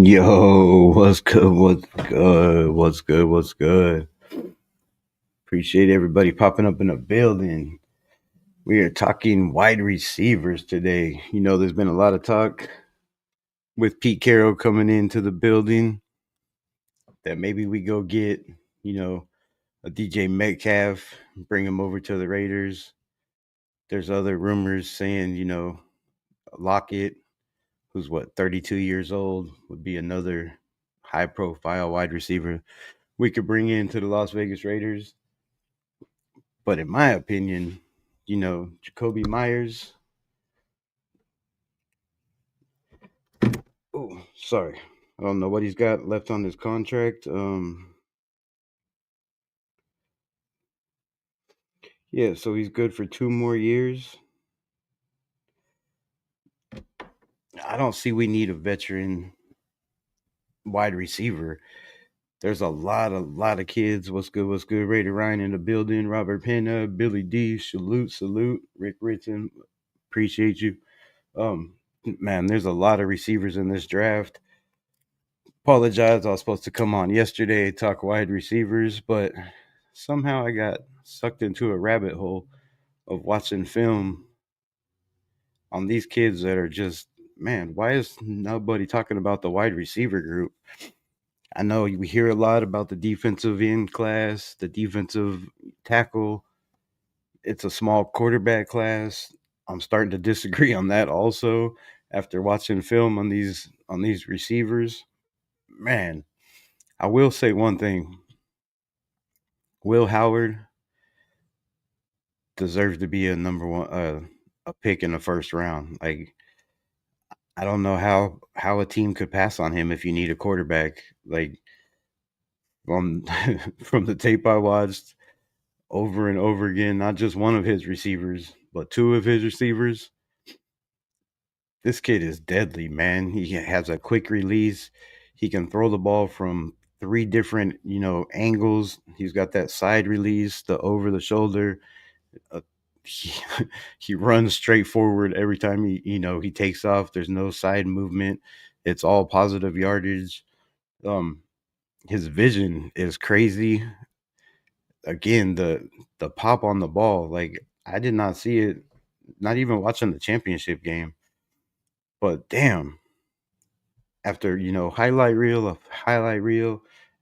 Yo, what's good? What's good? What's good? What's good? Appreciate everybody popping up in the building. We are talking wide receivers today. There's been a lot of talk with Pete Carroll coming into the building that maybe we go get, you know, a DJ Metcalf, bring him over to the Raiders. There's other rumors saying, Lockett, who's 32 years old, would be another high profile wide receiver we could bring into the Las Vegas Raiders. But in my opinion, Jacoby Myers. Oh, sorry. I don't know what he's got left on his contract. Yeah, so he's good for 2 more years. I don't see we need a veteran wide receiver. There's a lot of kids. What's good? What's good? Raider Ryan in the building. Robert Pena, Billy D. Salute. Rick Ritton, appreciate you. Um, man, there's a lot of receivers in this draft. Apologize. I was supposed to come on yesterday, talk wide receivers, but somehow I got sucked into a rabbit hole of watching film on these kids that are just, man, why is nobody talking about the wide receiver group? I know we hear a lot about the defensive end class, the defensive tackle. It's a small quarterback class. I'm starting to disagree on that also after watching film on these receivers. Man, I will say one thing. Will Howard deserves to be a number one a pick in the first round. Like I don't know how a team could pass on him if you need a quarterback. Like from from the tape I watched over and over again, not just one of his receivers, but two of his receivers. This kid is deadly, man. He has a quick release. He can throw the ball from three different, angles. He's got that side release, the over the shoulder, uh, he, he runs straight forward every time he takes off. There's no side movement. It's all positive yardage. Um, his vision is crazy. Again, the pop on the ball, like I did not see it. Not even watching the championship game, but damn, after highlight reel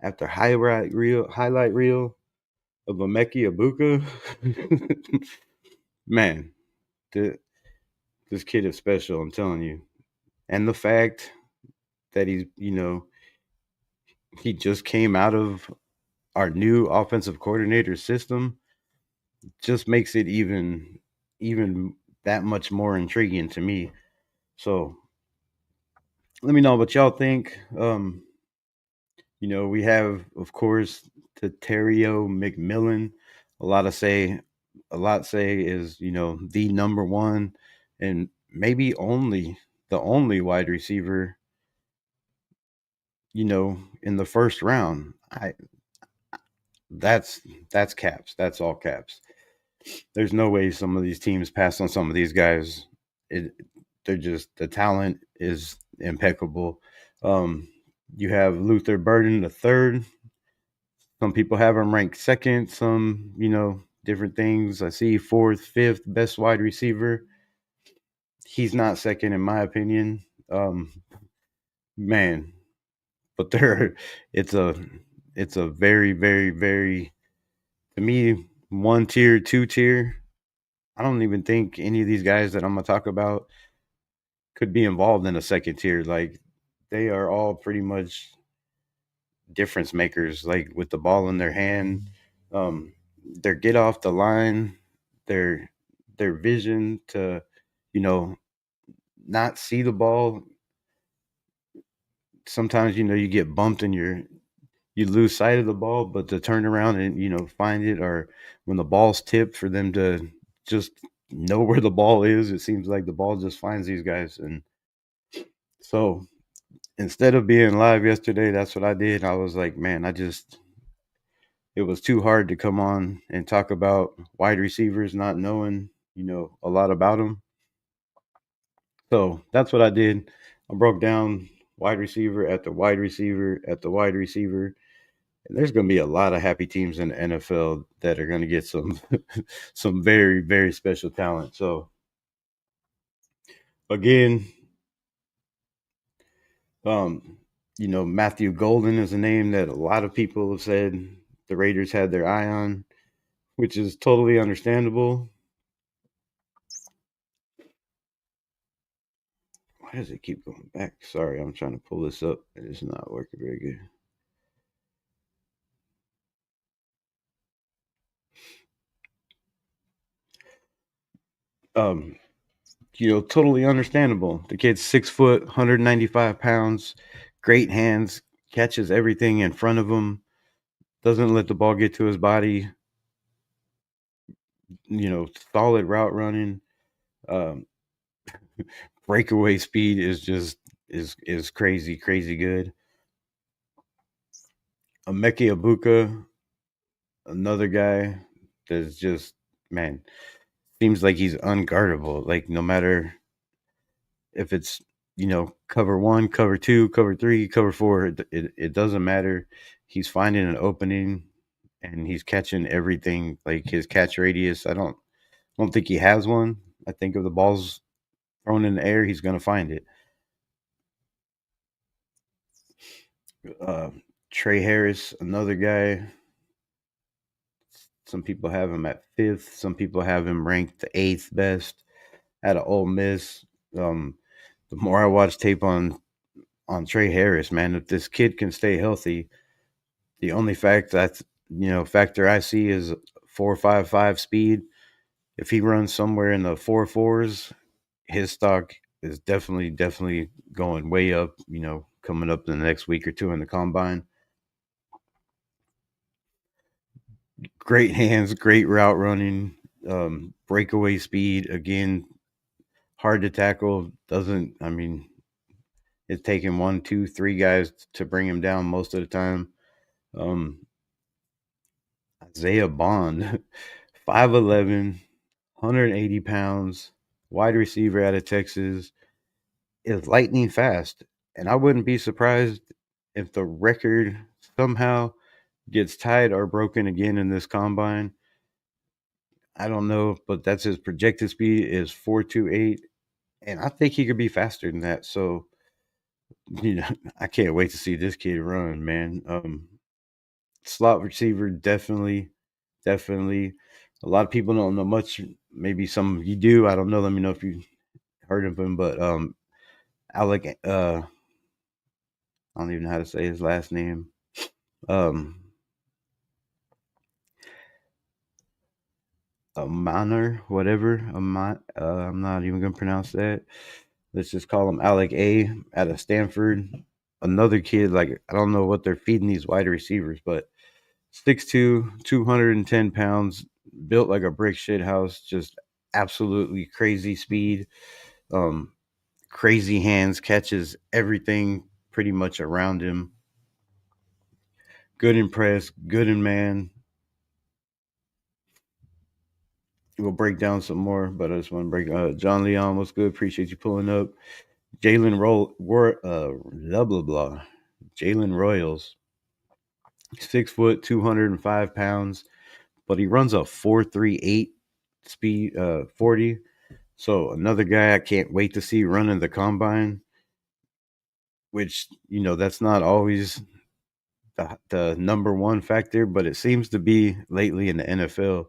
after highlight reel of Emeka Egbuka, man, th- this kid is special. I'm telling you. And the fact that he just came out of our new offensive coordinator system just makes it even that much more intriguing to me. So let me know what y'all think. We have, of course, Tetairoa McMillan. A lot of say, a lot say is the number one, and maybe the only wide receiver in the first round. That's that's caps. That's all caps. There's no way some of these teams pass on some of these guys. It, they're just the talent is impeccable. Um, you have Luther Burden the third. Some people have him ranked second. Some different things. I see fourth, fifth best wide receiver. He's not second in my opinion. Man, but there, it's a it's a very very very to me, one tier, two tier. I don't even think any of these guys that I'm gonna talk about could be involved in a second tier. Like they are all pretty much difference makers. Like with the ball in their hand, their get off the line, their their vision to, you know, not see the ball. Sometimes you get bumped and you lose sight of the ball, but to turn around and find it, or when the ball's tipped for them to just know where the ball is, it seems like the ball just finds these guys. And so instead of being live yesterday, that's what I did. I was like, man, it was too hard to come on and talk about wide receivers not knowing a lot about them. So that's what I did. I broke down wide receiver at the wide receiver at the wide receiver. And there's going to be a lot of happy teams in the NFL that are going to get some some very very special talent. So again, um, Matthew Golden is a name that a lot of people have said the Raiders had their eye on, which is totally understandable. Why does it keep going back? Sorry, I'm trying to pull this up and it's not working very good. Um, totally understandable. The kid's 6 foot, 195 pounds, great hands, catches everything in front of him, doesn't let the ball get to his body. Solid route running. Um, breakaway speed is just is crazy, crazy good. Emeka Egbuka, another guy that's just man seems like he's unguardable. Like no matter if it's cover one, cover two, cover three, cover four, it doesn't matter. He's finding an opening and he's catching everything. Like his catch radius, I don't think he has one. I think if the ball's thrown in the air, he's gonna find it. Uh, Trey Harris, another guy. Some people have him at fifth. Some people have him ranked the eighth best out of Ole Miss. The more I watch tape on Trey Harris, man, if this kid can stay healthy, the only factor I see is 4.55 speed. If he runs somewhere in the 4.4s, his stock is definitely going way up. Coming up in the next week or two in the combine. Great hands, great route running, breakaway speed. Again, hard to tackle. Doesn't I mean it's taking 1, 2, 3 guys to bring him down most of the time. Um, Isaiah Bond, 5'11", 180 pounds, wide receiver out of Texas, is lightning fast. And I wouldn't be surprised if the record somehow gets tied or broken again in this combine. I don't know, but that's his projected speed is 4.28, and I think he could be faster than that. So, I can't wait to see this kid run, man. Slot receiver, definitely. A lot of people don't know much. Maybe some of you do. I don't know. Let me know if you heard of him. But Alec, I don't even know how to say his last name. Um, a minor, whatever. I'm not even gonna pronounce that. Let's just call him Alec A out of Stanford. Another kid, like I don't know what they're feeding these wide receivers, but 6'2", 210 pounds, built like a brick shit house, just absolutely crazy speed, um, crazy hands, catches everything pretty much around him. Good in press, good in man. We'll break down some more, but I just want to break. John Leon, what's good? Appreciate you pulling up. Jalen blah blah blah. Jalen Royals, 6 foot, 205 pounds, but he runs a 4.38 speed, 40. So another guy I can't wait to see running the combine, which that's not always the number one factor, but it seems to be lately in the NFL.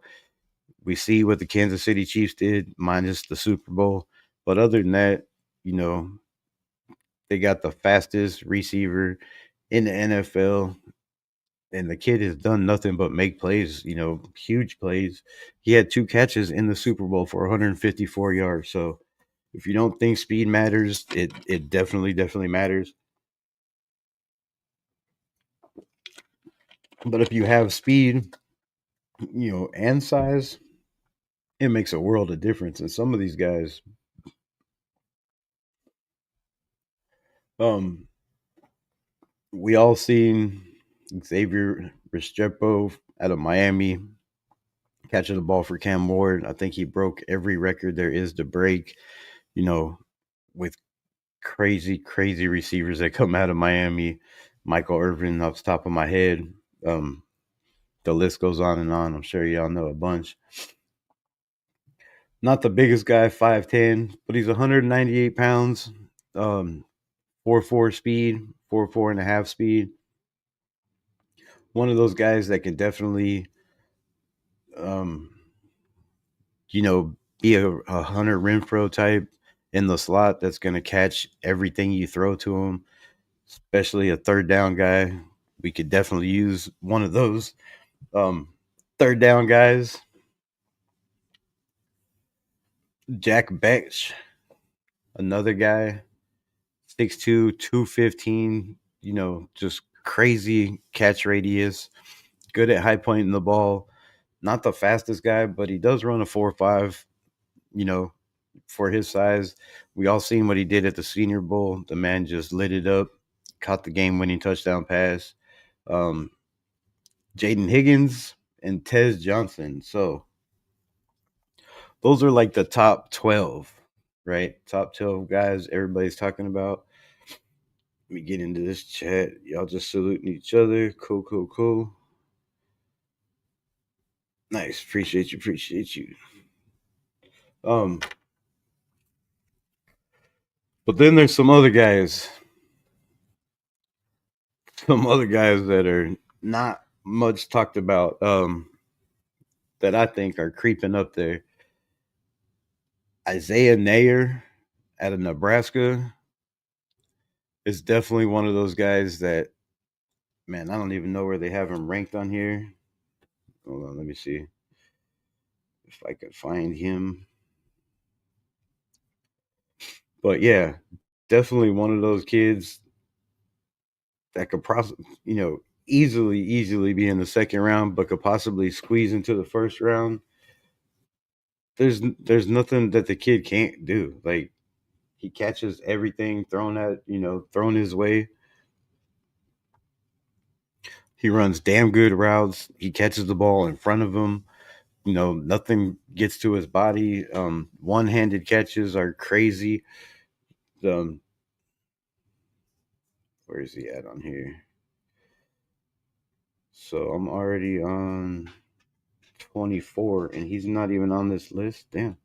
We see what the Kansas City Chiefs did, minus the Super Bowl. But other than that, you know, they got the fastest receiver in the NFL, and the kid has done nothing but make plays, huge plays. He had 2 catches in the Super Bowl for 154 yards. So if you don't think speed matters, it definitely matters. But if you have speed, and size, it makes a world of difference. And some of these guys, um, we all seen Xavier Restrepo out of Miami catching the ball for Cam Ward. I think he broke every record there is to break, you know, with crazy receivers that come out of Miami. Michael Irvin off the top of my head. Um, the list goes on and on. I'm sure y'all know a bunch. Not the biggest guy, 5'10", but he's 198 pounds, 4.4 speed, 4.4 and a half speed. One of those guys that can definitely, um, be a Hunter Renfro type in the slot that's going to catch everything you throw to him, especially a third down guy. We could definitely use one of those third down guys. Jack Betch, another guy, 6'2", 215, just crazy catch radius, good at high pointing the ball. Not the fastest guy, but he does run a 4.5, for his size. We all seen what he did at the Senior Bowl. The man just lit it up, caught the game-winning touchdown pass. Jaden Higgins and Tez Johnson. So those are like the top 12, right? Top 12 guys everybody's talking about. Let me get into this chat. Y'all just saluting each other. Cool. Nice. Appreciate you. But then there's some other guys that are not much talked about, that I think are creeping up there. Isaiah Nayer out of Nebraska is definitely one of those guys that, man, I don't even know where they have him ranked on here. Hold on, let me see if I can find him. But yeah, definitely one of those kids that could easily be in the second round, but could possibly squeeze into the first round. There's nothing that the kid can't do. Like, he catches everything thrown his way. He runs damn good routes. He catches the ball in front of him. Nothing gets to his body. One-handed catches are crazy. Where is he at on here? So I'm already on 24, and he's not even on this list. Damn.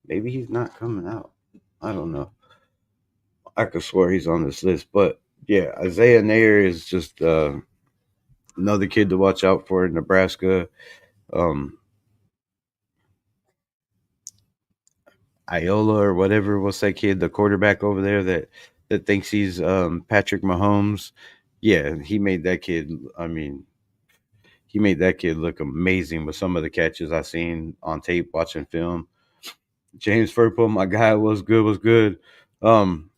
Maybe he's not coming out. I don't know. I could swear he's on this list, but yeah, Isaiah Nayer is just another kid to watch out for in Nebraska. Um, Iola or whatever, what's that kid, the quarterback over there that thinks he's Patrick Mahomes. Yeah, he made that kid. I mean, he made that kid look amazing with some of the catches I seen on tape watching film. James Furpo, my guy, was good. Um,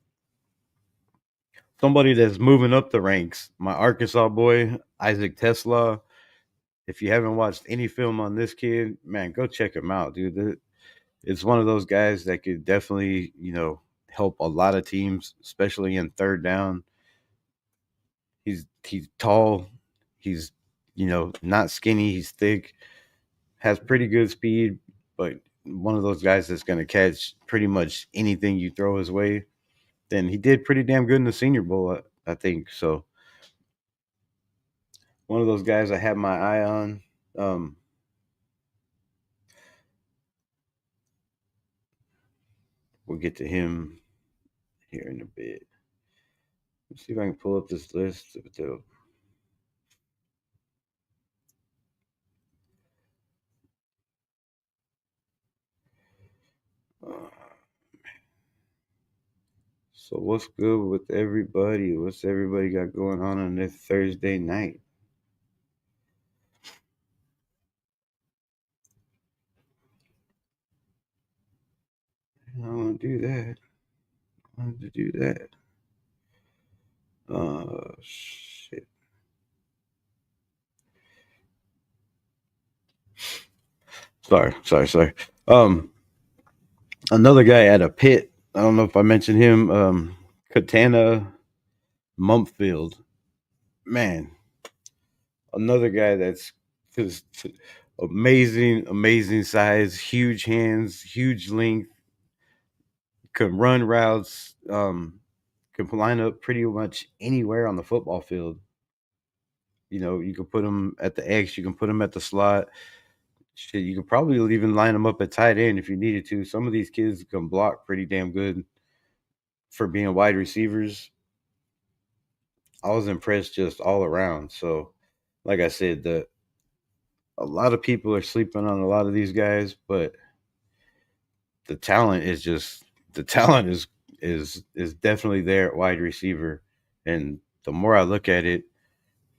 Somebody that's moving up the ranks, my Arkansas boy, Isaac Tesla. If you haven't watched any film on this kid, man, go check him out, dude. It's one of those guys that could definitely, help a lot of teams, especially in third down. He's tall, he's not skinny, he's thick, has pretty good speed, but one of those guys that's going to catch pretty much anything you throw his way. Then he did pretty damn good in the Senior Bowl, I think. So one of those guys I have my eye on. We'll get to him here in a bit. Let's see if I can pull up this list. So what's good with everybody? What's everybody got going on this Thursday night? I want to do that. I wanted to do that. Shit. Sorry. Another guy at a pit. I don't know if I mentioned him. Katana Mumpfield. Man, another guy that's because Amazing, amazing size, huge hands, huge length, can run routes, can line up pretty much anywhere on the football field. You know, you can put him at the X, you can put him at the slot. Shit, you could probably even line them up at tight end if you needed to. Some of these kids can block pretty damn good for being wide receivers. I was impressed just all around. So, like I said, the a lot of people are sleeping on a lot of these guys, but the talent is just the talent is definitely there at wide receiver. And the more I look at it,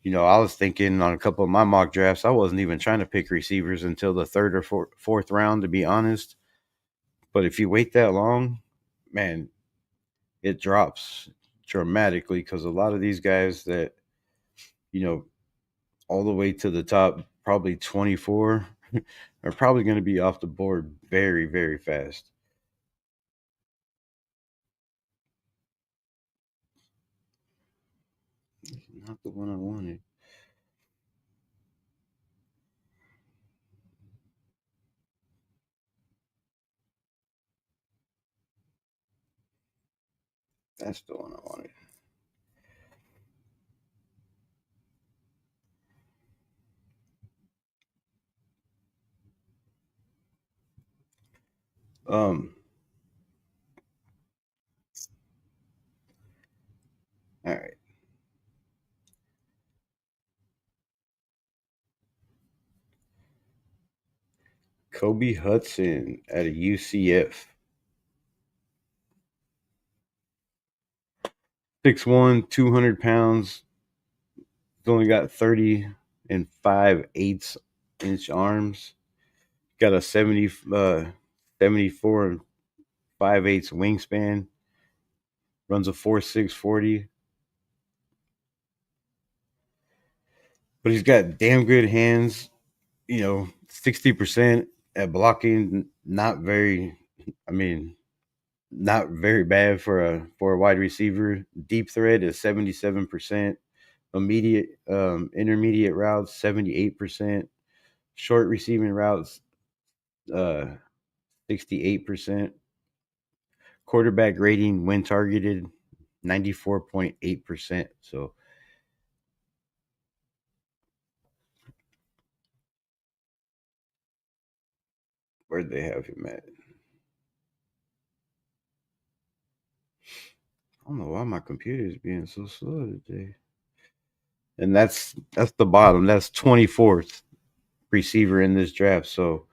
you know, I was thinking on a couple of my mock drafts, I wasn't even trying to pick receivers until the third or fourth round, to be honest. But if you wait that long, man, it drops dramatically because a lot of these guys that, you know, all the way to the top, probably 24, are probably going to be off the board very, very fast. Not the one I wanted. That's the one I wanted. Um, all right. Kobe Hudson at a UCF. 6'1", 200 pounds. He's only got 30 and 5/8 inch arms. Got a 74 and 5/8 wingspan. Runs a 4.6 40. But he's got damn good hands. You know, 60% at blocking. Not very. I mean, not very bad for a wide receiver. Deep threat is 77%. Immediate intermediate routes 78%. Short receiving routes 68%. Quarterback rating when targeted 94.8%. So where'd they have him at? I don't know why my computer is being so slow today. And that's the bottom. That's 24th receiver in this draft. So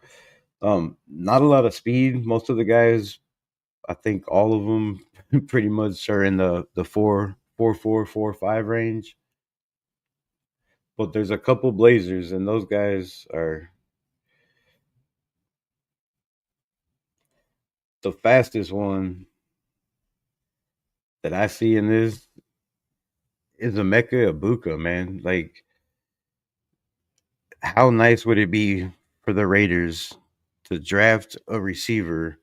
not a lot of speed. Most of the guys, I think all of them pretty much are in the 4.4 4.5 range. But there's a couple Blazers, and those guys are the fastest one that I see in this is Emeka Egbuka, man. Like, how nice would it be for the Raiders to draft a receiver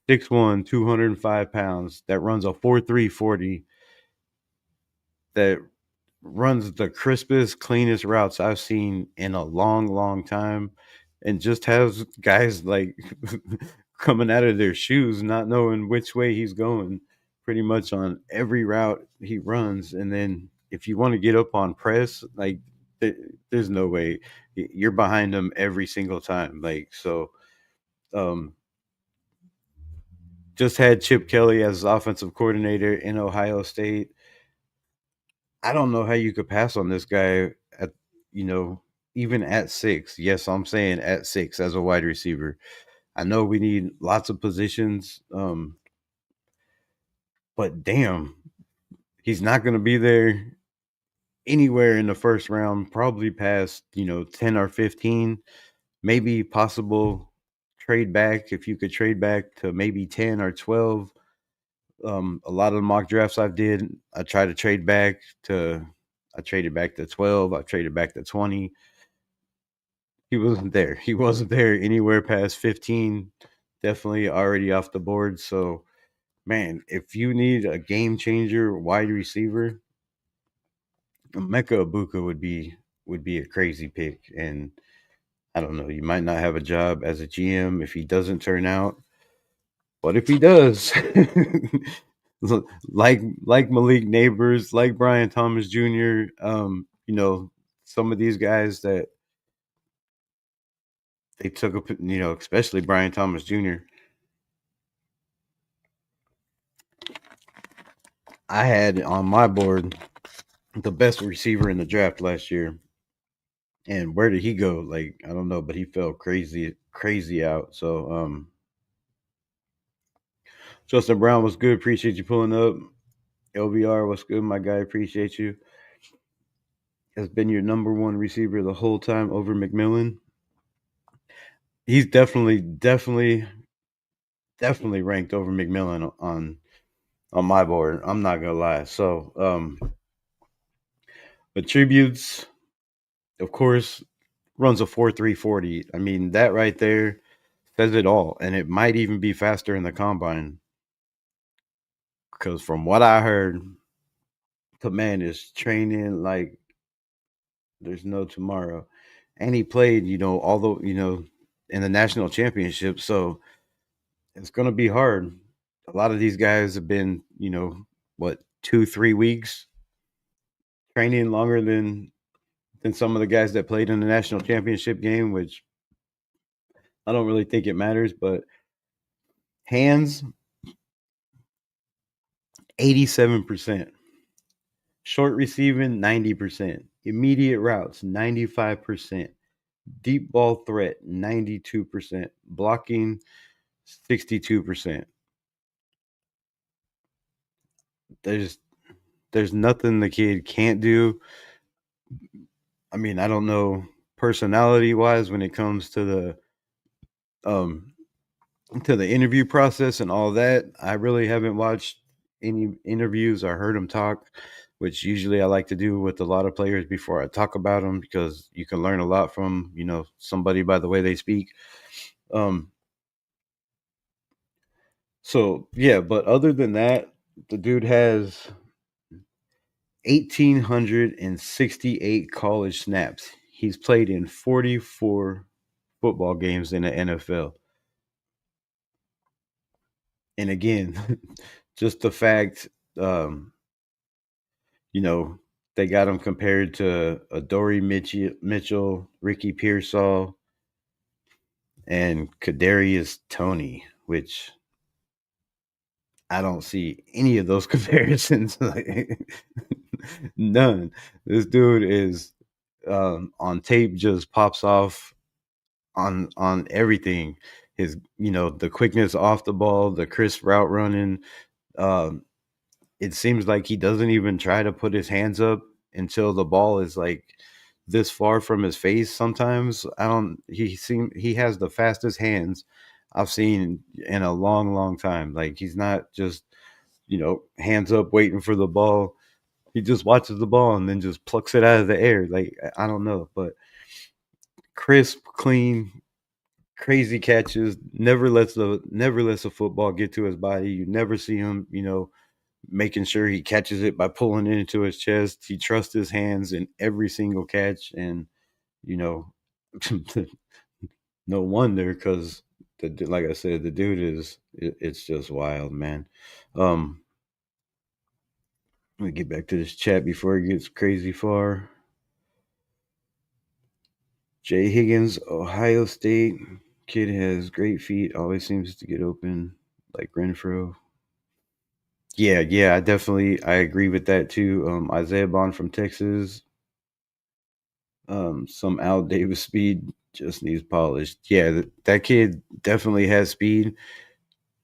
6'1", 205 pounds that runs a 4.3 40, that runs the crispest, cleanest routes I've seen in a long, long time, and just has guys like coming out of their shoes, not knowing which way he's going, pretty much on every route he runs. And then if you want to get up on press, like there's no way you're behind him every single time. Like so, um, just had Chip Kelly as offensive coordinator in Ohio State. I don't know how you could pass on this guy at, you know, even at 6. Yes, I'm saying at 6 as a wide receiver. I know we need lots of positions, but damn, he's not going to be there anywhere in the first round, probably past, 10 or 15, maybe possible trade back if you could trade back to maybe 10 or 12. A lot of the mock drafts I've did, I traded back to 12, I traded back to 20. He wasn't there. He wasn't there anywhere past 15. Definitely already off the board. So, man, if you need a game changer wide receiver, Emeka Egbuka would be a crazy pick. And I don't know. You might not have a job as a GM if he doesn't turn out. But if he does, like Malik Neighbors, like Brian Thomas Jr., some of these guys that they took a, especially Brian Thomas Jr. I had on my board the best receiver in the draft last year. And where did he go? Like, I don't know, but he fell crazy out. So, Justin Brown was good. Appreciate you pulling up. LVR was good, my guy. Appreciate you. Has been your number one receiver the whole time over McMillan. He's definitely ranked over McMillan on my board. I'm not gonna lie. So, attributes, of course, runs a 4.340. I mean, that right there says it all, and it might even be faster in the combine. Because from what I heard, the man is training like there's no tomorrow, and he played, although in the national championship. So it's gonna be hard. A lot of these guys have been, what 2-3 weeks training longer than some of the guys that played in the national championship game, which I don't really think it matters. But hands, 87%. Short receiving, 90%. Immediate routes, 95%. Deep ball threat, 92%. Blocking, 62%. There's there's nothing the kid can't do. I mean, I don't know personality wise when it comes um to the interview process and all that. I really haven't watched any interviews or heard him talk, which usually I like to do with a lot of players before I talk about them because you can learn a lot from, somebody by the way they speak. Um so yeah, but other than that, the dude has 1,868 college snaps. He's played in 44 football games in the NFL. And again, just the fact, you know, they got him compared to Adoree Mitchell, Ricky Pearsall, and Kadarius Toney, which I don't see any of those comparisons. None. This dude is on tape just pops off on everything. His, the quickness off the ball, the crisp route running. Um, it seems like he doesn't even try to put his hands up until the ball is like this far from his face. Sometimes I don't. He has the fastest hands I've seen in a long, long time. Like he's not just hands up waiting for the ball. He just watches the ball and then just plucks it out of the air. Like I don't know, but crisp, clean, crazy catches. Never lets a football get to his body. You never see him, making sure he catches it by pulling it into his chest. He trusts his hands in every single catch, and you know, no wonder because like I said, the dude it's just wild, man. Um, Let me get back to this chat before it gets crazy far. Jay Higgins, Ohio State kid has great feet. Always seems to get open like Renfro. Yeah, I agree with that too. Isaiah Bond from Texas, some Al Davis speed just needs polished. Yeah, that kid definitely has speed,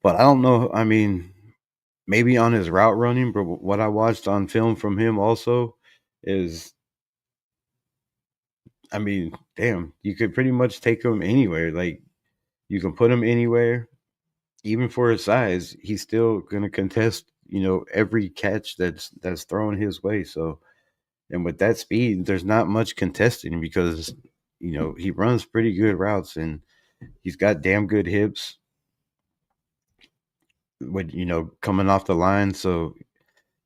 but I don't know. I mean, maybe on his route running, but what I watched on film from him also is, I mean, damn, you could pretty much take him anywhere. Like you can put him anywhere, even for his size. He's still gonna contest, every catch that's thrown his way. So, and with that speed, there's not much contesting because he runs pretty good routes and he's got damn good hips with coming off the line. So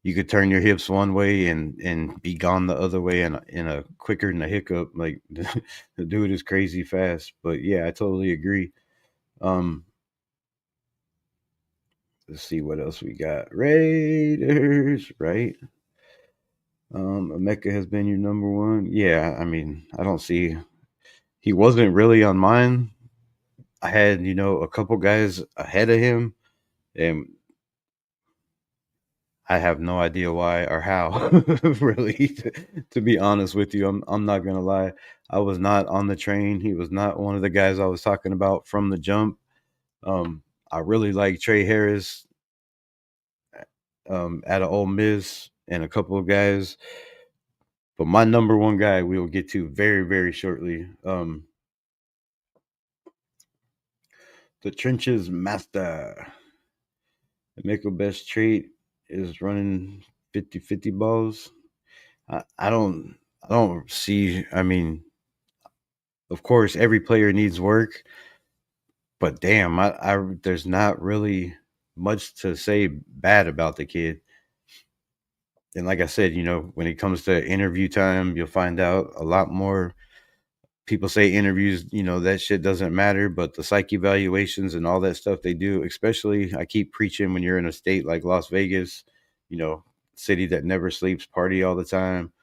you could turn your hips one way and be gone the other way in a quicker than a hiccup. Like the dude is crazy fast. But yeah, I totally agree. Um, let's see what else we got. Raiders, right? Emeka has been your number one. Yeah, I mean, I don't see. He wasn't really on mine. I had, a couple guys ahead of him, and I have no idea why or how. Really, to be honest with you, I'm not gonna lie. I was not on the train. He was not one of the guys I was talking about from the jump. Um, I really like Trey Harris, out of Ole Miss, and a couple of guys. But my number one guy, we will get to very, very shortly. The trenches master. The Mako best trait is running 50-50 balls. I don't see. I mean, of course, every player needs work, but damn, I there's not really much to say bad about the kid. And like I said, when it comes to interview time, you'll find out a lot more. People say interviews, that shit doesn't matter, but the psych evaluations and all that stuff they do, especially I keep preaching when you're in a state like Las Vegas, you know, city that never sleeps, party all the time.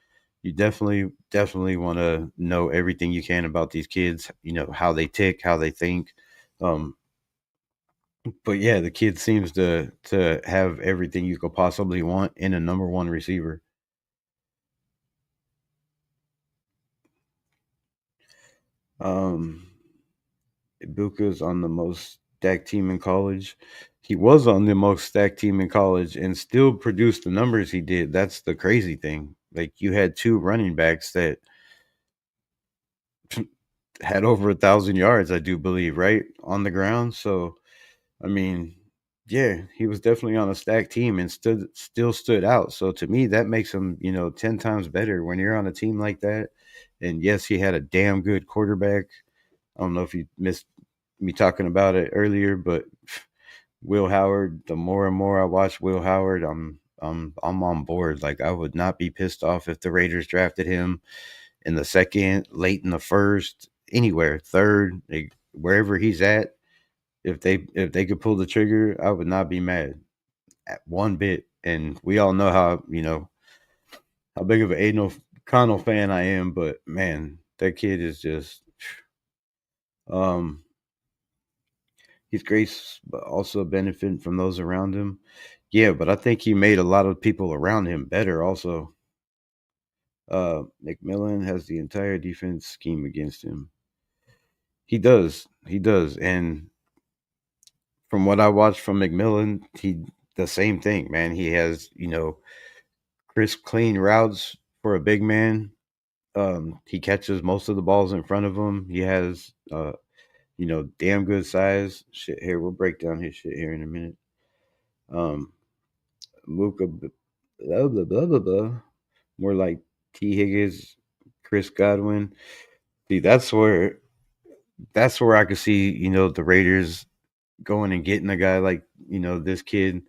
You definitely want to know everything you can about these kids, how they tick, how they think. Um, but yeah, the kid seems to have everything you could possibly want in a number one receiver. Um, Ibuka's on the most stacked team in college. He was on the most stacked team in college and still produced the numbers he did. That's the crazy thing. Like you had two running backs that had over 1,000 yards, I do believe, right on the ground. So I mean, yeah, he was definitely on a stacked team and still stood out. So to me, that makes him, 10 times better when you're on a team like that. And yes, he had a damn good quarterback. I don't know if you missed me talking about it earlier, but Will Howard, the more and more I watch Will Howard, I'm on board. Like I would not be pissed off if the Raiders drafted him in the second, late in the first, anywhere, third, like, wherever he's at. If they could pull the trigger, I would not be mad at one bit. And we all know how big of an Aiden O'Connell fan I am, but man, that kid is just um he's great, but also benefiting from those around him. Yeah, but I think he made a lot of people around him better also. McMillan has the entire defense scheme against him. He does. And from what I watched from McMillan, he the same thing, man. He has, crisp, clean routes for a big man. He catches most of the balls in front of him. He has, damn good size. Shit, here we'll break down his shit here in a minute. Um, Luca, blah blah blah blah blah. More like T. Higgins, Chris Godwin. See, that's where I could see, the Raiders going and getting a guy like, this kid,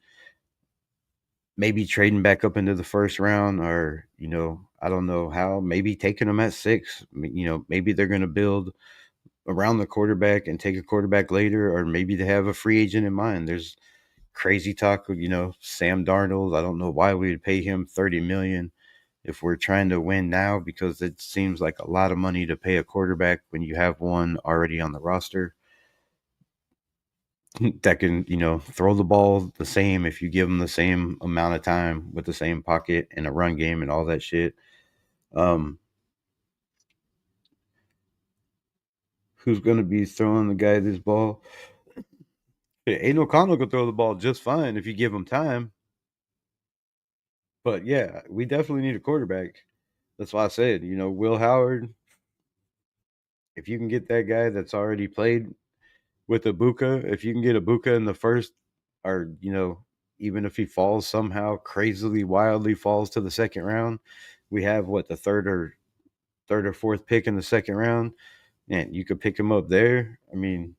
maybe trading back up into the first round, or I don't know how, maybe taking them at 6. Maybe they're going to build around the quarterback and take a quarterback later, or maybe they have a free agent in mind. There's crazy talk of, Sam Darnold. I don't know why we would pay him 30 million if we're trying to win now, because it seems like a lot of money to pay a quarterback when you have one already on the roster that can, throw the ball the same if you give them the same amount of time with the same pocket and a run game and all that shit. Um, who's going to be throwing the guy this ball? Aiden O'Connell could throw the ball just fine if you give him time. But yeah, we definitely need a quarterback. That's why I said, Will Howard, if you can get that guy that's already played with Ibuka, if you can get Ibuka in the first, or, even if he falls somehow crazily, wildly falls to the second round, we have what, the third or fourth pick in the second round, and you could pick him up there. I mean,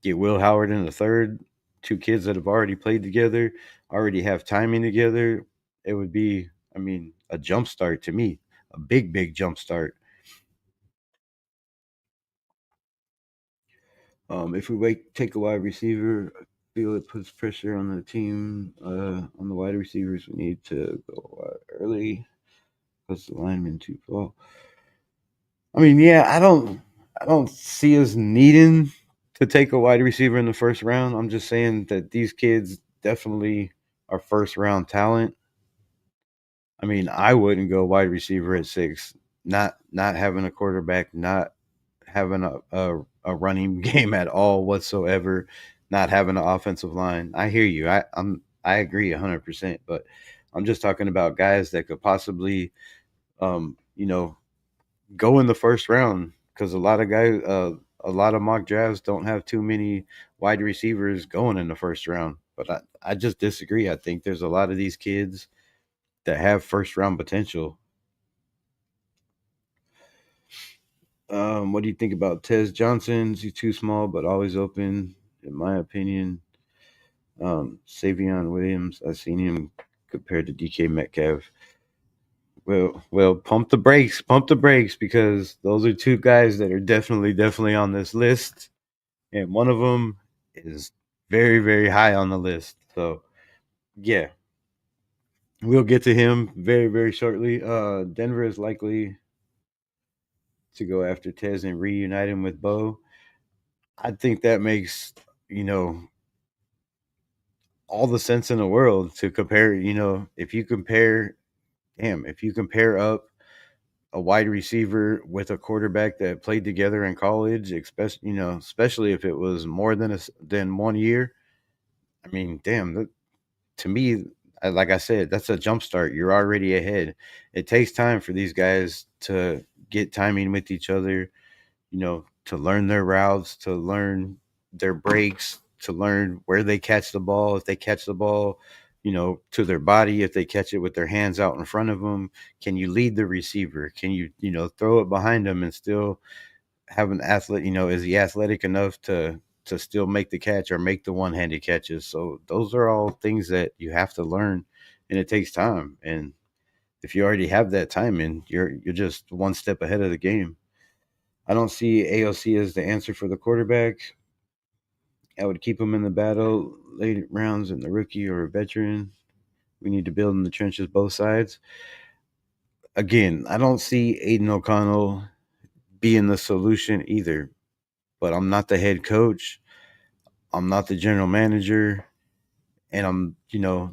get Will Howard in the third, two kids that have already played together, already have timing together. it would be, I mean, a jump start to me, a big jump start. If we take a wide receiver, I feel it puts pressure on the team. On the wide receivers, we need to go early. Puts the lineman too low. I mean, yeah, I don't see us needing to take a wide receiver in the first round. I'm just saying that these kids definitely are first round talent. I mean, I wouldn't go wide receiver at 6. Not having a quarterback, not having a running game at all whatsoever, not having an offensive line. I hear you. I agree 100%, but I'm just talking about guys that could possibly you know, go in the first round because a lot of mock drafts don't have too many wide receivers going in the first round. But I just disagree. I think there's a lot of these kids that have first round potential. What do you think about Tez Johnson? He's too small, but always open, in my opinion. Savion Williams, I've seen him compared to DK Metcalf. Pump the brakes, because those are two guys that are definitely on this list, and one of them is very high on the list. So yeah, we'll get to him very shortly. Denver is likely to go after Tez and reunite him with Bo. I think that makes, you know, all the sense in the world to compare. If you compare, if you compare up a wide receiver with a quarterback that played together in college, especially if it was more than 1 year. I mean, damn, to me, like I said, that's a jump start. You're already ahead. It takes time for these guys to get timing with each other, to learn their routes, to learn their breaks, to learn where they catch the ball. If they catch the ball, to their body, if they catch it with their hands out in front of them, can you lead the receiver? Can you, throw it behind them and still have an athlete? Is he athletic enough to still make the catch or make the one-handed catches? So those are all things that you have to learn, and it takes time. And if you already have that timing, you're just one step ahead of the game. I don't see AOC as the answer for the quarterback. I would keep him in the battle late rounds in the rookie or a veteran. We need to build in the trenches both sides. Again, I don't see Aiden O'Connell being the solution either, but I'm not the head coach. I'm not the general manager, and I'm,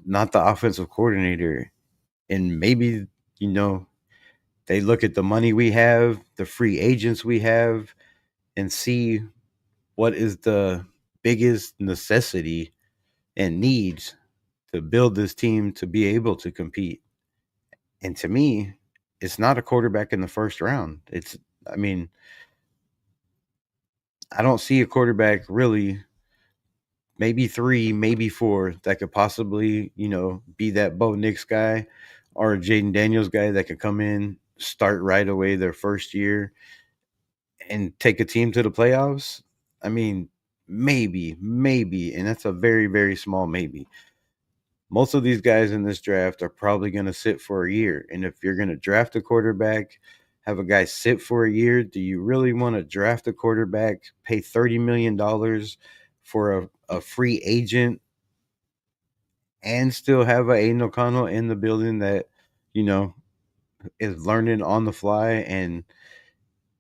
not the offensive coordinator. And maybe, you know, they look at the money we have, the free agents we have, and see what is the biggest necessity and needs to build this team to be able to compete. And to me, it's not a quarterback in the first round. I mean, I don't see a quarterback really, maybe 3, maybe 4, that could possibly, be that Bo Nix guy or Jaden Daniels guy that could come in, start right away their first year and take a team to the playoffs. I mean, maybe, and that's a very small maybe. Most of these guys in this draft are probably going to sit for a year. And if you're going to draft a quarterback, have a guy sit for a year, do you really want to draft a quarterback, pay $30 million for a free agent, and still have a Aiden O'Connell in the building that, you know, is learning on the fly? And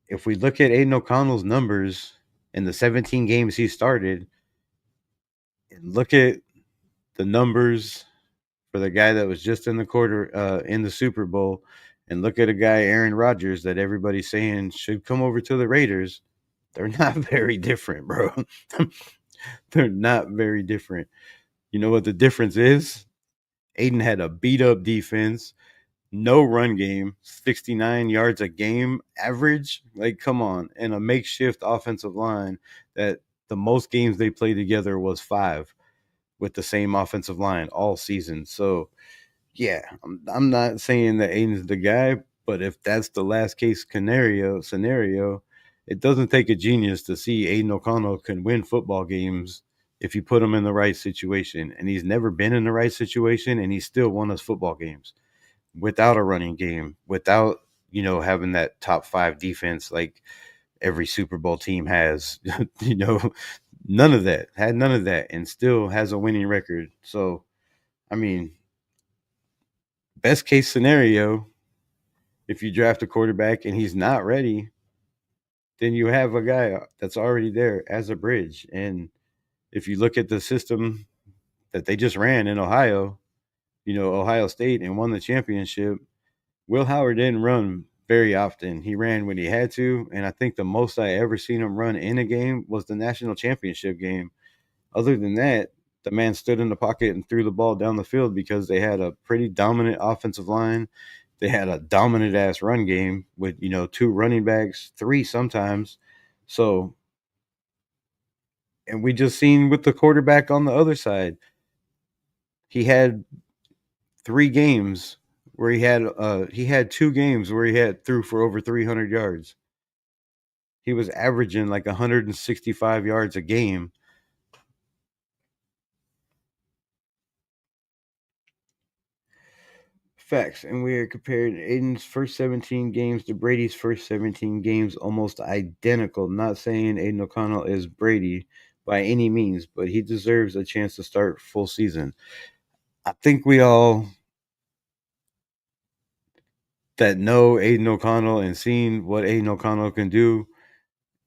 if we look at Aiden O'Connell's numbers in the 17 games he started, and look at the numbers for the guy that was just in the Super Bowl, and look at a guy, Aaron Rodgers, that everybody's saying should come over to the Raiders, they're not very different, bro. They're not very different. You know what the difference is? Aiden had a beat up defense, no run game, 69 yards a game average. Like, come on. And a makeshift offensive line that the most games they played together was 5 with the same offensive line all season. So, yeah, I'm not saying that Aiden's the guy, but if that's the last case scenario, it doesn't take a genius to see Aiden O'Connell can win football games if you put him in the right situation. And he's never been in the right situation, and he still won us football games without a running game, without, having that top 5 defense like every Super Bowl team has. None of that. Had none of that, and still has a winning record. So, I mean, best case scenario, if you draft a quarterback and he's not ready, then you have a guy that's already there as a bridge. And if you look at the system that they just ran in Ohio, Ohio State, and won the championship, Will Howard didn't run very often. He ran when he had to, and I think the most I ever seen him run in a game was the national championship game. Other than that, the man stood in the pocket and threw the ball down the field because they had a pretty dominant offensive line. They had a dominant ass run game with, 2 running backs, 3 sometimes. So, and we just seen with the quarterback on the other side, he had 3 games where he had 2 games where he had threw for over 300 yards. He was averaging like 165 yards a game. Facts. And we are comparing Aiden's first 17 games to Brady's first 17 games, almost identical. Not saying Aiden O'Connell is Brady by any means, but he deserves a chance to start full season. I think we all that know Aiden O'Connell and seen what Aiden O'Connell can do,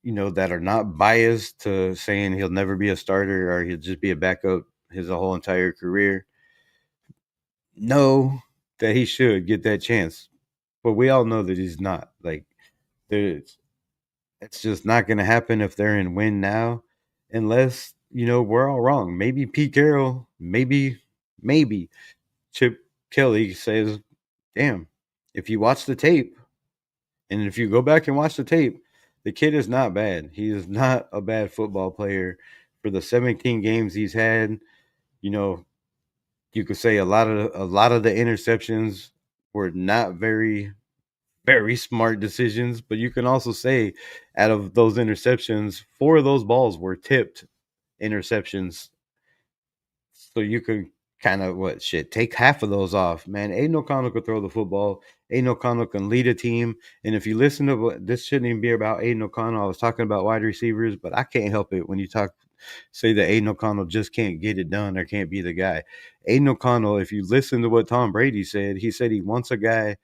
that are not biased to saying he'll never be a starter or he'll just be a backup his whole entire career, know that he should get that chance. But we all know that he's not. Like, it's just not going to happen if they're in win now, unless, we're all wrong. Maybe Pete Carroll, maybe Chip Kelly says, damn, if you watch the tape, and if you go back and watch the tape, the kid is not bad. He is not a bad football player. For the 17 games he's had, you could say a lot of the interceptions were not very, very smart decisions, but you can also say out of those interceptions, 4 of those balls were tipped interceptions. So you could kind of take half of those off. Man, Aiden O'Connell could throw the football. Aiden O'Connell can lead a team. And if you listen to this, shouldn't even be about Aiden O'Connell. I was talking about wide receivers, but I can't help it when you say that Aiden O'Connell just can't get it done or can't be the guy. Aiden O'Connell, if you listen to what Tom Brady said, he said he wants a guy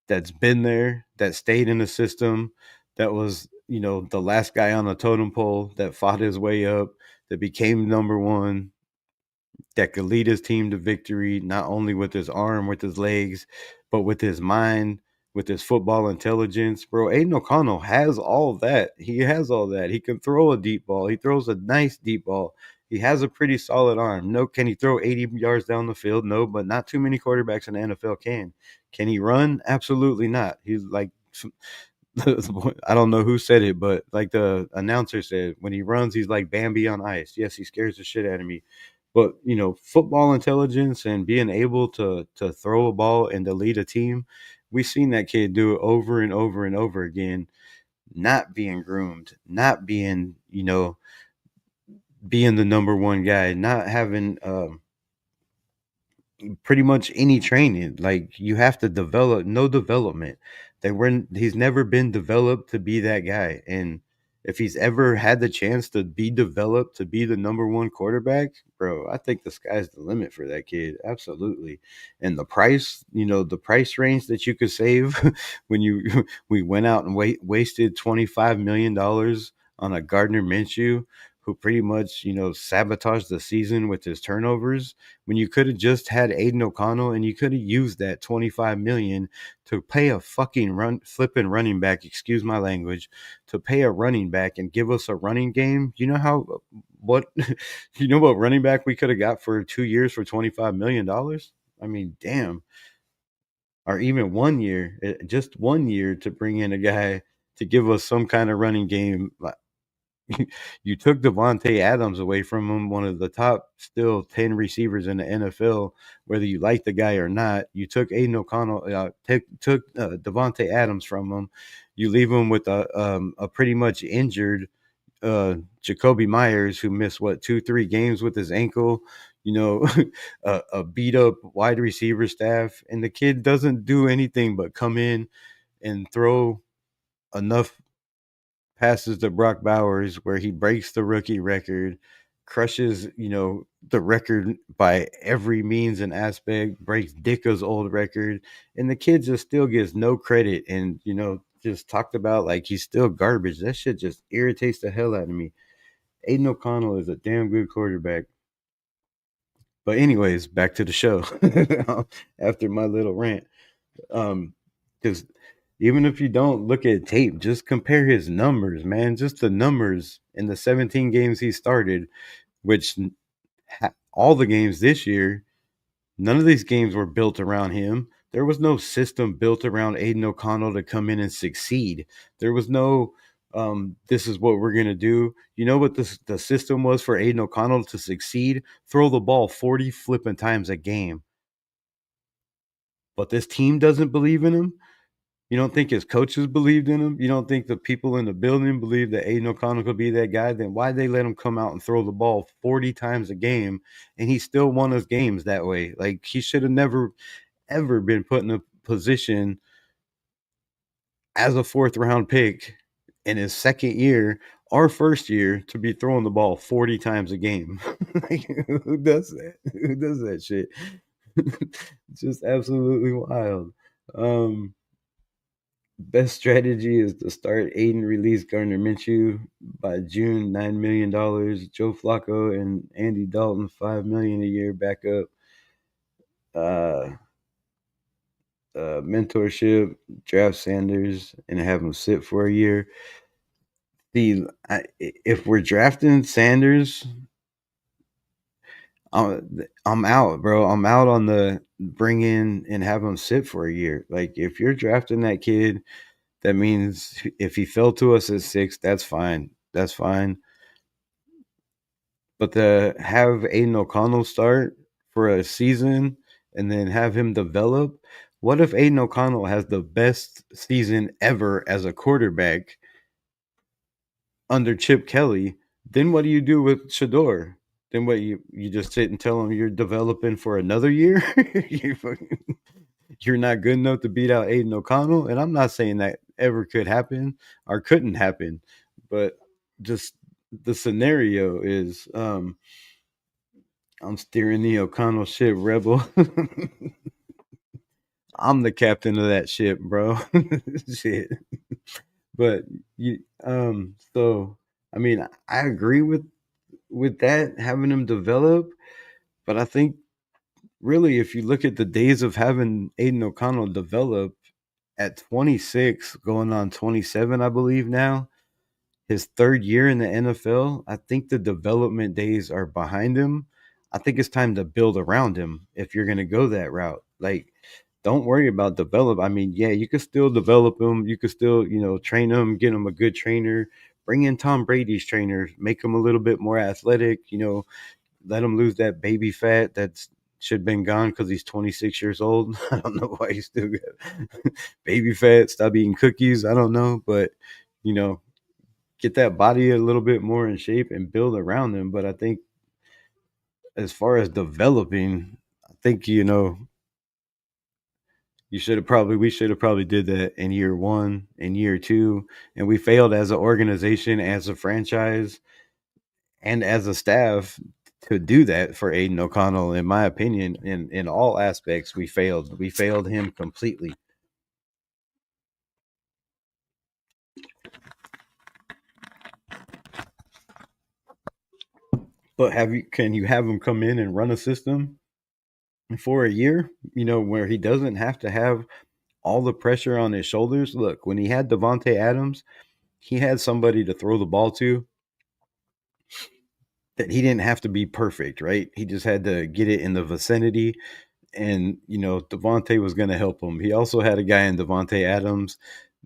that's been there, that stayed in the system, that was, the last guy on the totem pole, that fought his way up, that became number one, that could lead his team to victory, not only with his arm, with his legs, but with his mind, with his football intelligence. Bro, Aiden O'Connell has all that. He has all that. He can throw a deep ball. He throws a nice deep ball. He has a pretty solid arm. No, can he throw 80 yards down the field? No, but not too many quarterbacks in the NFL can. Can he run? Absolutely not. He's like, I don't know who said it, but like the announcer said, when he runs, he's like Bambi on ice. Yes, he scares the shit out of me. But football intelligence and being able to throw a ball and to lead a team, we've seen that kid do it over and over and over again. Not being groomed, not being being the number one guy, not having pretty much any training. Like, you have to develop, no development. He's never been developed to be that guy. And if he's ever had the chance to be developed to be the number one quarterback, bro, I think the sky's the limit for that kid. Absolutely. And the price, the price range that you could save when we went out and wasted $25 million on a Gardner Minshew, who pretty much, sabotaged the season with his turnovers, when you could have just had Aiden O'Connell and you could have used that 25 million to pay a fucking flipping running back, excuse my language, to pay a running back and give us a running game. What running back we could have got for 2 years for $25 million? I mean, damn. Or even 1 year, just 1 year to bring in a guy to give us some kind of running game. You took Devontae Adams away from him, one of the top still 10 receivers in the NFL, whether you like the guy or not. You took Aiden O'Connell, took Devontae Adams from him. You leave him with a pretty much injured Jacoby Myers, who missed what 2-3 games with his ankle. You know, a beat up wide receiver staff, and the kid doesn't do anything but come in and throw enough passes to Brock Bowers where he breaks the rookie record, crushes, the record by every means and aspect, breaks Dicka's old record, and the kid just still gets no credit and, just talked about like he's still garbage. That shit just irritates the hell out of me. Aiden O'Connell is a damn good quarterback. But anyways, back to the show. After my little rant. Because even if you don't look at tape, just compare his numbers, man. Just the numbers in the 17 games he started, which all the games this year, none of these games were built around him. There was no system built around Aiden O'Connell to come in and succeed. There was no, this is what we're going to do. You know what the system was for Aiden O'Connell to succeed? Throw the ball 40 flipping times a game. But this team doesn't believe in him. You don't think his coaches believed in him? You don't think the people in the building believe that Aiden O'Connell could be that guy? Then why they let him come out and throw the ball 40 times a game and he still won his games that way? Like, he should have never, ever been put in a position as a fourth round pick in his second year or first year to be throwing the ball 40 times a game. Like, who does that? Who does that shit? Just absolutely wild. Best strategy is to start Aiden, release Gardner Minshew by June, $9 million. Joe Flacco and Andy Dalton, $5 million a year backup. Mentorship, draft Sanders, and have him sit for a year. If we're drafting Sanders, I'm out, bro. I'm out on the bring in and have him sit for a year. Like, if you're drafting that kid, that means if he fell to us at 6, that's fine. That's fine. But to have Aiden O'Connell start for a season and then have him develop, what if Aiden O'Connell has the best season ever as a quarterback under Chip Kelly? Then what do you do with Shador? Then what, you just sit and tell him you're developing for another year? You're not good enough to beat out Aiden O'Connell. And I'm not saying that ever could happen or couldn't happen, but just the scenario is I'm steering the O'Connell ship, Rebel. I'm the captain of that ship, bro. Shit. But so I mean, I agree with that, having him develop, but I think really if you look at the days of having Aiden O'Connell develop at 26, going on 27, I believe now, his third year in the NFL, I think the development days are behind him. I think it's time to build around him if you're going to go that route. Like, don't worry about develop. I mean, yeah, you could still develop him. You could still, train him, get him a good trainer. Bring in Tom Brady's trainer, make him a little bit more athletic. Let him lose that baby fat that's should have been gone because he's 26 years old. I don't know why he's still got baby fat. Stop eating cookies. I don't know, but you know, get that body a little bit more in shape and build around them. But I think as far as developing, I think we should have probably did that in year 1 and year 2, and we failed as an organization, as a franchise, and as a staff to do that for Aiden O'Connell. In my opinion, in all aspects, we failed him completely. But can you have him come in and run a system for a year, where he doesn't have to have all the pressure on his shoulders? Look, when he had Devontae Adams, he had somebody to throw the ball to that he didn't have to be perfect, right? He just had to get it in the vicinity, and Devontae was going to help him. He also had a guy in Devontae Adams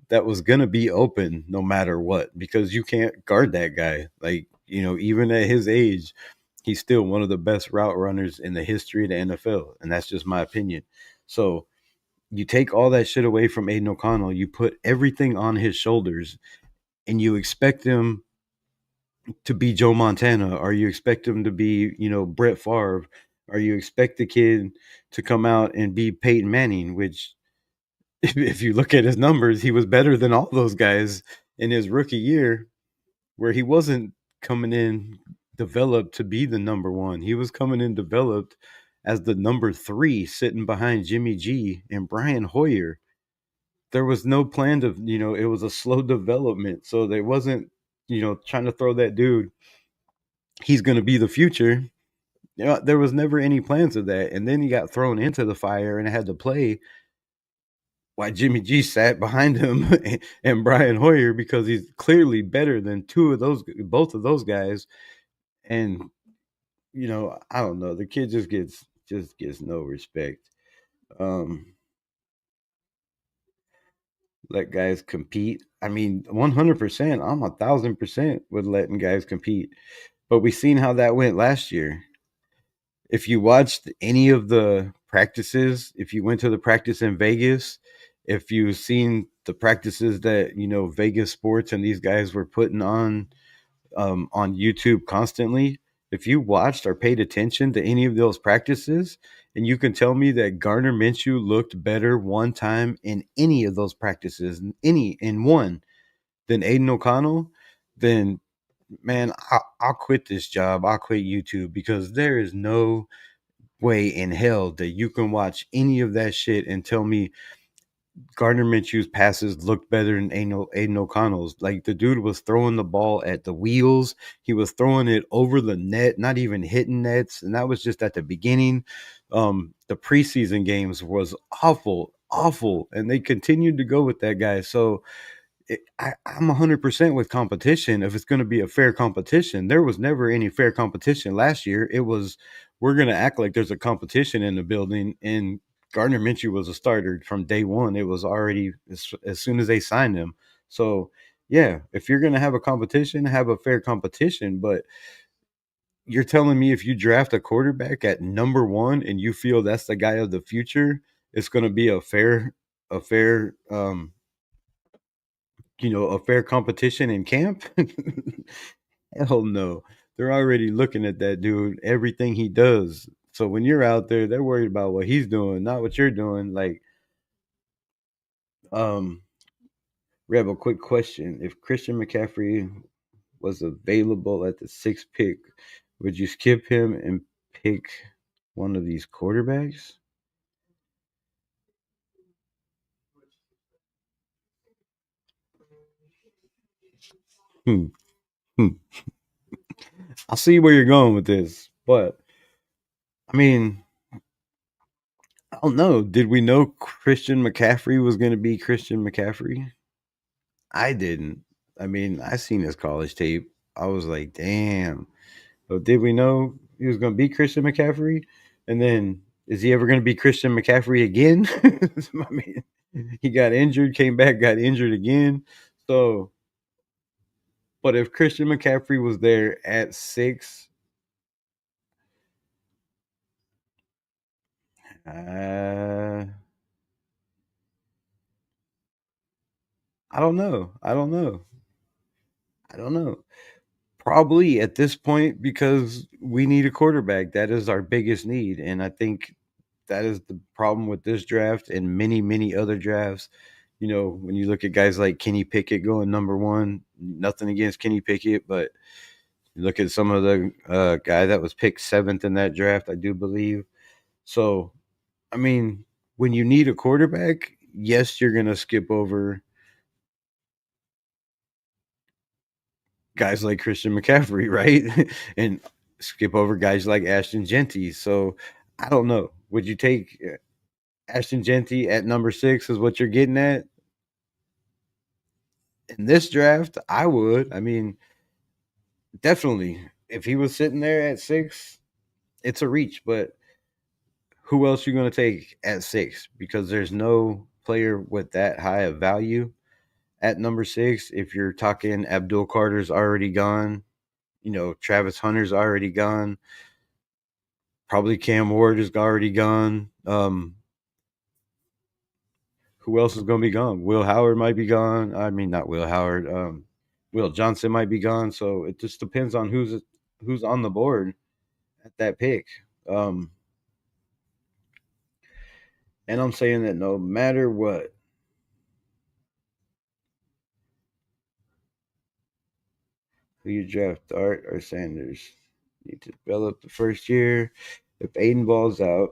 that was going to be open no matter what, because you can't guard that guy. Like, even at his age, he's still one of the best route runners in the history of the NFL, and that's just my opinion. So you take all that shit away from Aiden O'Connell, you put everything on his shoulders, and you expect him to be Joe Montana? Are you expect him to be, Brett Favre? Are you expect the kid to come out and be Peyton Manning, which if you look at his numbers, he was better than all those guys in his rookie year, where he wasn't coming in developed to be the number one. He was coming in developed as the number three, sitting behind Jimmy G and Brian Hoyer. There was no plan to, it was a slow development. So they wasn't, trying to throw that dude, he's going to be the future. There was never any plans of that. And then he got thrown into the fire and had to play why Jimmy G sat behind him and Brian Hoyer, because he's clearly better than both of those guys. And I don't know, the kid just gets no respect. Um, let guys compete. I mean, 100%. I'm 1,000% with letting guys compete. But we seen how that went last year. If you watched any of the practices, if you went to the practice in Vegas, if you've seen the practices that Vegas Sports and these guys were putting on YouTube constantly, if you watched or paid attention to any of those practices, and you can tell me that Gardner Minshew looked better one time in any of those practices, any in one, than Aiden O'Connell, then man, I'll quit this job. I'll quit YouTube, because there is no way in hell that you can watch any of that shit and tell me Gardner Minshew's passes looked better than Aiden O'Connell's. Like, the dude was throwing the ball at the wheels. He was throwing it over the net, not even hitting nets. And that was just at the beginning. The preseason games was awful, awful. And they continued to go with that guy. So I'm 100% with competition if it's going to be a fair competition. There was never any fair competition last year. It was, we're going to act like there's a competition in the building, and Gardner Minshew was a starter from day one. It was already as soon as they signed him. So, yeah, if you're going to have a competition, have a fair competition. But you're telling me if you draft a quarterback at number one and you feel that's the guy of the future, it's going to be a fair competition in camp? Hell no. They're already looking at that dude, everything he does. So when you're out there, they're worried about what he's doing, not what you're doing. Like, um, Rebel, quick question. If Christian McCaffrey was available at the sixth pick, would you skip him and pick one of these quarterbacks? Hmm. Hmm. I see where you're going with this, but I mean, I don't know. Did we know Christian McCaffrey was going to be Christian McCaffrey? I didn't. I mean, I seen his college tape. I was like, damn. But did we know he was going to be Christian McCaffrey? And then is he ever going to be Christian McCaffrey again? I mean, he got injured, came back, got injured again. So, but if Christian McCaffrey was there at 6, uh, I don't know. I don't know. I don't know. Probably at this point, because we need a quarterback. That is our biggest need. And I think that is the problem with this draft and many, many other drafts. When you look at guys like Kenny Pickett going number one, nothing against Kenny Pickett, but you look at some of the guy that was picked seventh in that draft, I do believe. So, I mean, when you need a quarterback, yes, you're going to skip over guys like Christian McCaffrey, right? And skip over guys like Ashton Genty. So, I don't know. Would you take Ashton Genty at number 6 is what you're getting at? In this draft, I would. I mean, definitely. If he was sitting there at 6, it's a reach. But who else you going to take at 6? Because there's no player with that high of value at number 6. If you're talking Abdul Carter's already gone, Travis Hunter's already gone. Probably Cam Ward is already gone. Who else is going to be gone? Will Howard might be gone. I mean, not Will Howard. Will Johnson might be gone, so it just depends on who's on the board at that pick. Um, and I'm saying that no matter what, who you draft, Dart or Sanders, you need to develop the first year. If Aiden balls out,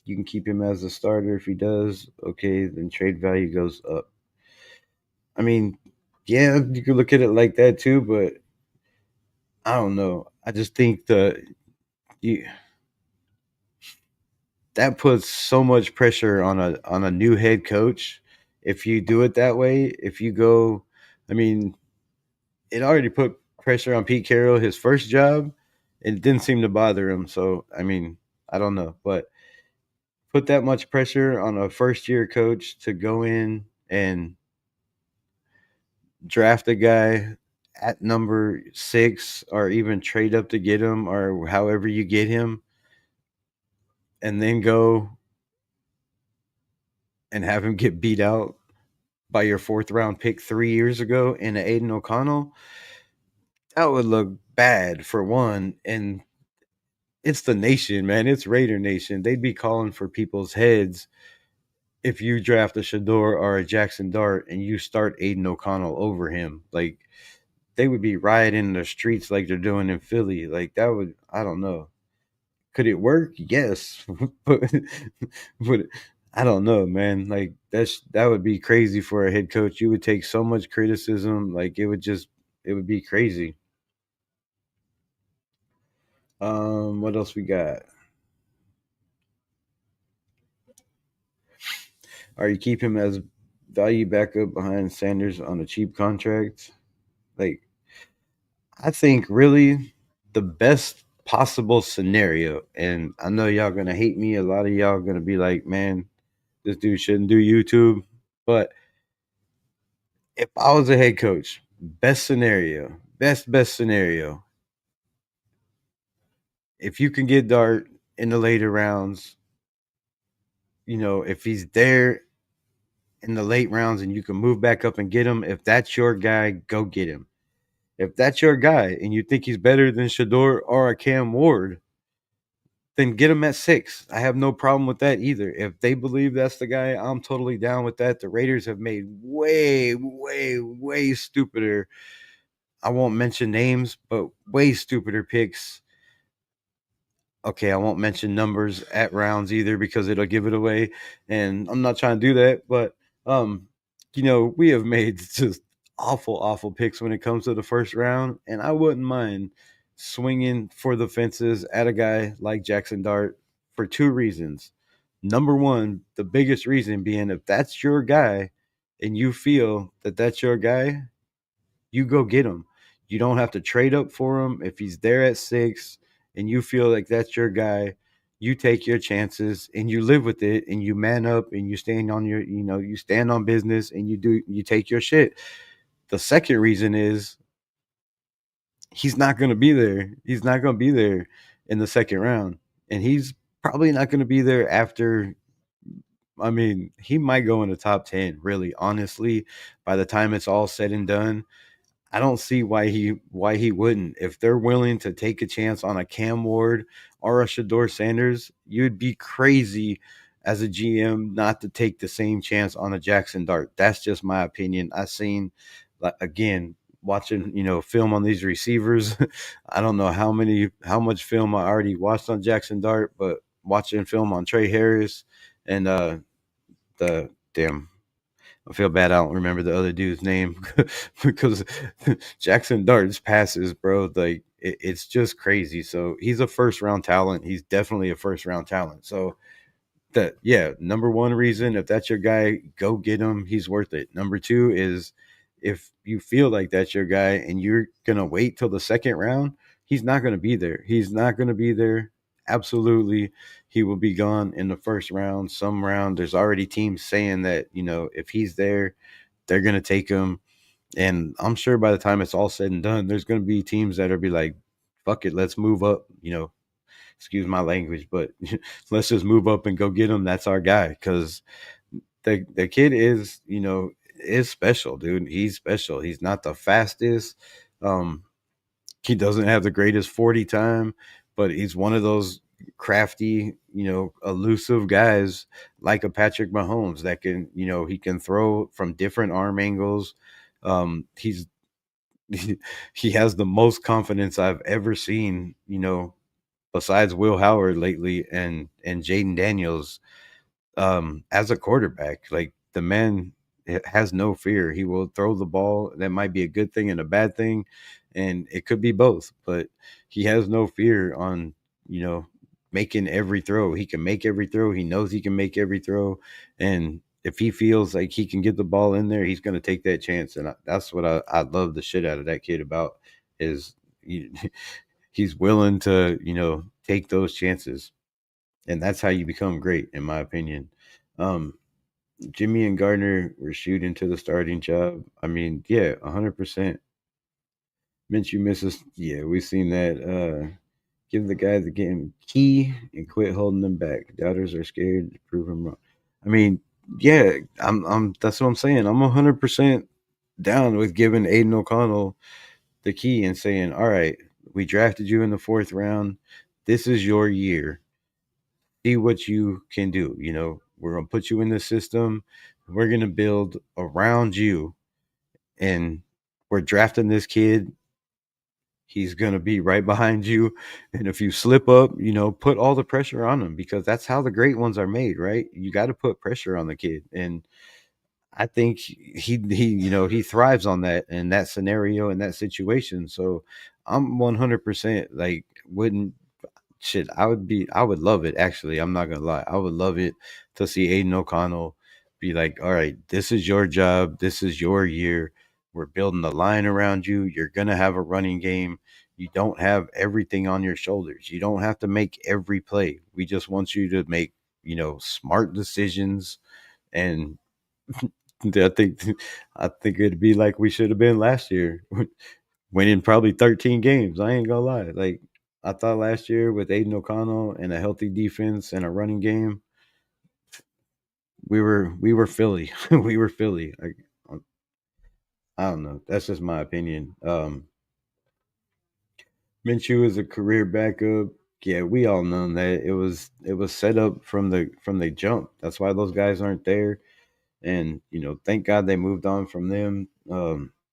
you can keep him as a starter. If he does, okay, then trade value goes up. I mean, yeah, you could look at it like that too, but I don't know. I just think you, that puts so much pressure on a new head coach. If you do it that way, if you go, I mean, it already put pressure on Pete Carroll his first job. It didn't seem to bother him. So I mean, I don't know, but put that much pressure on a first year coach to go in and draft a guy at number 6 or even trade up to get him or however you get him and then go and have him get beat out by your 4th round pick 3 years ago in an Aiden O'Connell, that would look bad for one. And it's the nation, man. It's Raider Nation. They'd be calling for people's heads if you draft a Shador or a Jackson Dart and you start Aiden O'Connell over him. Like, they would be rioting in the streets like they're doing in Philly. Like, that would, I don't know. Could it work? Yes. but I don't know, man. Like, that would be crazy for a head coach. You would take so much criticism. Like, it would be crazy. What else we got? Are you keep him as value backup behind Sanders on a cheap contract? Like, I think really the best possible scenario, and I know y'all gonna hate me. A lot of y'all gonna be like, man, this dude shouldn't do YouTube. But if I was a head coach, best scenario, if you can get Dart in the later rounds, if he's there in the late rounds and you can move back up and get him, if that's your guy, go get him. If that's your guy and you think he's better than Shador or a Cam Ward, then get him at 6. I have no problem with that either. If they believe that's the guy, I'm totally down with that. The Raiders have made way, way, way stupider. I won't mention names, but way stupider picks. Okay, I won't mention numbers at rounds either because it'll give it away. And I'm not trying to do that, but um, we have made just awful, awful picks when it comes to the first round, and I wouldn't mind swinging for the fences at a guy like Jackson Dart for 2 reasons. Number one, the biggest reason being if that's your guy and you feel that that's your guy, you go get him. You don't have to trade up for him. If he's there at 6 and you feel like that's your guy, you take your chances and you live with it and you man up and you stand on you stand on business and you take your shit. The second reason is he's not going to be there. He's not going to be there in the second round. And he's probably not going to be there after. I mean, he might go in the top 10, really, honestly, by the time it's all said and done. I don't see why he wouldn't. If they're willing to take a chance on a Cam Ward or a Shador Sanders, you'd be crazy as a GM not to take the same chance on a Jackson Dart. That's just my opinion. I've seen, like, again, watching film on these receivers. I don't know how much film I already watched on Jackson Dart, but watching film on Trey Harris and the damn, I feel bad I don't remember the other dude's name because Jackson Dart's passes, bro, like it's just crazy. So he's a first round talent. He's definitely a first round talent. So that, yeah, number one reason, if that's your guy, go get him. He's worth it. Number two is if you feel like that's your guy and you're gonna wait till the second round, he's not gonna be there. He's not gonna be there. Absolutely, he will be gone in the first round. Some round, there's already teams saying that if he's there, they're gonna take him. And I'm sure by the time it's all said and done, there's gonna be teams that'll be like, "Fuck it, let's move up." Excuse my language, but let's just move up and go get him. That's our guy because the kid is, is special, dude. He's special. He's not the fastest. Um, he doesn't have the greatest 40 time, but he's one of those crafty, elusive guys like a Patrick Mahomes that can, he can throw from different arm angles. He's he has the most confidence I've ever seen, besides Will Howard lately and Jaden Daniels as a quarterback. Like the man has no fear. He will throw the ball. That might be a good thing and a bad thing, and it could be both. But he has no fear on you know making every throw. He can make every throw. He knows he can make every throw, and if he feels like he can get the ball in there, he's going to take that chance. And that's what I love the shit out of that kid about is he, he's willing to take those chances, and that's how you become great, in my opinion. Um, Jimmy and Gardner were shooting to the starting job. I mean, yeah, 100%. Minshew misses. Yeah, we've seen that. Give the guy the game key and quit holding them back. Doubters are scared to prove them wrong. I mean, yeah, That's what I'm saying. I'm 100% down with giving Aiden O'Connell the key and saying, "All right, we drafted you in the fourth round. This is your year. See what you can do. We're gonna put you in the system. We're gonna build around you, and we're drafting this kid. He's gonna be right behind you. And if you slip up, put all the pressure on him because that's how the great ones are made, right? You got to put pressure on the kid, and I think he thrives on that in that scenario in that situation. So I'm 100% like wouldn't shit, I would love it actually. I'm not gonna lie. I would love it to see Aiden O'Connell be like, all right, this is your job, this is your year. We're building the line around you. You're gonna have a running game. You don't have everything on your shoulders. You don't have to make every play. We just want you to make, smart decisions. And I think I think it'd be like we should have been last year. Winning probably 13 games. I ain't gonna lie. Like I thought last year with Aiden O'Connell and a healthy defense and a running game, we were Philly. We were Philly. I don't know. That's just my opinion. Minshew is a career backup. Yeah, we all know that it was set up from the jump. That's why those guys aren't there. And thank God they moved on from them.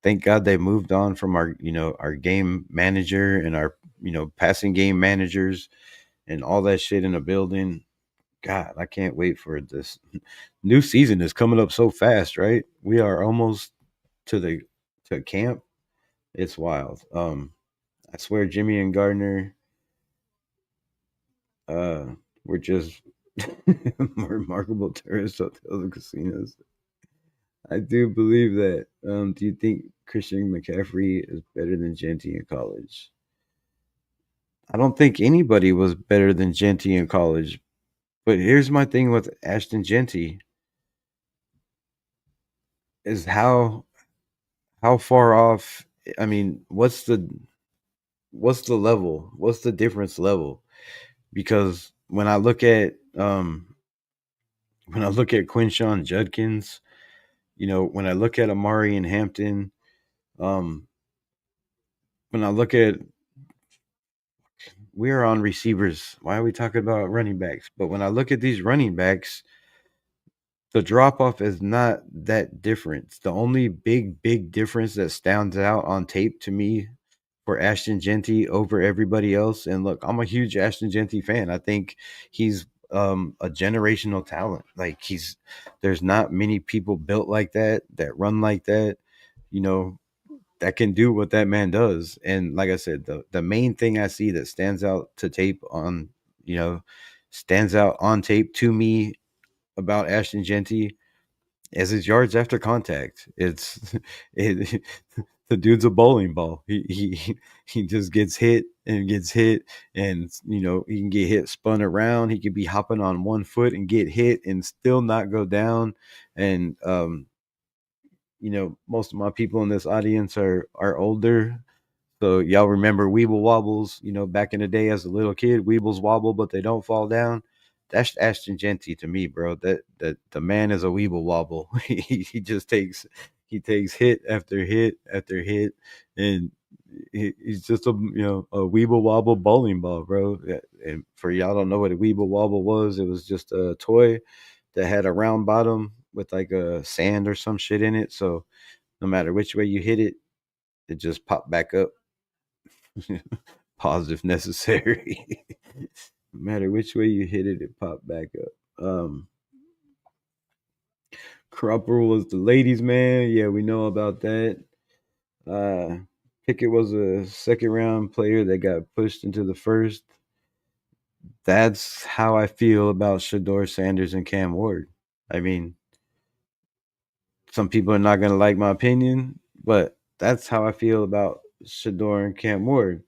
Thank God they moved on from our game manager and our passing game managers and all that shit in the building. God, I can't wait for this new season is coming up so fast, right? We are almost to the to camp. It's wild. I swear Jimmy and Gardner uh were just remarkable tourist hotels and casinos. I do believe that. Do you think Christian McCaffrey is better than Genty in college? I don't think anybody was better than Genty in college. But here's my thing with Ashton Genty is how far off. I mean, what's the level? What's the difference level? Because when I look at Quinshawn Judkins, when I look at Amari and Hampton, um, when I look at we're on receivers. Why are we talking about running backs? But when I look at these running backs, the drop off is not that different. The only big difference that stands out on tape to me for Ashton Genty over everybody else. And look, I'm a huge Ashton Genty fan. I think he's a generational talent. Like there's not many people built like that run like that, you know, that can do what that man does. And like I said, the main thing I see that you know, stands out on tape to me about Ashton Genty is his yards after contact. It, the dude's a bowling ball. He just gets hit and gets hit, and he can get hit spun around. He could be hopping on one foot and get hit and still not go down. And most of my people in this audience are older. So y'all remember Weeble Wobbles, back in the day as a little kid, Weebles wobble, but they don't fall down. that's Ashton Genty to me, bro. That the man is a weeble wobble. He just takes hit after hit after hit, and he's just a weeble wobble bowling ball, bro. And for y'all don't know what a weeble wobble was, it was just a toy that had a round bottom with like a sand or some shit in it. So no matter which way you hit it, it just popped back up. Pause if necessary. No matter which way you hit it, it popped back up. Cropper was the ladies' man. Yeah, we know about that. Uh, Pickett was a second round player that got pushed into the first. That's how I feel about Shador Sanders and Cam Ward. I mean, some people are not going to like my opinion, but that's how I feel about Shador and Cam Ward.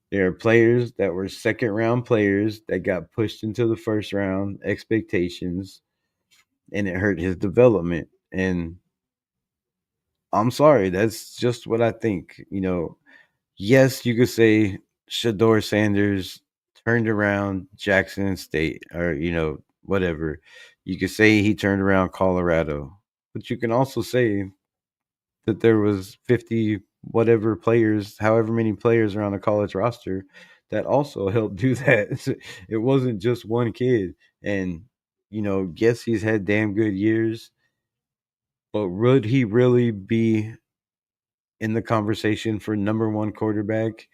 There are players that were second round players that got pushed into the first round expectations, and it hurt his development. And I'm sorry, that's just what I think. Yes, you could say Shador Sanders turned around Jackson State or, whatever. You could say he turned around Colorado. But you can also say that there was 50 whatever players, however many players are on a college roster that also helped do that. It wasn't just one kid. And, yes, he's had damn good years, but would he really be in the conversation for number one quarterback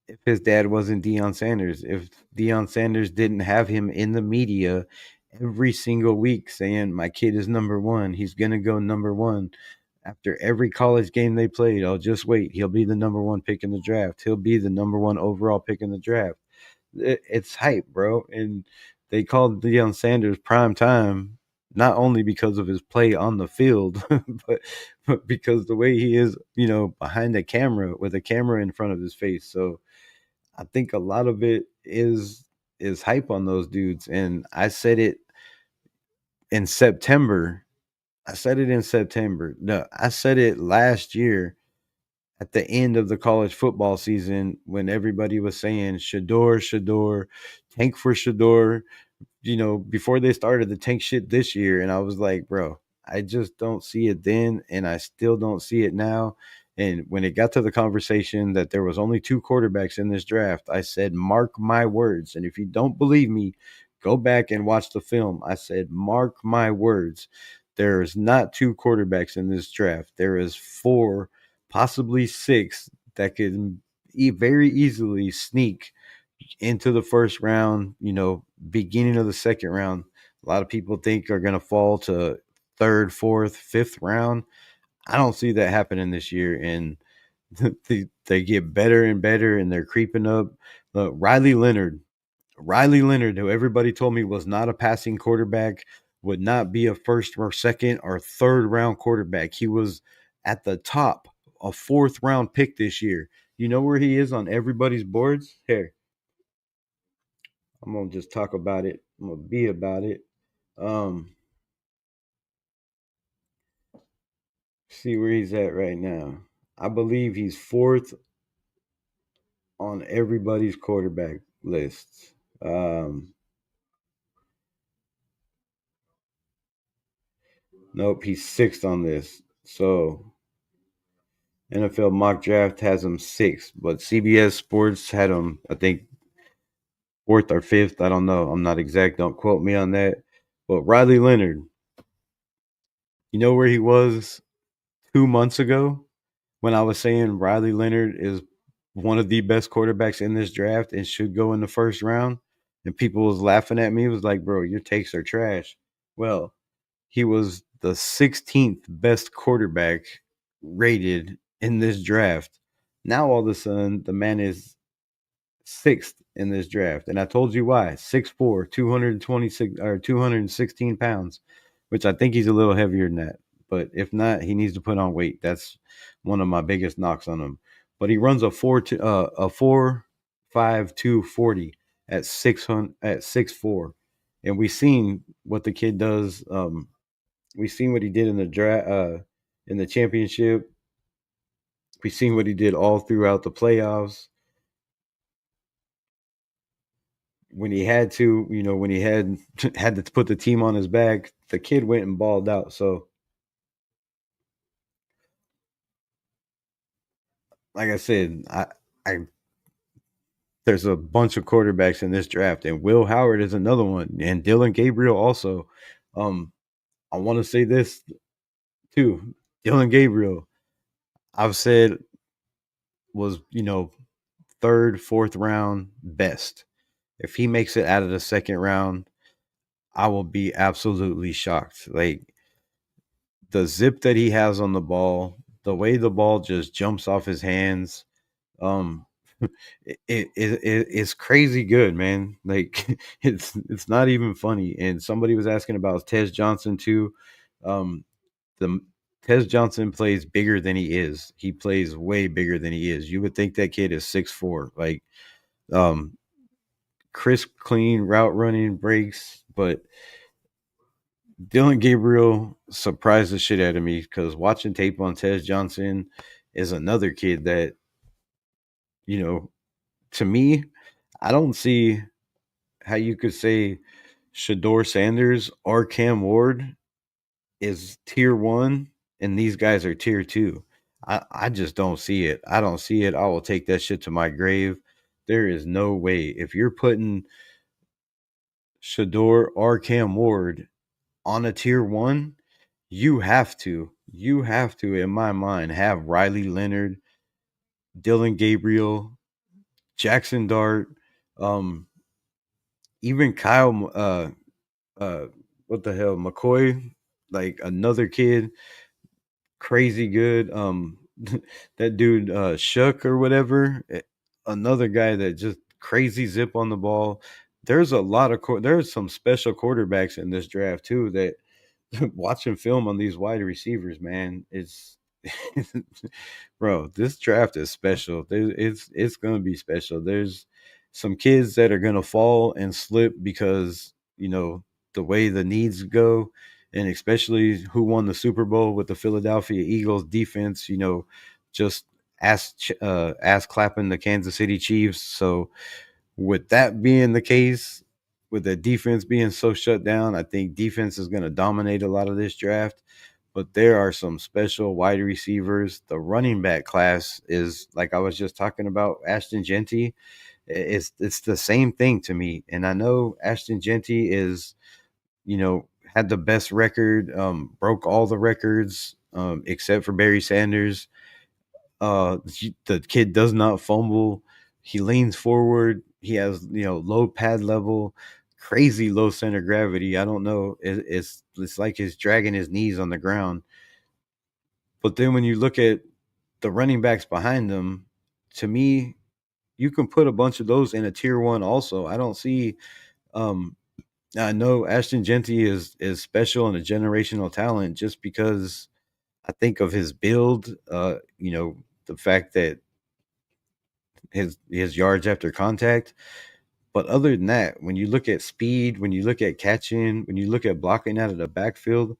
if his dad wasn't Deion Sanders? If Deion Sanders didn't have him in the media every single week saying, my kid is number one, he's going to go number one. After every college game they played, oh, just wait. He'll be the number one pick in the draft. He'll be the number one overall pick in the draft. It's hype, bro. And they called Deion Sanders prime time not only because of his play on the field, but because the way he is, behind the camera with a camera in front of his face. So I think a lot of it is hype on those dudes. And I said it in September. I said it in September. No, I said it last year at the end of the college football season when everybody was saying Shador, Shador, tank for Shador, before they started the tank shit this year. And I was like, bro, I just don't see it then. And I still don't see it now. And when it got to the conversation that there was only two quarterbacks in this draft, I said, mark my words. And if you don't believe me, go back and watch the film. I said, mark my words. There's not two quarterbacks in this draft. There is four, possibly six that could very easily sneak into the first round, beginning of the second round. A lot of people think are going to fall to third, fourth, fifth round. I don't see that happening this year. And they get better and better and they're creeping up. Riley Leonard, who everybody told me was not a passing quarterback, would not be a first or second or third round quarterback. He was at the top, a fourth round pick this year. You know where he is on everybody's boards? Here, I'm gonna just talk about it. I'm gonna be about it. Um, See where he's at right now. I believe he's fourth on everybody's quarterback list. Nope, he's sixth on this. So NFL mock draft has him sixth, but CBS Sports had him, I think, fourth or fifth. I don't know. I'm not exact. Don't quote me on that. But Riley Leonard, you know where he was 2 months ago when I was saying Riley Leonard is one of the best quarterbacks in this draft and should go in the first round, and people was laughing at me. It was like, bro, your takes are trash. Well, he was the 16th best quarterback rated in this draft. Now all of a sudden, the man is sixth in this draft. And I told you why. 6'4", 226 or 216 pounds, which I think he's a little heavier than that. But if not, he needs to put on weight. That's one of my biggest knocks on him. But he runs a 4.5 40 at 6'4", and we seen what the kid does. We seen what he did in the draft, in the championship. We seen what he did all throughout the playoffs. when he had to, when he had to put the team on his back, the kid went and balled out. So, like I said, I there's a bunch of quarterbacks in this draft, and Will Howard is another one, and Dylan Gabriel also. Um, I want to say this too. Dylan Gabriel, I've said was third, fourth round best. If he makes it out of the second round, I will be absolutely shocked. Like the zip that he has on the ball, the way the ball just jumps off his hands, um, it's crazy good, man. Like it's not even funny. And somebody was asking about Tez Johnson too. Um, the Tez Johnson plays bigger than he is. He plays way bigger than he is. You would think that kid is 6'4". Like um, crisp, clean route running breaks, but Dylan Gabriel surprised the shit out of me because watching tape on Tez Johnson is another kid that, you know, to me, I don't see how you could say Shador Sanders or Cam Ward is tier one and these guys are tier two. I just don't see it. I don't see it. I will take that shit to my grave. There is no way. If you're putting Shador or Cam Ward on a tier one, you have to, in my mind, have Riley Leonard, Dylan Gabriel, Jackson Dart, um, even Kyle, uh, what the hell, McCoy, like another kid, crazy good. That dude, Shuck or whatever, another guy that just crazy zip on the ball. There's a lot of there's some special quarterbacks in this draft too that watching film on these wide receivers, man, it's bro, this draft is special. It's gonna be special. There's some kids that are gonna fall and slip because the way the needs go, and especially who won the Super Bowl with the Philadelphia Eagles defense. Just ass clapping the Kansas City Chiefs. So with that being the case, with the defense being so shut down, I think defense is going to dominate a lot of this draft. But there are some special wide receivers. The running back class is like I was just talking about Ashton Genty. It's the same thing to me. And I know Ashton Genty is, had the best record, broke all the records, except for Barry Sanders. The kid does not fumble. He leans forward. He has low pad level, crazy low center gravity. I don't know. It's like he's dragging his knees on the ground. But then when you look at the running backs behind them, to me, you can put a bunch of those in a tier one. Also, I don't see. Um, I know Ashton Genty is special and a generational talent just because I think of his build. The fact that his yards after contact. But other than that, when you look at speed, when you look at catching, when you look at blocking out of the backfield,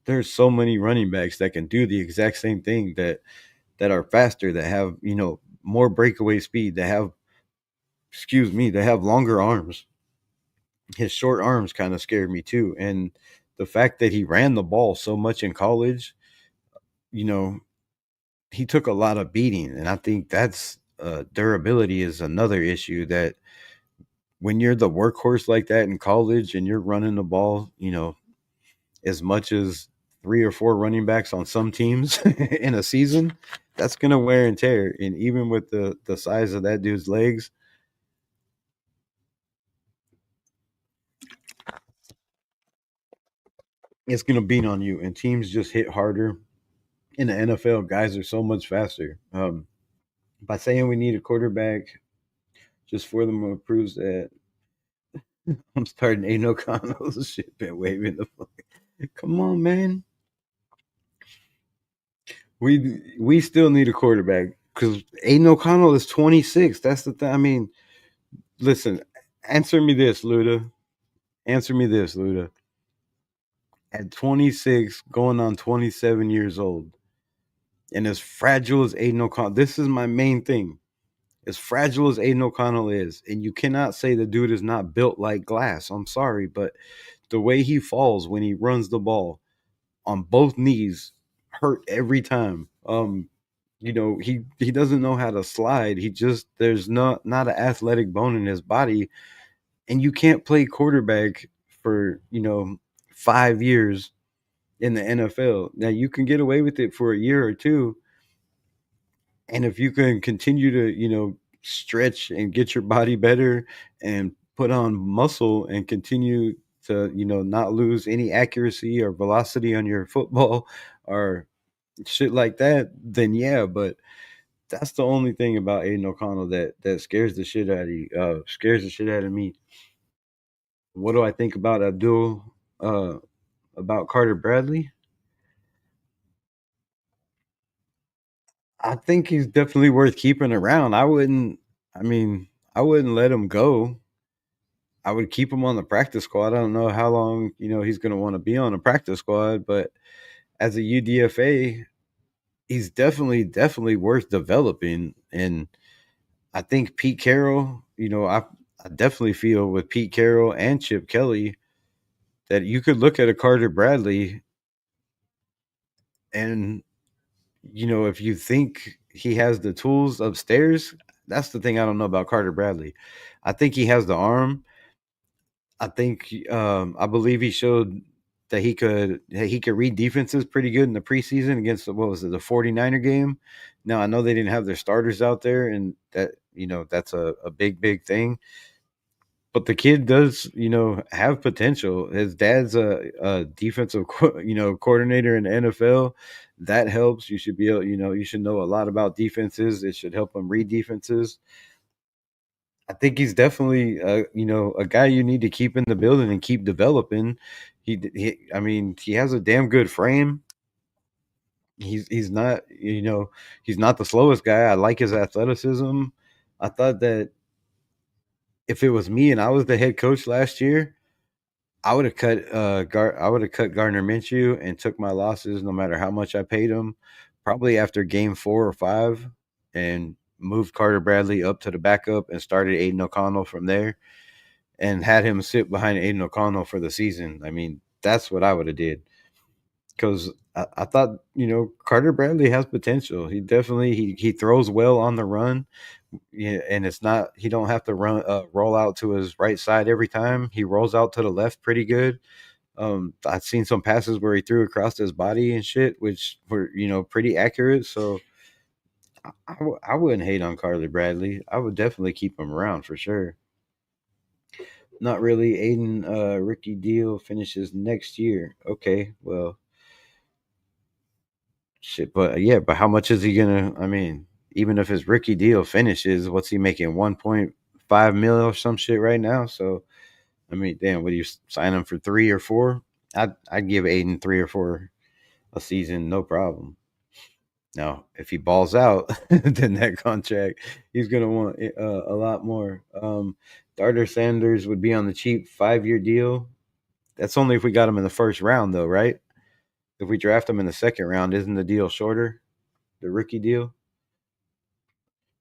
there's so many running backs that can do the exact same thing that are faster, that have more breakaway speed, that have that have longer arms. His short arms kind of scared me too, and the fact that he ran the ball so much in college, you know, he took a lot of beating, and I think that's durability is another issue that when you're the workhorse like that in college and you're running the ball, as much as three or four running backs on some teams in a season, that's gonna wear and tear. And even with the size of that dude's legs, it's gonna beat on you. And teams just hit harder. In the NFL, guys are so much faster. By saying we need a quarterback just for them proves that I'm starting Aiden O'Connell's shit, been waving the fuck. Come on, man. We still need a quarterback because Aiden O'Connell is 26. That's the thing. I mean, listen, answer me this, Luda. Answer me this, Luda. At 26, going on 27 years old, and as fragile as Aiden O'Connell, this is my main thing. as fragile as Aiden O'Connell is, and you cannot say the dude is not built like glass. I'm sorry, but the way he falls when he runs the ball on both knees hurt every time. He doesn't know how to slide. He just there's not an athletic bone in his body, and you can't play quarterback for 5 years in the NFL. Now you can get away with it for a year or two, and if you can continue to stretch and get your body better and put on muscle and continue to not lose any accuracy or velocity on your football or shit like that, then yeah. But that's the only thing about Aiden O'Connell that scares the shit out of you. Scares the shit out of me. What do I think about Abdul? About Carter Bradley? I think he's definitely worth keeping around. I wouldn't. I mean, I wouldn't let him go. I would keep him on the practice squad. I don't know how long he's going to want to be on a practice squad, but as a UDFA, he's definitely worth developing. And I think Pete Carroll, I definitely feel with Pete Carroll and Chip Kelly that you could look at a Carter Bradley and if you think he has the tools upstairs, that's the thing I don't know about Carter Bradley. I think he has the arm. I believe he showed that he could read defenses pretty good in the preseason against what was it, the 49er game. Now I know they didn't have their starters out there, and that's a big thing. But the kid does, have potential. His dad's a defensive, coordinator in the NFL. That helps. You should be able, you should know a lot about defenses. It should help him read defenses. I think he's definitely, a guy you need to keep in the building and keep developing. I mean, he has a damn good frame. He's not, he's not the slowest guy. I like his athleticism. I thought that if it was me and I was the head coach last year, I would have cut Gardner Minshew and took my losses no matter how much I paid him. Probably after game 4 or 5, and moved Carter Bradley up to the backup and started Aiden O'Connell from there, and had him sit behind Aiden O'Connell for the season. I mean, that's what I would have did because I thought Carter Bradley has potential. He definitely he throws well on the run. Yeah, and it's not he don't have to roll out to his right side every time. He rolls out to the left pretty good. I've seen some passes where he threw across his body and shit, which were pretty accurate. So I wouldn't hate on Carly Bradley. I would definitely keep him around for sure. Not really. Aiden Ricky Deal finishes next year. Okay, well, shit, but yeah, but how much is he gonna? I mean, even if his Ricky Deal finishes, what's he making? 1.5 mil or some shit right now. So I mean, damn, would you sign him for 3 or 4? I'd give Aiden 3 or 4 a season, no problem. Now, if he balls out, then that contract he's gonna want a lot more. Darter Sanders would be on the cheap 5-year deal. That's only if we got him in the first round, though, right? If we draft him in the second round, isn't the deal shorter? The rookie deal.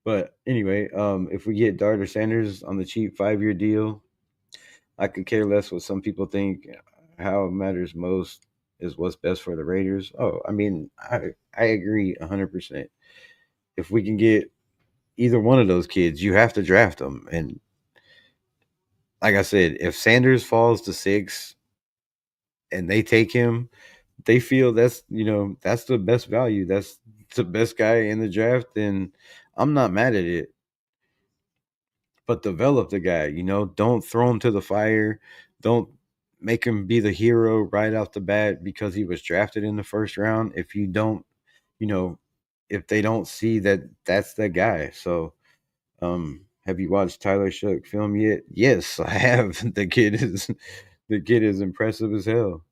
But anyway, if we get Darter Sanders on the cheap 5-year deal, I could care less what some people think. How it matters most is what's best for the Raiders. Oh, I mean, I agree 100%. If we can get either one of those kids, you have to draft them. And like I said, if Sanders falls to 6 and they take him, they feel that's the best value. That's the best guy in the draft, and I'm not mad at it. But develop the guy, don't throw him to the fire. Don't make him be the hero right off the bat because he was drafted in the first round. If you don't, you know, if they don't see that that's the guy. So, have you watched Tyler Shook film yet? Yes, I have. The kid is impressive as hell.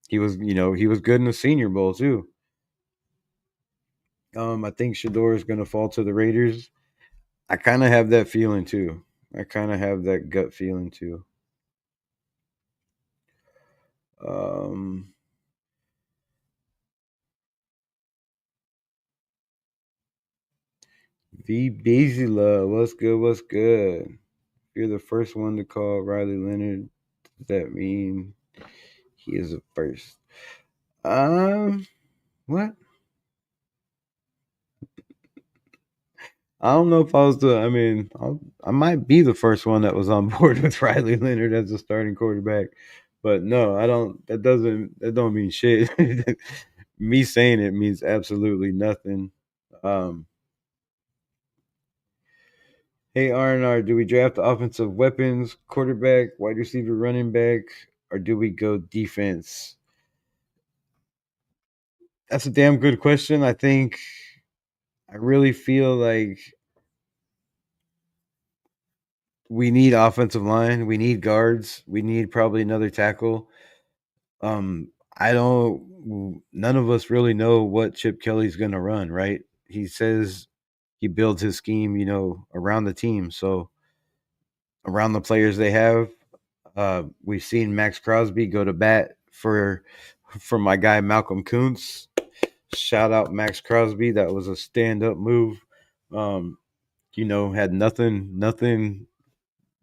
He was good in the Senior Bowl too. I think Shador is going to fall to the Raiders. I kind of have that feeling too. I kind of have that gut feeling too. Um, V Bezila, what's good? What's good? You're the first one to call Riley Leonard. Does that mean he is the first? What? I don't know if I was the. I mean, I might be the first one that was on board with Riley Leonard as a starting quarterback, but no, I don't. That doesn't. That don't mean shit. Me saying it means absolutely nothing. Um, Hey R&R, do we draft offensive weapons, quarterback, wide receiver, running back, or do we go defense? That's a damn good question. I think I really feel like we need offensive line, we need guards, we need probably another tackle. I don't. None of us really know what Chip Kelly's going to run. Right? He says he builds his scheme, around the team. So around the players they have, we've seen Max Crosby go to bat for my guy Malcolm Kuntz. Shout out Max Crosby. That was a stand up move. Um, had nothing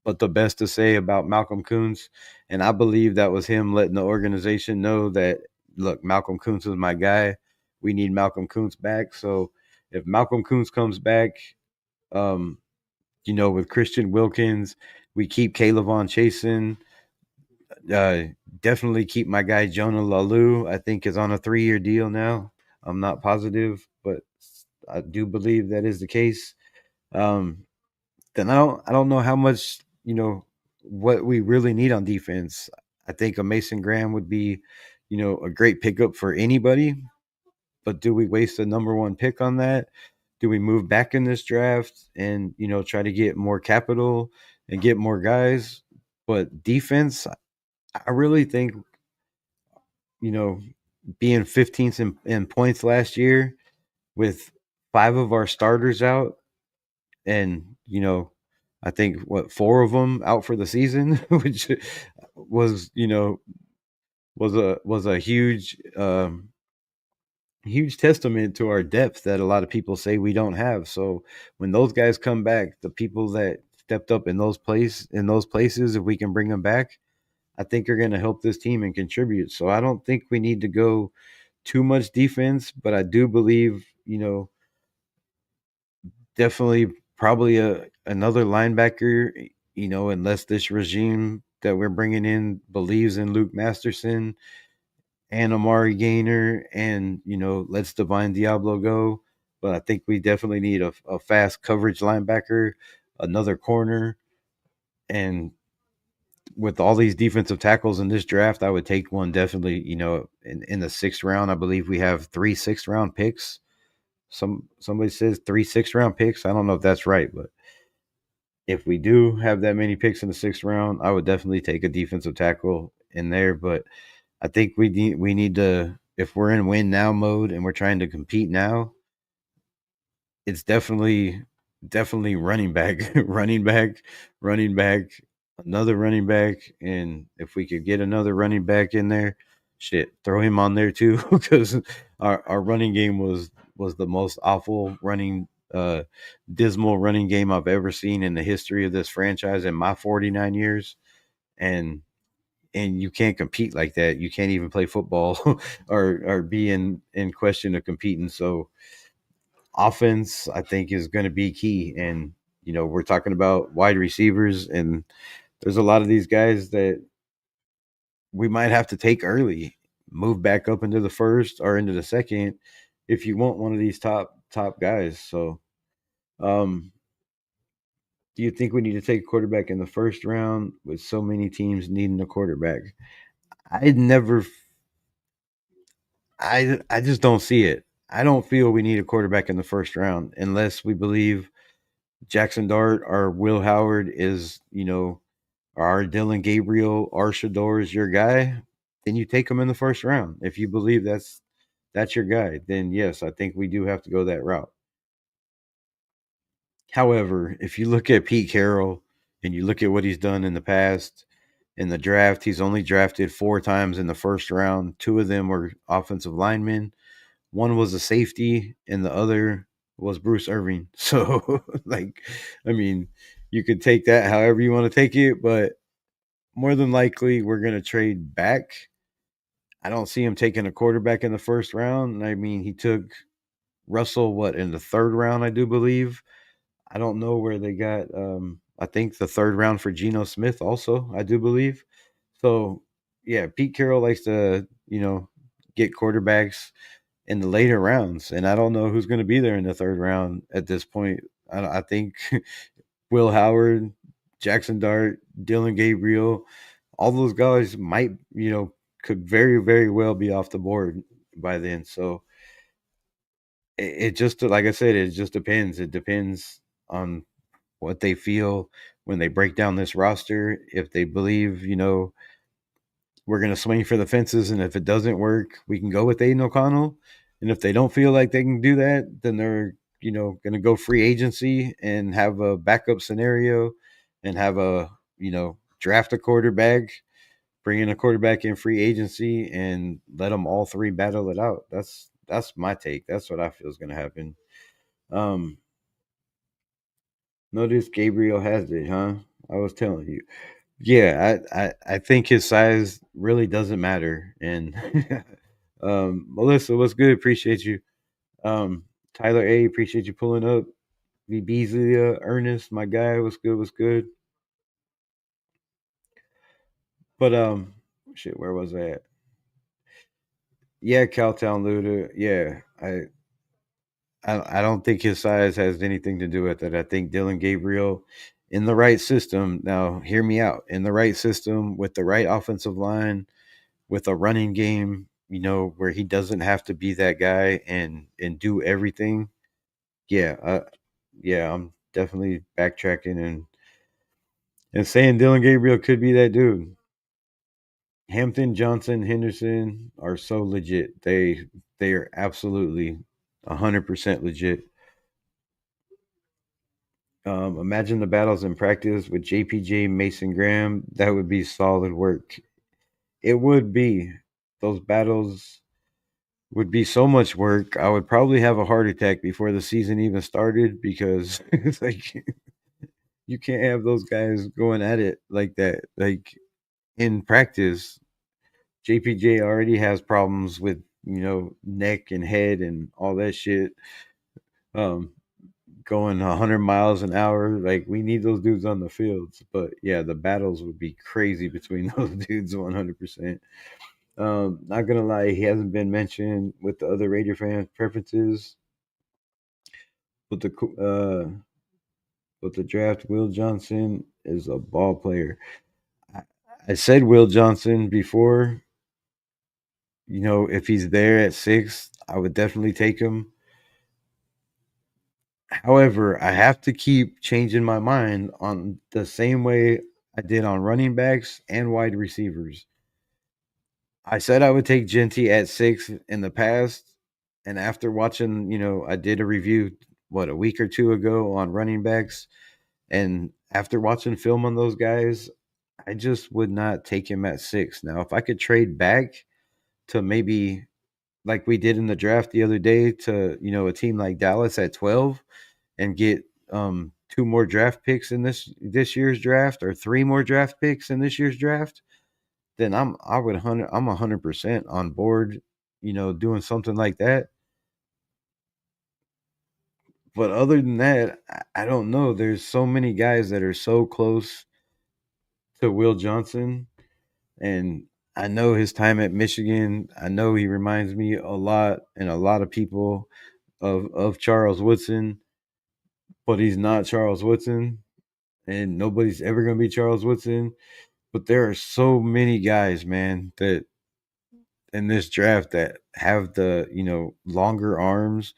but the best to say about Malcolm Kuntz. And I believe that was him letting the organization know that, look, Malcolm Kuntz is my guy. We need Malcolm Kuntz back. So if Malcolm Kuntz comes back, um, with Christian Wilkins, we keep Caleb on chasing. Uh, Definitely keep my guy Jonah Lalu. I think is on a 3-year deal now. I'm not positive, but I do believe that is the case. Um, then I don't know how much what we really need on defense. I think a Mason Graham would be a great pickup for anybody, but do we waste a number one pick on that? Do we move back in this draft and try to get more capital and get more guys? But defense, I really think you know being 15th in points last year with 5 of our starters out, and I think what 4 of them out for the season, which was was a huge testament to our depth that a lot of people say we don't have. So when those guys come back, the people that stepped up in those places, if we can bring them back, I think are going to help this team and contribute. So I don't think we need to go too much defense, but I do believe definitely probably another linebacker. Unless this regime that we're bringing in believes in Luke Masterson and Amari Gainer, and lets Divine Diablo go. But I think we definitely need a fast coverage linebacker, another corner, and with all these defensive tackles in this draft, I would take one definitely. In the 6th round, I believe we have 3 6th round picks. Somebody says 3 6th round picks. I don't know if that's right, but if we do have that many picks in the 6th round, I would definitely take a defensive tackle in there. But I think we need to, if we're in win now mode and we're trying to compete now, it's definitely running back, running back, another running back, and if we could get another running back in there, shit, throw him on there too because our running game was the most awful dismal running game I've ever seen in the history of this franchise in my 49 years, and you can't compete like that. You can't even play football or be in question of competing. So offense, I think, is going to be key. And we're talking about wide receivers, and there's a lot of these guys that we might have to take early, move back up into the first or into the second if you want one of these top guys. So, um, do you think we need to take a quarterback in the first round with so many teams needing a quarterback? I never, I just don't see it. I don't feel we need a quarterback in the first round unless we believe Jackson Dart or Will Howard is, our Dylan Gabriel, our Shador is your guy, then you take him in the first round. If you believe that's your guy, then yes, I think we do have to go that route. However, if you look at Pete Carroll and you look at what he's done in the past in the draft, he's only drafted 4 times in the first round. 2 of them were offensive linemen. One was a safety, and the other was Bruce Irving. So, like, I mean, you could take that however you want to take it, but more than likely, we're going to trade back. I don't see him taking a quarterback in the first round. I mean, he took Russell, what, in the third round, I do believe. I don't know where they got, I think the third round for Geno Smith also, I do believe. So, yeah, Pete Carroll likes to, get quarterbacks in the later rounds, and I don't know who's going to be there in the third round at this point. I think Will Howard, Jackson Dart, Dylan Gabriel, all those guys might, could very, very well be off the board by then. So it just, like I said, it just depends. It depends on what they feel when they break down this roster. If they believe, we're going to swing for the fences, and if it doesn't work, we can go with Aiden O'Connell. And if they don't feel like they can do that, then they're, going to go free agency and have a backup scenario and have a, draft a quarterback, bring in a quarterback in free agency, and let them all three battle it out. That's my take. That's what I feel is going to happen. Um, Notice Gabriel has it, huh? I was telling you. Yeah, I think his size really doesn't matter. And Melissa, what's good? Appreciate you. Um, Tyler A, appreciate you pulling up. V Beasley, Ernest, my guy, what's good? What's good? But shit, where was I at? Yeah, Cowtown Luda. Yeah, I don't think his size has anything to do with it. I think Dylan Gabriel, in the right system. Now, hear me out. In the right system with the right offensive line, with a running game, where he doesn't have to be that guy and do everything. Yeah, yeah, I'm definitely backtracking and saying Dylan Gabriel could be that dude. Hampton, Johnson, Henderson are so legit. They are absolutely 100% legit. Imagine the battles in practice with JPJ, Mason Graham. That would be solid work. It would be. Those battles would be so much work. I would probably have a heart attack before the season even started because it's like you can't have those guys going at it like that. Like in practice, JPJ already has problems with, neck and head and all that shit. Um, Going 100 miles an hour. Like we need those dudes on the fields. But yeah, the battles would be crazy between those dudes 100%. Not gonna lie, he hasn't been mentioned with the other Raider fan preferences. But the draft, Will Johnson is a ball player. I, I said Will Johnson before. If he's there at 6, I would definitely take him. However, I have to keep changing my mind on the same way I did on running backs and wide receivers. I said I would take Genty at 6 in the past, and after watching, I did a review a week or two ago on running backs, and after watching film on those guys, I just would not take him at 6. Now, if I could trade back to maybe like we did in the draft the other day to, a team like Dallas at 12 and get two more draft picks in this year's draft or three more draft picks in this year's draft, then I'm 100% on board, doing something like that. But other than that, I don't know. There's so many guys that are so close to Will Johnson, and I know his time at Michigan. I know he reminds me a lot and a lot of people of Charles Woodson, but he's not Charles Woodson, and nobody's ever gonna be Charles Woodson. But there are so many guys, man, that in this draft that have the longer arms,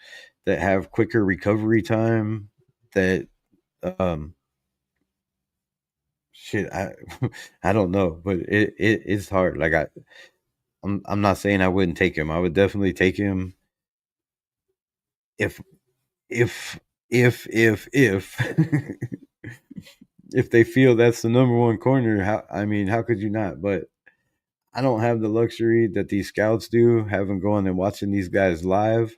that have quicker recovery time, that um shit I I don't know, but it's hard. Like I'm not saying I wouldn't take him. I would definitely take him if if if if they feel that's the number one corner. How could you not? But I don't have the luxury that these scouts do, having gone and watching these guys live.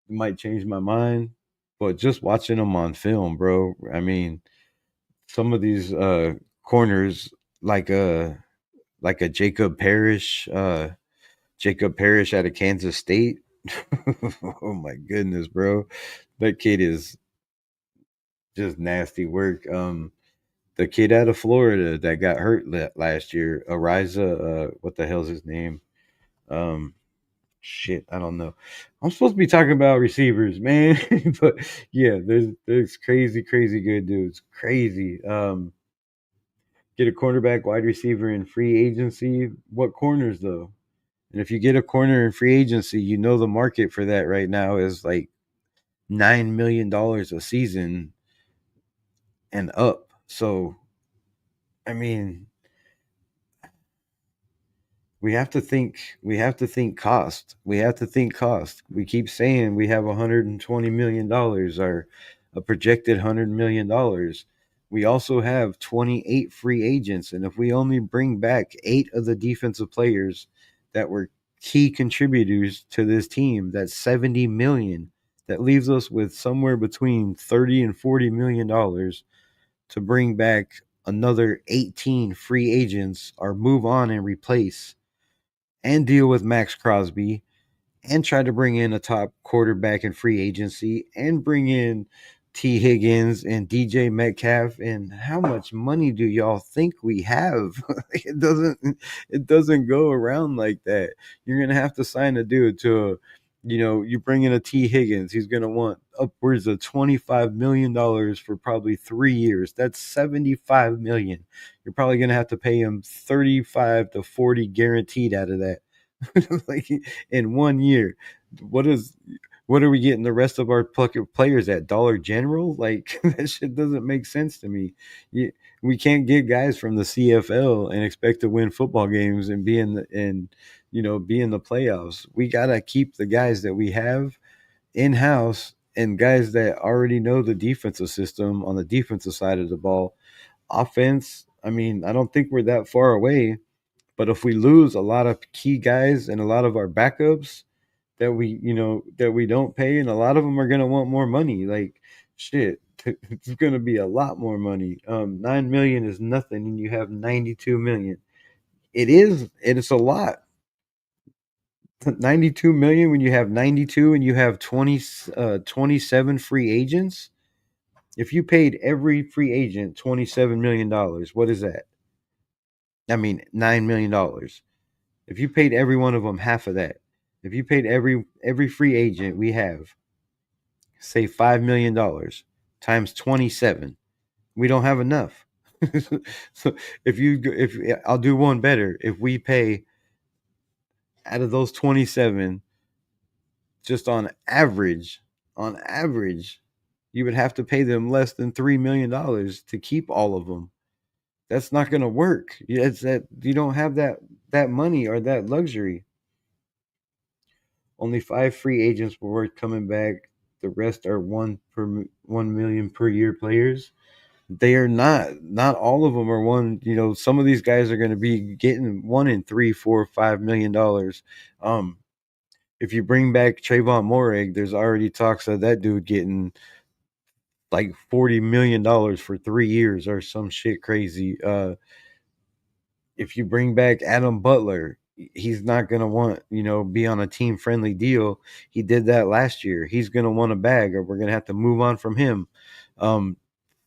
might change my mind, but just watching them on film, bro. I mean, some of these corners, like a like a Jacob Parrish out of Kansas State. Oh my goodness, bro, that kid is just nasty work. The kid out of Florida that got hurt last year, Ariza, what the hell's his name? Um, Shit, I don't know. I'm supposed to be talking about receivers, man. But yeah, there's crazy good dudes. Crazy. Get a cornerback, wide receiver in free agency. What corners though? And if you get a corner in free agency, you know the market for that right now is like $9 million a season and up. So I mean, we have to think cost. We have to think cost. We keep saying we have $120 million or a projected $100 million. We also have 28 free agents, and if we only bring back 8 of the defensive players that were key contributors to this team, that's 70 million. That leaves us with somewhere between 30 and 40 million dollars to bring back another 18 free agents or move on and replace and deal with Max Crosby and try to bring in a top quarterback in free agency and bring in T. Higgins and DJ Metcalf. And how much money do y'all think we have? It doesn't go around like that. You're gonna have to sign a dude to you bring in a T. Higgins, he's gonna want upwards of $25 million for probably 3 years. That's 75 million. You're probably gonna have to pay him 35 to 40 guaranteed out of that. Like in 1 year. What is what are we getting the rest of our players at? Dollar General? Like that shit doesn't make sense to me. You, we can't get guys from the CFL and expect to win football games and be in the playoffs. We gotta keep the guys that we have in house and guys that already know the defensive system on the defensive side of the ball. Offense, I mean, I don't think we're that far away, but if we lose a lot of key guys and a lot of our backups that we don't pay, and a lot of them are gonna want more money, like shit, it's gonna be a lot more money. 9 million is nothing, and you have 92 million. It's a lot. 92 million when you have 92 and you have 27 free agents. If you paid every free agent $27 million, what is that? I mean, $9 million. If you paid every one of them half of that, if you paid every free agent we have, say $5 million times 27, we don't have enough. So if I'll do one better, if we pay out of those 27, just on average, you would have to pay them less than $3 million to keep all of them. That's not going to work. It's that you don't have that money or that luxury. Only 5 free agents were worth coming back. The rest are 1 million per year players. They are not all of them are one. Some of these guys are going to be getting one in three, $4 or $5 million. If you bring back Trayvon Moehrig, there's already talks of that dude getting like $40 million for 3 years or some shit crazy. If you bring back Adam Butler, he's not going to want, be on a team friendly deal. He did that last year. He's going to want a bag, or we're going to have to move on from him. Um,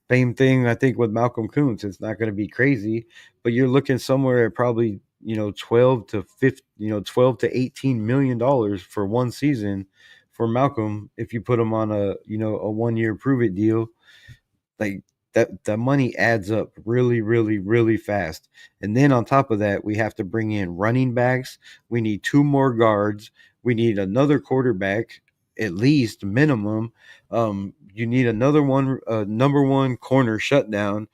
Same thing, I think, with Malcolm Kuntz. It's not going to be crazy, but you're looking somewhere at probably 12 to $18 million for one season for Malcolm if you put him on a 1 year prove it deal. Like that money adds up really, really, really fast. And then on top of that, we have to bring in running backs. We need 2 more guards. We need another quarterback, at least minimum. You need another one, number one corner shutdown.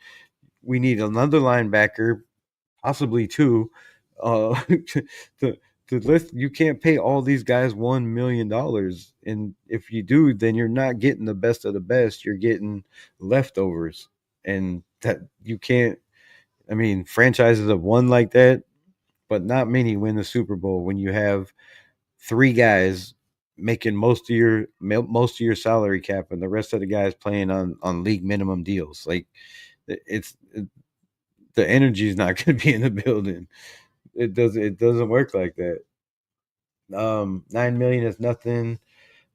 We need another linebacker, possibly two. To list, you can't pay all these guys $1 million, and if you do, then you're not getting the best of the best. You're getting leftovers, and that you can't. I mean, franchises have won like that, but not many win the Super Bowl when you have 3 guys making most of your salary cap, and the rest of the guys playing on league minimum deals. Like it's the energy is not going to be in the building. It doesn't work like that. 9 million is nothing.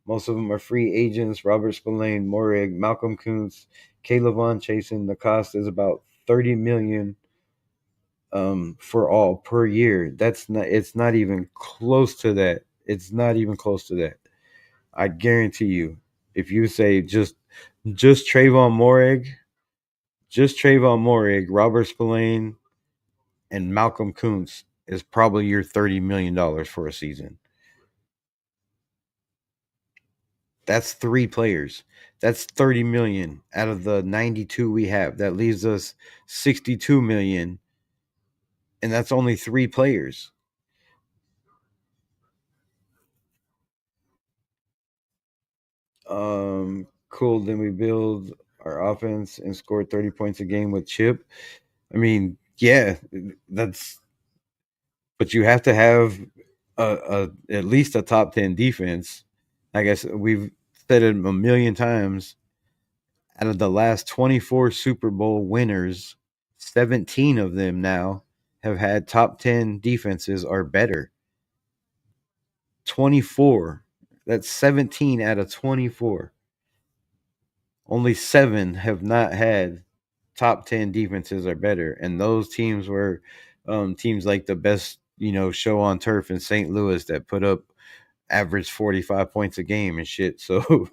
Most of them are free agents. Robert Spillane, Morrig, Malcolm Kuntz, Caleb Chasen. The cost is about 30 million for all per year. That's not. It's not even close to that. It's not even close to that. I guarantee you, if you say just Trayvon Morrig, Robert Spillane, and Malcolm Kuntz is probably your $30 million for a season. That's three players. That's 30 million out of the 92 we have. That leaves us 62 million, and that's only three players. Cool. Then we build our offense and score 30 points a game with Chip. I mean, yeah, that's. But you have to have at least a top 10 defense. I guess we've said it a million times. Out of the last 24 Super Bowl winners, 17 of them now have had top 10 defenses or better. 24. That's 17 out of 24. Only 7 have not had top 10 defenses or better. And those teams were teams like the best, show on turf in St. Louis that put up average 45 points a game and shit. So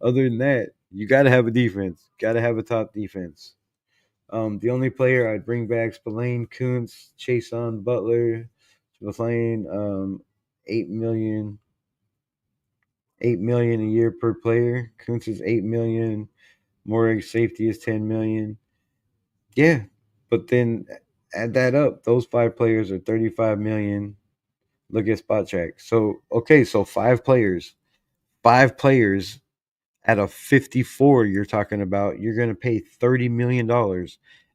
other than that, you got to have a defense, got to have a top defense. The only player I'd bring back Spillane, Kuntz, Chason, Butler, Spillane, 8 million, 8 million a year per player. Kuntz is 8 million. Morrig safety is 10 million. Yeah, but then add that up. Those 5 players are 35 million. Look at spot track. So okay, so 5 players out of 54 you're talking about, you're going to pay $30 million,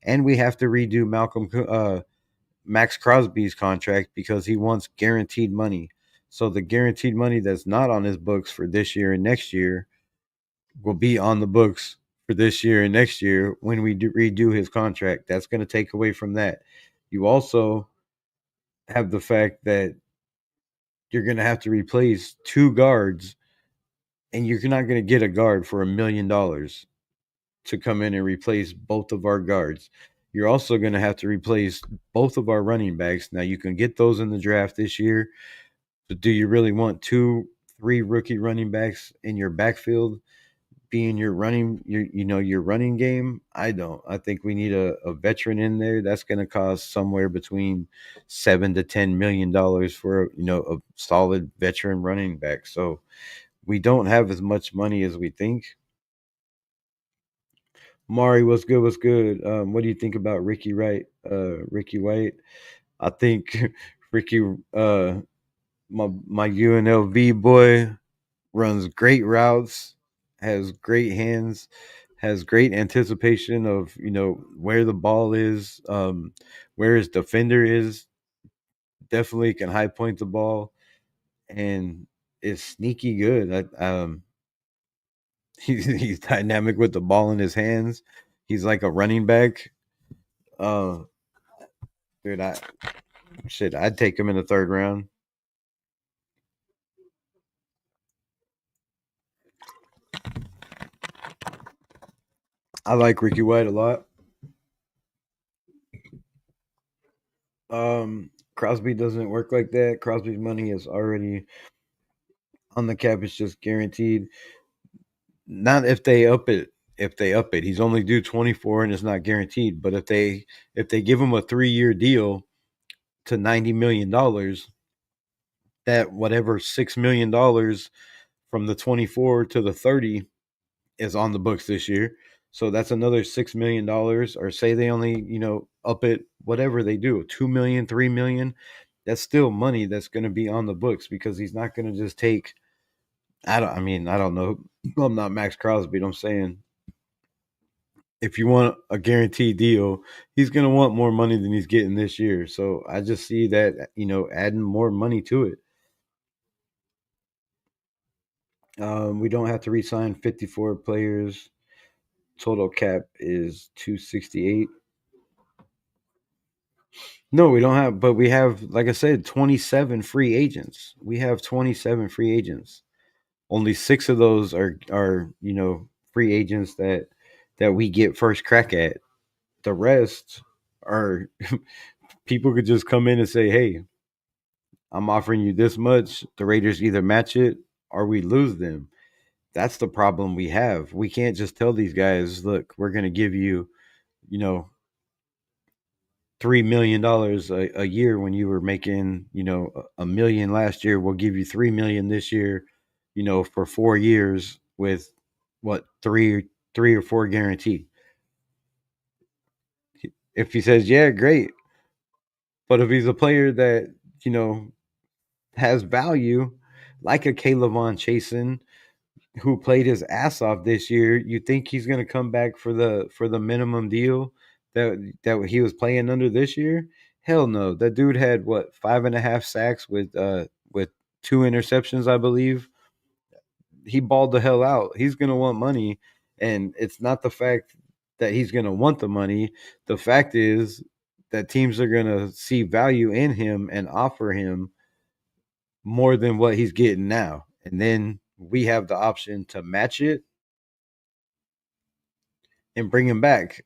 and we have to redo Max Crosby's contract because he wants guaranteed money. So the guaranteed money that's not on his books for this year and next year will be on the books for this year and next year when we redo his contract. That's going to take away from that. You also have the fact that you're going to have to replace 2 guards, and you're not going to get a guard for $1 million to come in and replace both of our guards. You're also going to have to replace both of our running backs. Now, you can get those in the draft this year, but do you really want 3 rookie running backs in your backfield being your running game? I don't. I think we need a veteran in there. That's going to cost somewhere between $7 to $10 million for a solid veteran running back. So we don't have as much money as we think. Mari, what's good? What's good? What do you think about Ricky White? I think Ricky, my UNLV boy, runs great routes, has great hands, has great anticipation of where the ball is, where his defender is. Definitely can high point the ball, and is sneaky good. He's dynamic with the ball in his hands. He's like a running back. Uh, dude, I'd take him in the third round. I like Ricky White a lot. Crosby doesn't work like that. Crosby's money is already on the cap. It's just guaranteed. Not if they up it. If they up it, he's only due 24 and it's not guaranteed. But if they give him a 3-year deal to $90 million, that whatever $6 million from the 24 to the 30 is on the books this year. So that's another $6 million. Or say they only up it, whatever they do, 2 million, 3 million. That's still money that's going to be on the books because he's not going to just take. I don't know. I'm not Max Crosby. But I'm saying if you want a guaranteed deal, he's going to want more money than he's getting this year. So I just see that adding more money to it. We don't have to re-sign 54 players. Total cap is 268. No, we don't have, but we have, like I said, 27 free agents. We have 27 free agents. Only six of those are free agents that we get first crack at. The rest are people could just come in and say, "Hey, I'm offering you this much." The Raiders either match it or we lose them. That's the problem we have. We can't just tell these guys, "Look, we're going to give you, you know, $3 million a year when you were making, a million last year. We'll give you 3 million this year, for 4 years with what three or four guarantee." If he says, "Yeah, great," but if he's a player that you know has value, like a Caleb Chasen, who played his ass off this year, you think he's going to come back for the minimum deal that he was playing under this year? Hell no. That dude had what 5.5 sacks with two interceptions, I believe. He balled the hell out. He's going to want money, and it's not the fact that he's going to want the money. The fact is that teams are going to see value in him and offer him more than what he's getting now. And then we have the option to match it and bring him back.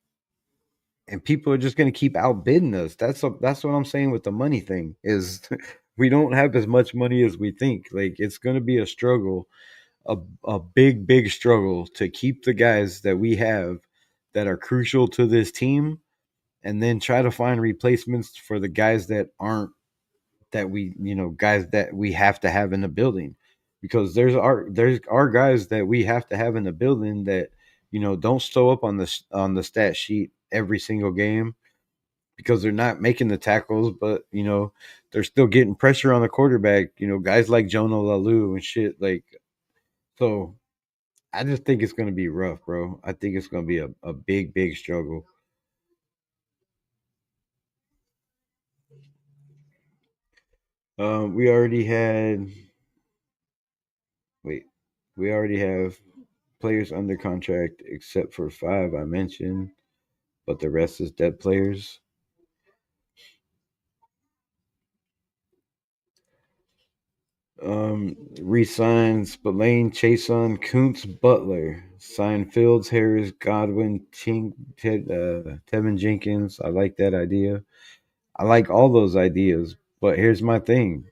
And people are just going to keep outbidding us. That's what I'm saying with the money thing is we don't have as much money as we think. Like it's going to be a struggle, a big struggle to keep the guys that we have that are crucial to this team, and then try to find replacements for the guys that aren't that we guys that we have to have in the building, because there's our guys that we have to have in the building that don't show up on the stat sheet every single game because they're not making the tackles, but they're still getting pressure on the quarterback. Guys like Jonah Lalu and shit. Like, so I just think it's going to be rough, bro. I think it's going to be a big struggle. We already had wait, we already have players under contract except for five I mentioned, but the rest is dead players. Resign Spillane, Chason, Kuntz, Butler. Sign Fields, Harris, Godwin, Tevin Jenkins. I like that idea. I like all those ideas, but here's my thing.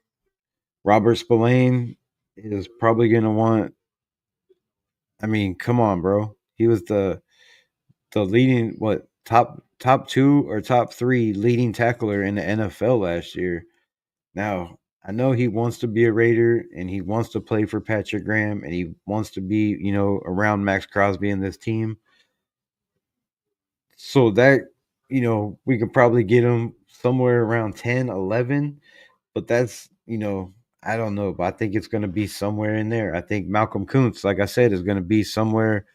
Robert Spillane is probably going to want. I mean, come on, bro. He was the leading what top two or top three leading tackler in the NFL last year. Now, I know he wants to be a Raider and he wants to play for Patrick Graham and he wants to be, around Max Crosby in this team. So that, we could probably get him somewhere around 10, 11. But that's, I don't know, but I think it's going to be somewhere in there. I think Malcolm Kuntz, like I said, is going to be somewhere,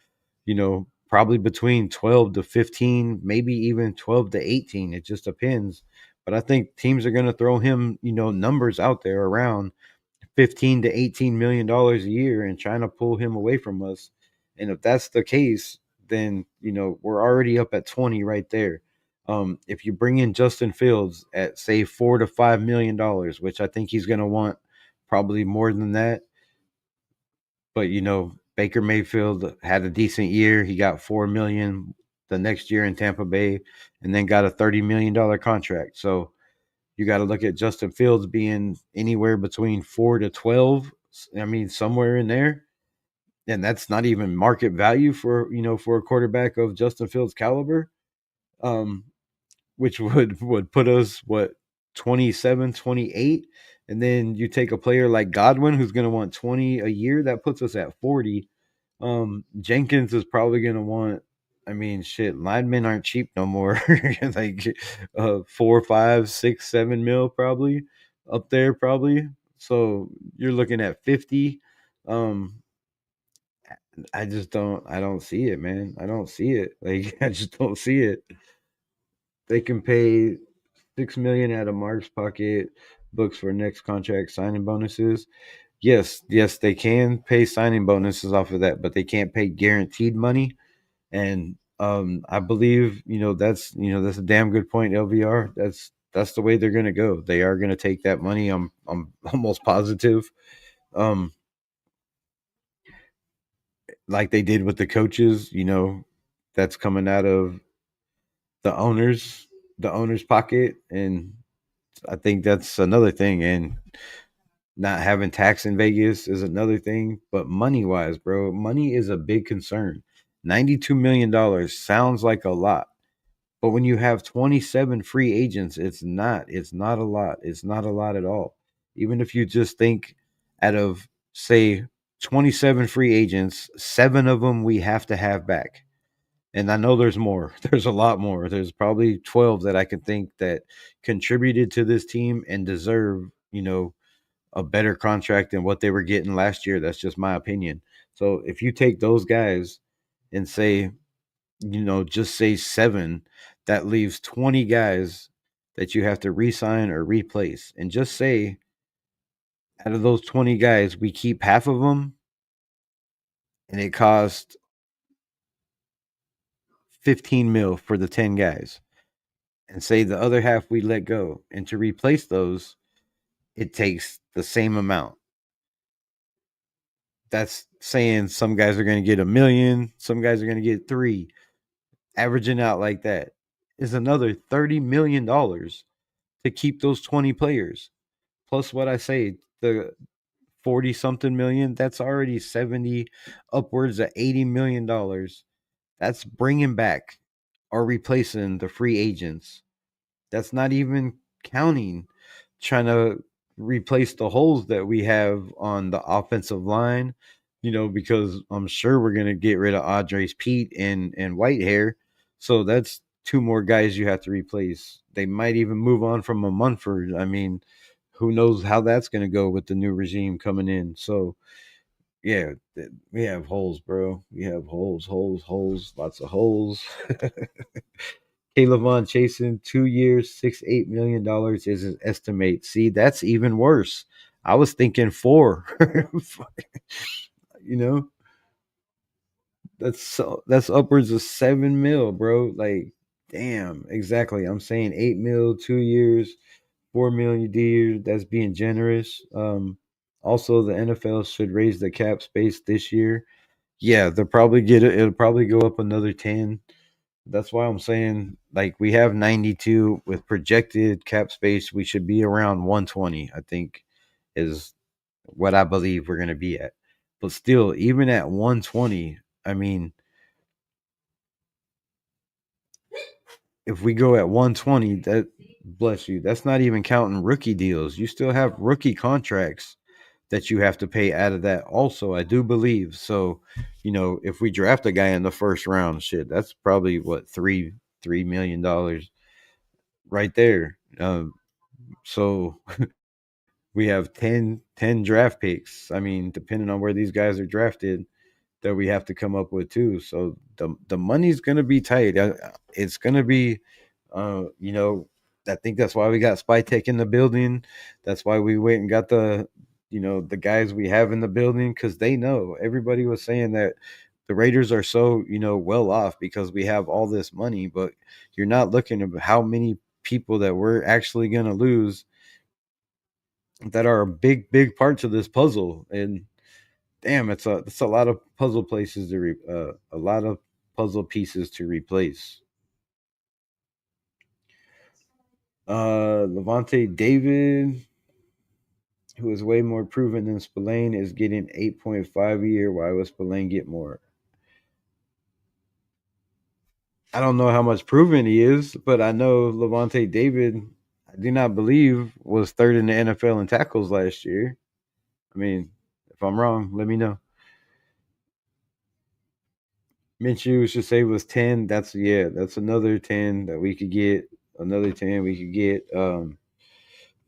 probably between 12 to 15, maybe even 12 to 18. It just depends. But I think teams are going to throw him, numbers out there around 15 to 18 million dollars a year and trying to pull him away from us. And if that's the case, then we're already up at 20 right there. If you bring in Justin Fields at say $4 to $5 million, which I think he's going to want probably more than that, but Baker Mayfield had a decent year. He got 4 million the next year in Tampa Bay, and then got a $30 million contract. So you got to look at Justin Fields being anywhere between 4 to 12. I mean, somewhere in there, and that's not even market value for a quarterback of Justin Fields' caliber. Um, which would put us what 27, 28, and then you take a player like Godwin who's going to want 20 a year. That puts us at 40. Jenkins is probably going to want. I mean, shit, linemen aren't cheap no more. Like 4, 5, 6, 7 mil probably up there probably. So you're looking at 50. Um, I don't see it, man. I don't see it. Like I just don't see it. They can pay 6 million out of Mark's pocket books for next contract signing bonuses. yes, they can pay signing bonuses off of that, but they can't pay guaranteed money. And I believe that's a damn good point, LVR. That's the way they're going to go. They are going to take that money. I'm almost positive. Um, like they did with the coaches. That's coming out of the owners, the owner's pocket, and I think that's another thing. And not having tax in Vegas is another thing. But money wise, bro, money is a big concern. $92 million sounds like a lot. But when you have 27 free agents, it's not. It's not a lot. It's not a lot at all. Even if you just think out of, say, 27 free agents, seven of them we have to have back. And I know there's more. There's a lot more. There's probably 12 that I can think that contributed to this team and deserve, a better contract than what they were getting last year. That's just my opinion. So if you take those guys and say, just say seven, that leaves 20 guys that you have to re-sign or replace. And just say out of those 20 guys, we keep half of them and it costs 15 mil for the 10 guys. And say the other half we let go. And to replace those, it takes the same amount. That's saying some guys are going to get 1 million, some guys are going to get three. Averaging out like that is another $30 million to keep those 20 players. Plus what I say, the 40 something million, that's already 70, upwards of $80 million. That's bringing back or replacing the free agents. That's not even counting trying to replace the holes that we have on the offensive line, because I'm sure we're going to get rid of Andres Pete and Whitehair. So that's two more guys you have to replace. They might even move on from a Munford. I mean, who knows how that's going to go with the new regime coming in. So, yeah, we have holes, bro. We have holes, holes, holes, lots of holes. Caleb Von chasing 2 years, $68 million is his estimate. See, that's even worse. I was thinking four. you know, that's upwards of 7 mil, bro. Like, damn, exactly. I'm saying 8 mil, 2 years, 4 million years. That's being generous. Also, the NFL should raise the cap space this year. Yeah, they'll probably get it. It'll probably go up another 10. That's why I'm saying, like, we have 92 with projected cap space. We should be around 120, I think, is what I believe we're going to be at. But still, even at 120, I mean, if we go at 120, that, bless you, that's not even counting rookie deals. You still have rookie contracts that you have to pay out of that also, I do believe. So, if we draft a guy in the first round, shit, that's probably what, $3 million right there. So we have ten draft picks. I mean, depending on where these guys are drafted, that we have to come up with too. So the money's gonna be tight. It's gonna be, you know, I think that's why we got Spy Tech in the building. That's why we went and got the guys we have in the building, because they know. Everybody was saying that the Raiders are so well off because we have all this money, but you're not looking at how many people that we're actually gonna lose that are big parts of this puzzle. And damn, it's a lot of puzzle places a lot of puzzle pieces to replace. Levante David, who is way more proven than Spillane, is getting 8.5 a year. Why would Spillane get more? I don't know how much proven he is, but I know Levante David, I do not believe, was third in the NFL in tackles last year. I mean, if I'm wrong, let me know. Minshew should say was 10. That's another 10 that we could get. Another 10 we could get.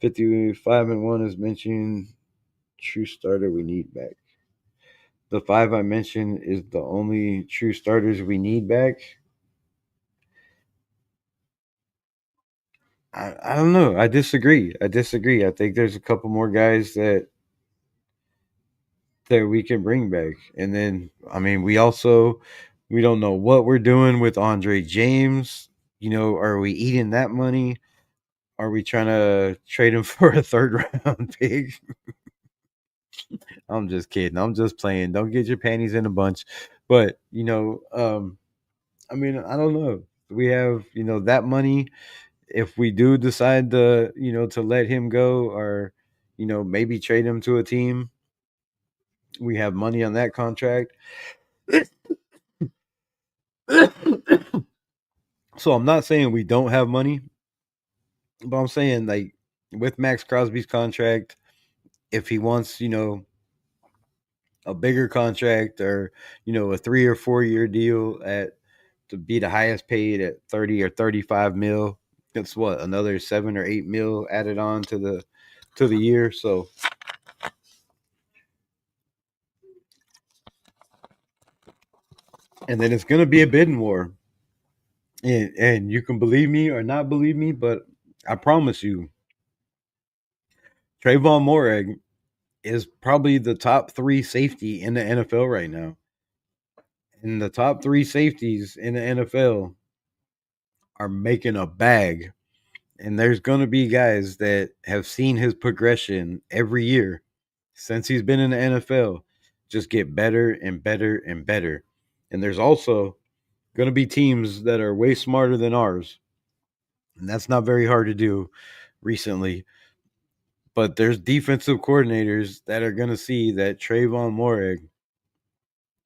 55-1 is mentioned. True starter we need back. The five I mentioned is the only true starters we need back. I don't know. I disagree. I think there's a couple more guys that that we can bring back. And then, I mean, we don't know what we're doing with Andre James. Are we eating that money? Are we trying to trade him for a third round pick? I'm just kidding. I'm just playing. Don't get your panties in a bunch. But, I mean, I don't know. We have, that money. If we do decide to let him go, or, maybe trade him to a team, we have money on that contract. So I'm not saying we don't have money, but I'm saying, like, with Max Crosby's contract, if he wants, a bigger contract, or, a 3 or 4 year deal at to be the highest paid at 30 or 35 mil, that's what, another 7 or 8 mil added on to the year. So, and then it's gonna be a bidding war. And you can believe me or not believe me, but I promise you, Trayvon Moreg is probably the top three safety in the NFL right now. And the top three safeties in the NFL are making a bag. And there's going to be guys that have seen his progression every year since he's been in the NFL just get better and better and better. And there's also going to be teams that are way smarter than ours. And that's not very hard to do recently. But there's defensive coordinators that are going to see that Trayvon Moreg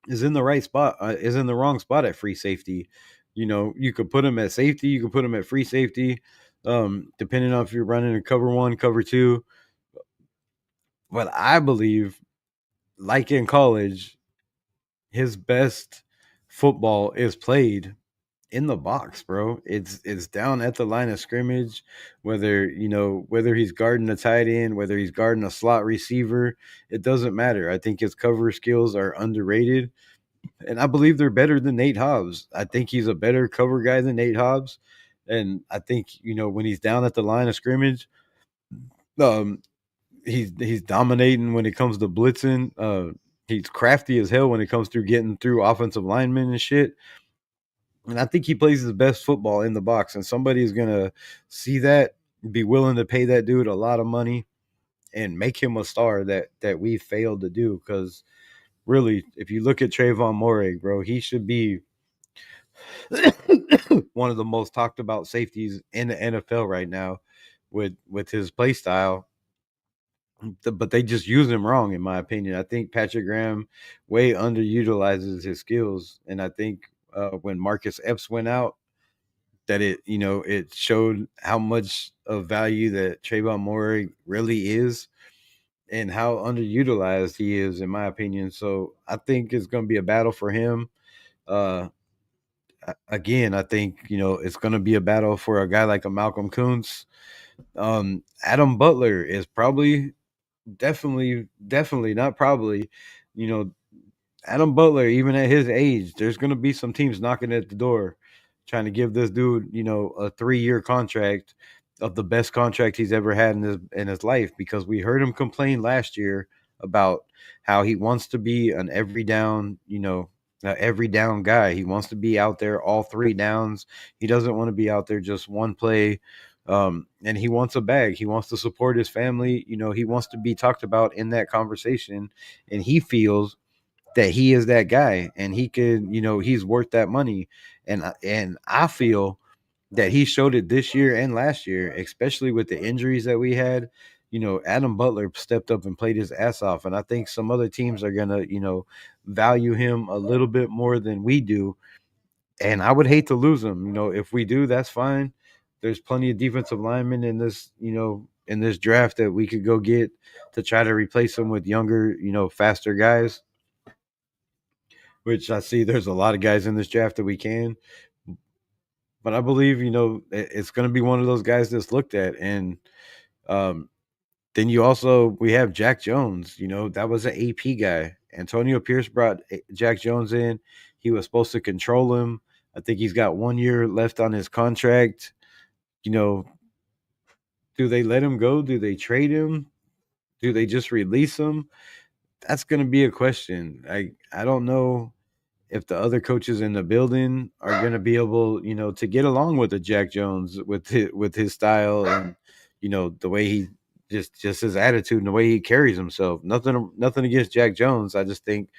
is in the right spot, is in the wrong spot at free safety. You could put him at safety, you could put him at free safety, depending on if you're running a cover one, cover two. But I believe, like in college, his best football is played in the box, bro. It's down at the line of scrimmage, whether he's guarding a tight end, whether he's guarding a slot receiver, it doesn't matter. I think his cover skills are underrated, and I believe they're better than Nate Hobbs. I think he's a better cover guy than Nate Hobbs, and I think when he's down at the line of scrimmage, um, he's dominating when it comes to blitzing. He's crafty as hell when it comes through getting through offensive linemen and shit. And I think he plays his best football in the box, and somebody's gonna see that, be willing to pay that dude a lot of money, and make him a star that we failed to do. Because really, if you look at Trayvon Morey, bro, he should be one of the most talked about safeties in the NFL right now, with his play style. But they just use him wrong, in my opinion. I think Patrick Graham way underutilizes his skills, and I think when Marcus Epps went out, that it showed how much of value that Trayvon Morey really is, and how underutilized he is, in my opinion. So I think it's going to be a battle for him. Uh, Again, I think it's going to be a battle for a guy like a Malcolm Kuntz. Adam Butler is probably, definitely not probably, you know, Adam Butler, even at his age, there's going to be some teams knocking at the door trying to give this dude, a 3 year contract, of the best contract he's ever had in his life, because we heard him complain last year about how he wants to be an every down guy. He wants to be out there all three downs. He doesn't want to be out there just one play. And he wants a bag. He wants to support his family. He wants to be talked about in that conversation, and he feels that he is that guy, and he could, he's worth that money. And I feel that he showed it this year and last year, especially with the injuries that we had. Adam Butler stepped up and played his ass off, and I think some other teams are gonna, value him a little bit more than we do. And I would hate to lose him. If we do, that's fine. There's plenty of defensive linemen in this draft that we could go get to try to replace him with younger, faster guys, which I see there's a lot of guys in this draft that we can. But I believe, it's going to be one of those guys that's looked at. And um, then we have Jack Jones. That was an AP guy. Antonio Pierce brought Jack Jones in. He was supposed to control him. I think he's got 1 year left on his contract. You know, do they let him go? Do they trade him? Do they just release him? that's going to be a question. I don't know if the other coaches in the building are going to be able, to get along with the Jack Jones with his style and the way he just his attitude and the way he carries himself. Nothing against Jack Jones. I just think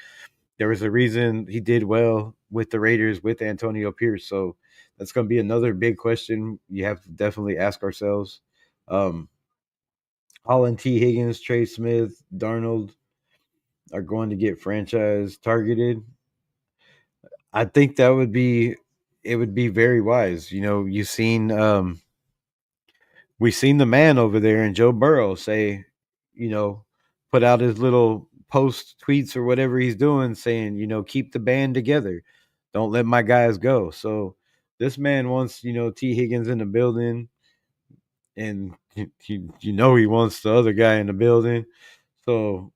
there was a reason he did well with the Raiders with Antonio Pierce. So that's going to be another big question you have to definitely ask ourselves. Um, Holland, T. Higgins, Trey Smith, Darnold are going to get franchise targeted. I think that would be it would be very wise. We've seen the man over there and Joe Burrow say, you know, put out his little post tweets or whatever he's doing saying, keep the band together. Don't let my guys go. So this man wants, T. Higgins in the building and he wants the other guy in the building. So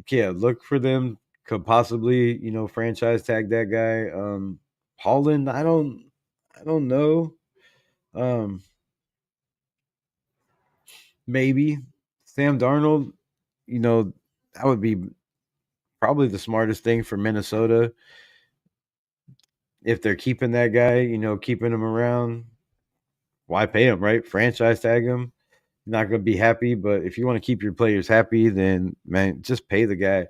yeah, look for them could possibly, franchise tag that guy. Holland, I don't know. Um, maybe Sam Darnold, that would be probably the smartest thing for Minnesota if they're keeping that guy, keeping him around. Why pay him, right? Franchise tag him. Not going to be happy, but if you want to keep your players happy, then man, just pay the guy.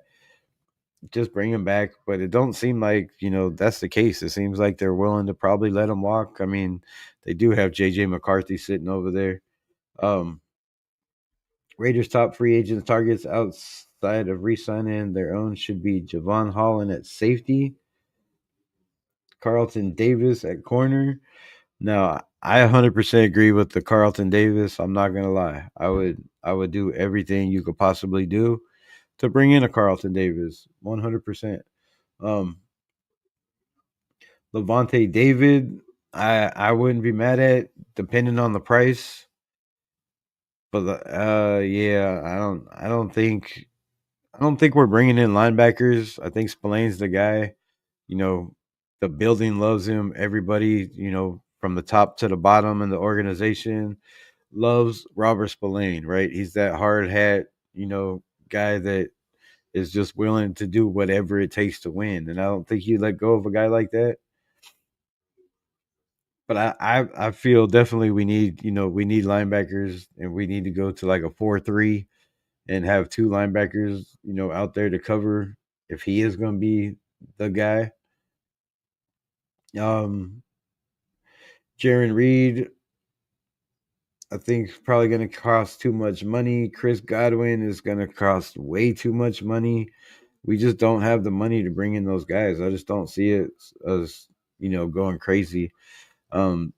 Just bring him back. But it don't seem like that's the case. It seems like they're willing to probably let him walk. I mean, they do have JJ McCarthy sitting over there. Um, Raiders' top free agent targets outside of re-signing their own should be Javon Holland at safety, Carlton Davis at corner. Now, I 100% agree with the Carlton Davis. I'm not gonna lie. I would do everything you could possibly do to bring in a Carlton Davis. 100%. Um, Levante David, I wouldn't be mad at depending on the price. But yeah, I don't think we're bringing in linebackers. I think Spillane's the guy. You know, the building loves him. Everybody, from the top to the bottom in the organization loves Robert Spillane, right? He's that hard hat, guy that is just willing to do whatever it takes to win. And I don't think you let go of a guy like that. But I feel definitely we need linebackers and we need to go to like a 4-3 and have two linebackers, out there to cover if he is going to be the guy. Um, Jaron Reed, I think, probably going to cost too much money. Chris Godwin is going to cost way too much money. We just don't have the money to bring in those guys. I just don't see it as going crazy. Um,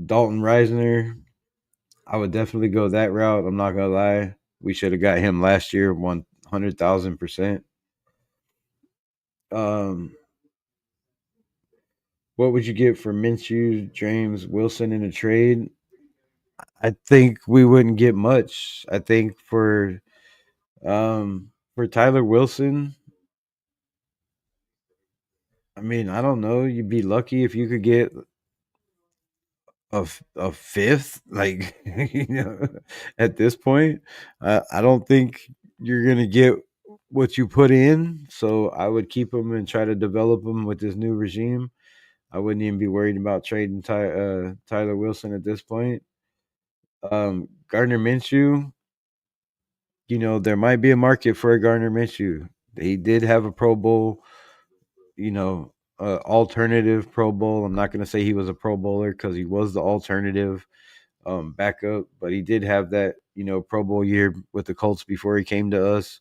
Dalton Reisner, I would definitely go that route. I'm not gonna lie. We should have got him last year, 100,000%. Um, what would you get for Minshew, James Wilson in a trade? I think we wouldn't get much. I think for Tyler Wilson, I mean, I don't know. You'd be lucky if you could get a fifth, like at this point. I don't think you're gonna get what you put in. So I would keep him and try to develop him with this new regime. I wouldn't even be worried about trading Tyler Wilson at this point. Gardner Minshew, there might be a market for a Gardner Minshew. He did have a Pro Bowl, alternative Pro Bowl. I'm not going to say he was a Pro Bowler because he was the alternative backup, but he did have that, Pro Bowl year with the Colts before he came to us.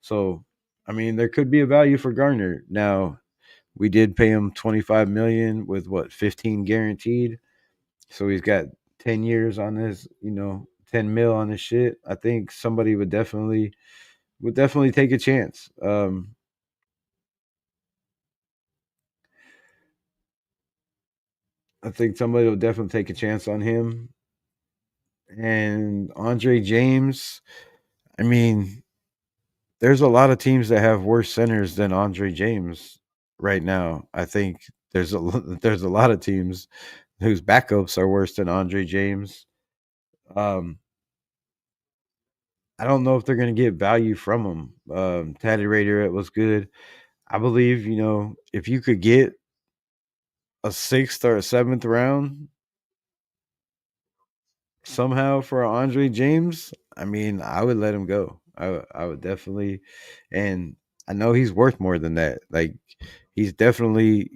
So, I mean, there could be a value for Gardner. Now, we did pay him 25 million with what 15 guaranteed. So he's got 10 years on his, 10 mil on his shit. I think somebody would definitely take a chance. I think somebody will definitely take a chance on him. And Andre James, I mean, there's a lot of teams that have worse centers than Andre James right now. I think there's a lot of teams whose backups are worse than Andre James. Um, I don't know if they're going to get value from him. Taddy Raider, it was good. I believe, if you could get a sixth or a seventh round somehow for Andre James, I mean, I would let him go. I would definitely, and I know he's worth more than that. Like, he's definitely,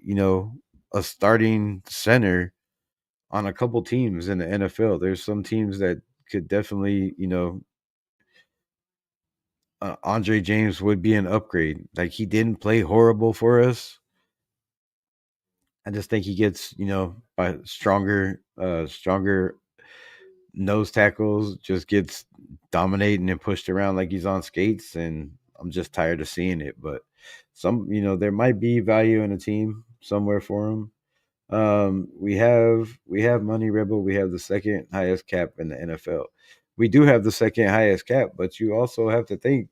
a starting center on a couple teams in the NFL. There's some teams that could definitely, Andre James would be an upgrade. Like, he didn't play horrible for us. I just think he gets, by stronger nose tackles, just gets dominating and pushed around like he's on skates, and I'm just tired of seeing it. But there might be value in a team somewhere for him. We have Money Rebel. We have the second highest cap in the NFL. We do have the second highest cap, but you also have to think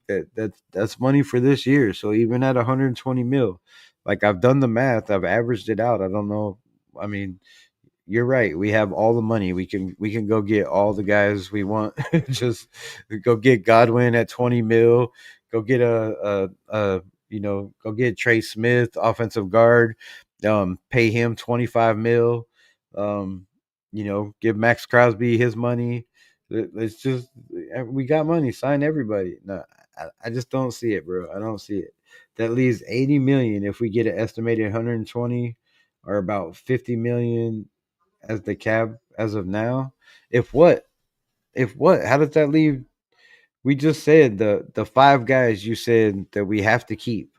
that's money for this year. So even at 120 mil, like, I've done the math, I've averaged it out. I don't know. I mean, you're right. We have all the money. We can go get all the guys we want. Just go get Godwin at 20 mil. Go get go get Trey Smith, offensive guard. Pay him 25 mil. Give Max Crosby his money. It's just, we got money. Sign everybody. No, I just don't see it, bro. I don't see it. That leaves 80 million if we get an estimated 120, or about 50 million as the cap as of now. If what? If what? How does that leave? We just said the five guys you said that we have to keep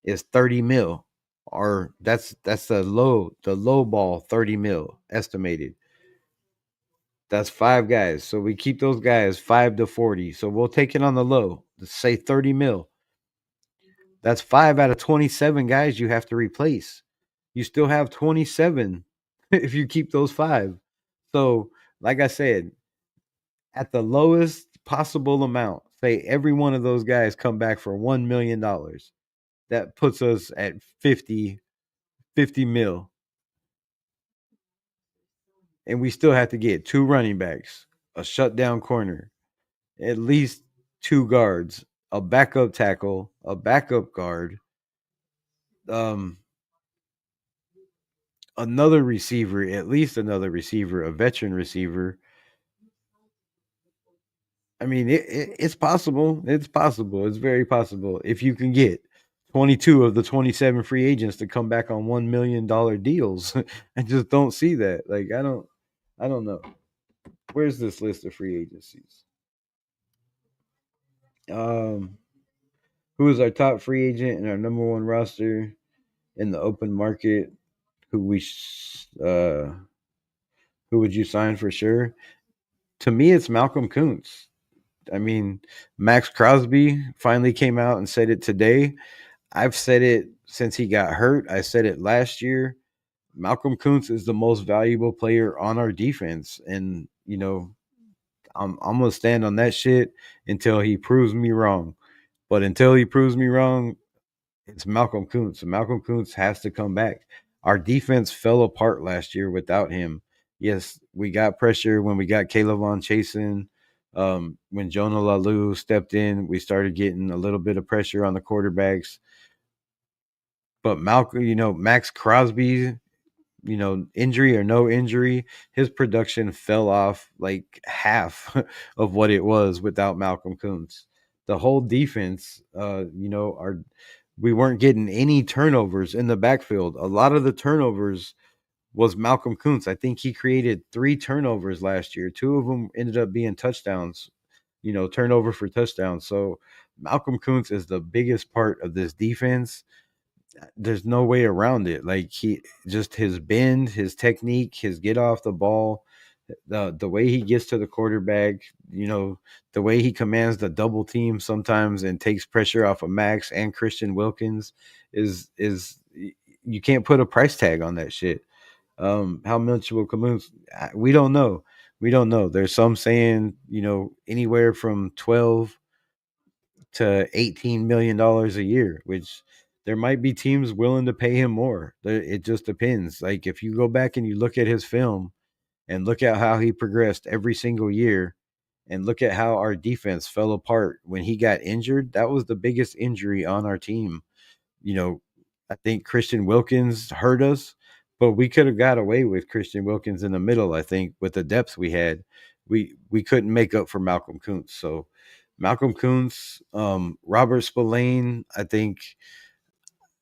is 30 mil. Or that's the low ball 30 mil estimated. That's five guys. So we keep those guys 5 to 40. So we'll take it on the low. Let's say 30 mil. That's 5 out of 27 guys you have to replace. You still have 27 if you keep those five. So, like I said, at the lowest possible amount, say every one of those guys come back for $1 million. That puts us at 50 mil. And we still have to get two running backs, a shutdown corner, at least two guards, a backup tackle, a backup guard, um, another receiver, at least another receiver, a veteran receiver. I mean, it's possible. It's possible. It's very possible if you can get 22 of the 27 free agents to come back on $1 million deals. I just don't see that. Like, I don't know. Where's this list of free agencies? Um, who is our top free agent and our number one roster in the open market? Who we who would you sign for sure? To me, it's Malcolm Kuntz. I mean, Max Crosby finally came out and said it today. I've said it since he got hurt. I said it last year. Malcolm Kuntz is the most valuable player on our defense, and I'm gonna stand on that shit until he proves me wrong. But until he proves me wrong, it's Malcolm Kuntz. Malcolm Kuntz has to come back. Our defense fell apart last year without him. Yes, we got pressure when we got Caleb on chasing. When Jonah Lalu stepped in, we started getting a little bit of pressure on the quarterbacks. But Malcolm, Max Crosby, injury or no injury, his production fell off like half of what it was without Malcolm Kuntz. The whole defense, we weren't getting any turnovers in the backfield. A lot of the turnovers was Malcolm Kuntz. I think he created 3 turnovers last year. 2 of them ended up being touchdowns, turnover for touchdowns. So Malcolm Kuntz is the biggest part of this defense. There's no way around it. Like, he just, his bend, his technique, his get off the ball, the way he gets to the quarterback, the way he commands the double team sometimes and takes pressure off of Max and Christian Wilkins is you can't put a price tag on that shit. How much will Camus? We don't know. We don't know. There's some saying, anywhere from 12 to $18 million a year, which there might be teams willing to pay him more. It just depends. Like, if you go back and you look at his film and look at how he progressed every single year, And look at how our defense fell apart when he got injured. That was the biggest injury on our team. You know, I think Christian Wilkins hurt us, but we could have got away with Christian Wilkins in the middle. I think with the depth we had, we couldn't make up for Malcolm Kuntz. So Malcolm Kuntz, Robert Spillane, I think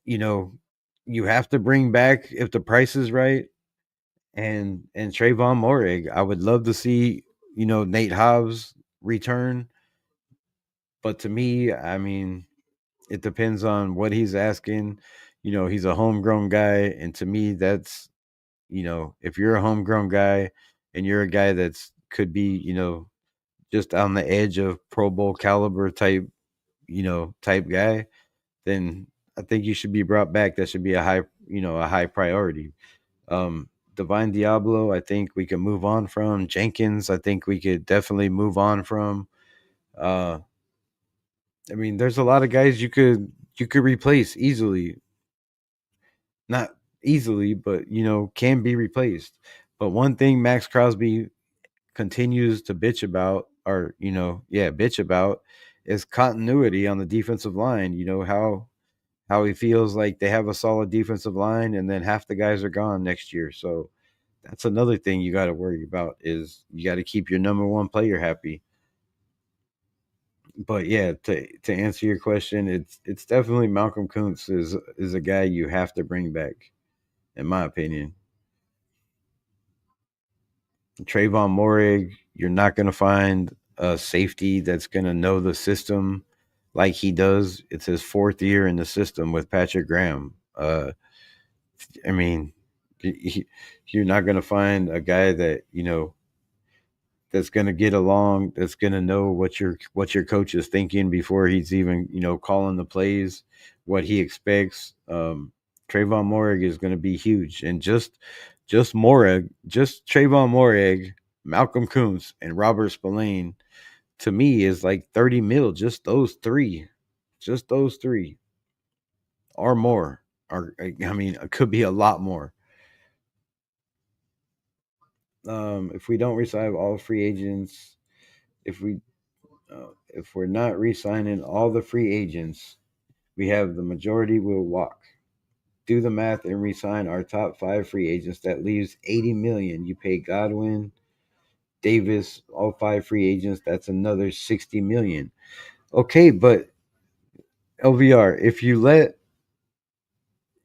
you know you have to bring back if the price is right, and Trayvon Morig. I would love to see Nate Hobbs return, but to me, I mean, it depends on what he's asking. He's a homegrown guy, and to me, that's if you're a homegrown guy and you're a guy that's could be just on the edge of Pro Bowl caliber type guy, then I think you should be brought back. That should be a high priority. Divine Diablo, I think we can move on from. Jenkins, I think we could definitely move on from. Uh, I mean, there's a lot of guys you could replace easily. Not easily, but can be replaced. But one thing Max Crosby continues to bitch about, or bitch about, is continuity on the defensive line. How he feels like they have a solid defensive line, and then half the guys are gone next year. So that's another thing you got to worry about, is you got to keep your number one player happy. But yeah, to answer your question, it's definitely Malcolm Kuntz is a guy you have to bring back, in my opinion. Trayvon Morig, you're not going to find a safety that's going to know the system like he does. It's his fourth year in the system with Patrick Graham. I mean, you're not going to find a guy that that's going to get along, that's going to know what your coach is thinking before he's even calling the plays, what he expects. Trayvon Morig is going to be huge, and just Trayvon Morig, Malcolm Kuntz, and Robert Spillane, to me, is like 30 mil. Just those three, or more. Or I mean, it could be a lot more. If we don't resign all free agents, if we if we're not re-signing all the free agents, we have the majority will walk. Do the math and re-sign our top five free agents. That leaves 80 million. You pay Godwin, Davis, all five free agents. That's another 60 million. Okay, but LVR, if you let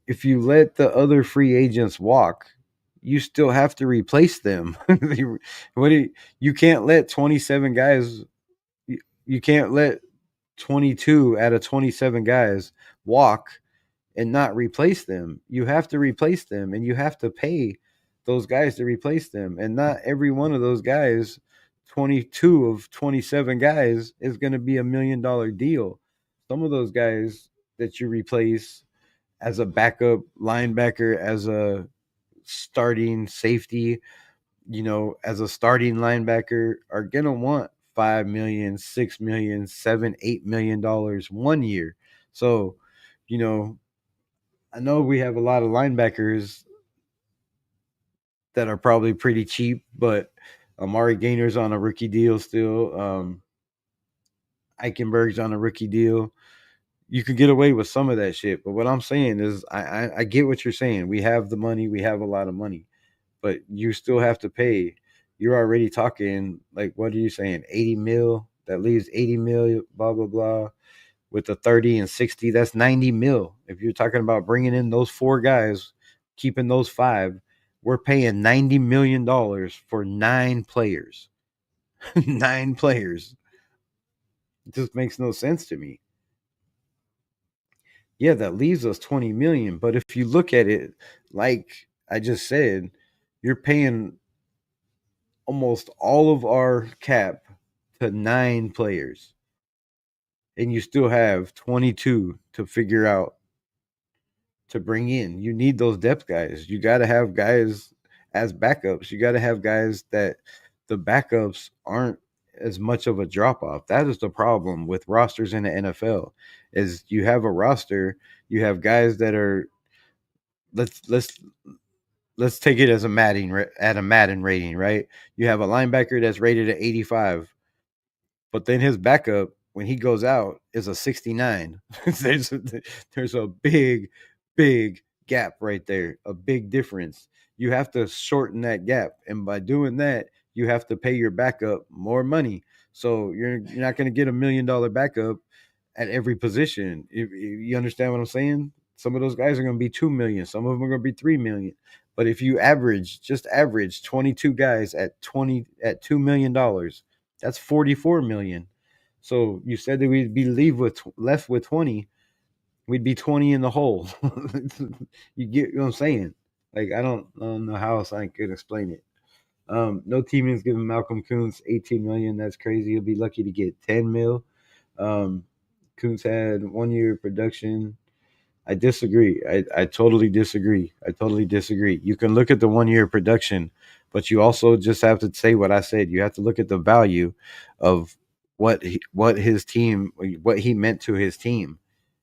the other free agents walk, you still have to replace them. You can't let 27 guys. You can't let 22 out of 27 guys walk and not replace them. You have to replace them, and you have to pay those guys to replace them. And not every one of those guys, 22 of 27 guys, is going to be $1 million deal. Some of those guys that you replace as a backup linebacker, as a starting safety, as a starting linebacker, are going to want 5 million, 6 million, 7, $8 million one year. So, you know, I know we have a lot of linebackers that are probably pretty cheap, but Amari Gainer's on a rookie deal still. Eichenberg's on a rookie deal. You could get away with some of that shit, but what I'm saying is, I get what you're saying. We have the money, we have a lot of money, but you still have to pay. You're already talking, like, what are you saying? 80 mil. That leaves 80 mil. Blah blah blah. With the 30 and 60, that's 90 mil. If you're talking about bringing in those four guys, keeping those five, we're paying $90 million for 9 players. 9 players. It just makes no sense to me. Yeah, that leaves us 20 million. But if you look at it, like I just said, you're paying almost all of our cap to 9 players, and you still have 22 to figure out to bring in. You need those depth guys. You got to have guys as backups. You got to have guys that the backups aren't as much of a drop off. That is the problem with rosters in the NFL. Is you have a roster, you have guys that are, let's take it as a Madden rating, right? You have a linebacker that's rated at 85. But then his backup, when he goes out, is a 69. There's a big gap right there, a big difference. You have to shorten that gap. And by doing that, you have to pay your backup more money. So you're not going to get $1 million backup at every position. If you understand what I'm saying? Some of those guys are going to be 2 million. Some of them are going to be 3 million. But if you just average 22 guys at $2 million, that's 44 million. So you said that we'd be left with 20. We'd be 20 in the hole. You get what I'm saying? Like I don't know how else I could explain it. No team is giving Malcolm Kuntz 18 million. That's crazy. He'll be lucky to get 10 mil. Um, Kuntz had 1 year production. I disagree. I totally disagree. I totally disagree. You can look at the 1 year production, but you also just have to say what I said. You have to look at the value of what his team, what he meant to his team,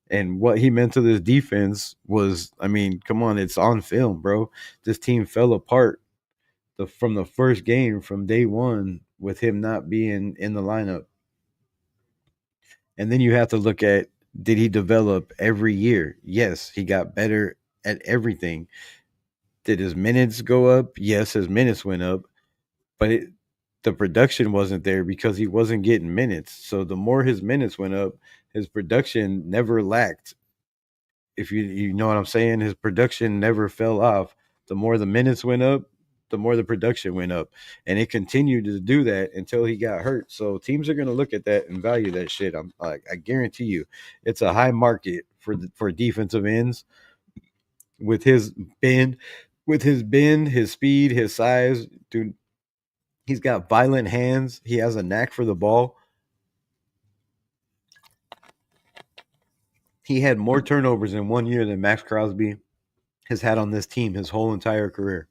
and what he meant to this defense was. I mean, come on, it's on film, bro. This team fell apart from the first game, from day one, with him not being in the lineup. And then you have to look at, did he develop every year? Yes, he got better at everything. Did his minutes go up? Yes, his minutes went up, but the production wasn't there because he wasn't getting minutes. So the more his minutes went up, his production never lacked. If you know what I'm saying, his production never fell off. The more the minutes went up, the more the production went up, and it continued to do that until he got hurt. So teams are going to look at that and value that shit. I'm like, I guarantee you, it's a high market for defensive ends with his bend, his speed, his size, dude. He's got violent hands. He has a knack for the ball. He had more turnovers in 1 year than Max Crosby has had on this team his whole entire career.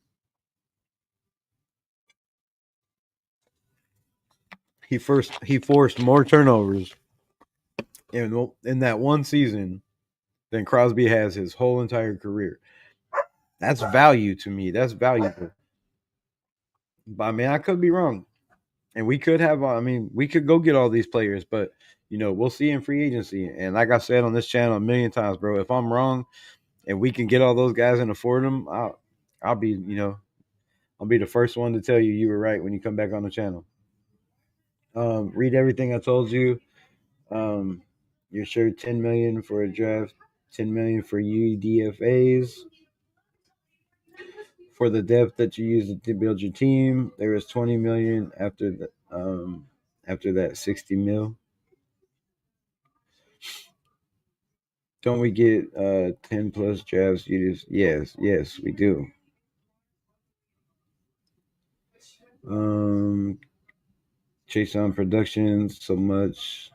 He forced more turnovers in that one season than Crosby has his whole entire career. That's value to me. That's valuable. But I mean, I could be wrong, and we could have. I mean, we could go get all these players, but we'll see in free agency. And like I said on this channel a million times, bro, if I'm wrong and we can get all those guys and afford them, I'll be I'll be the first one to tell you were right when you come back on the channel. Read everything I told you. You're sure 10 million for a draft, 10 million for UDFAs. For the depth that you use to build your team, there is 20 million after that 60 mil. Don't we get 10 plus drafts? Yes, we do. Chase on production so much.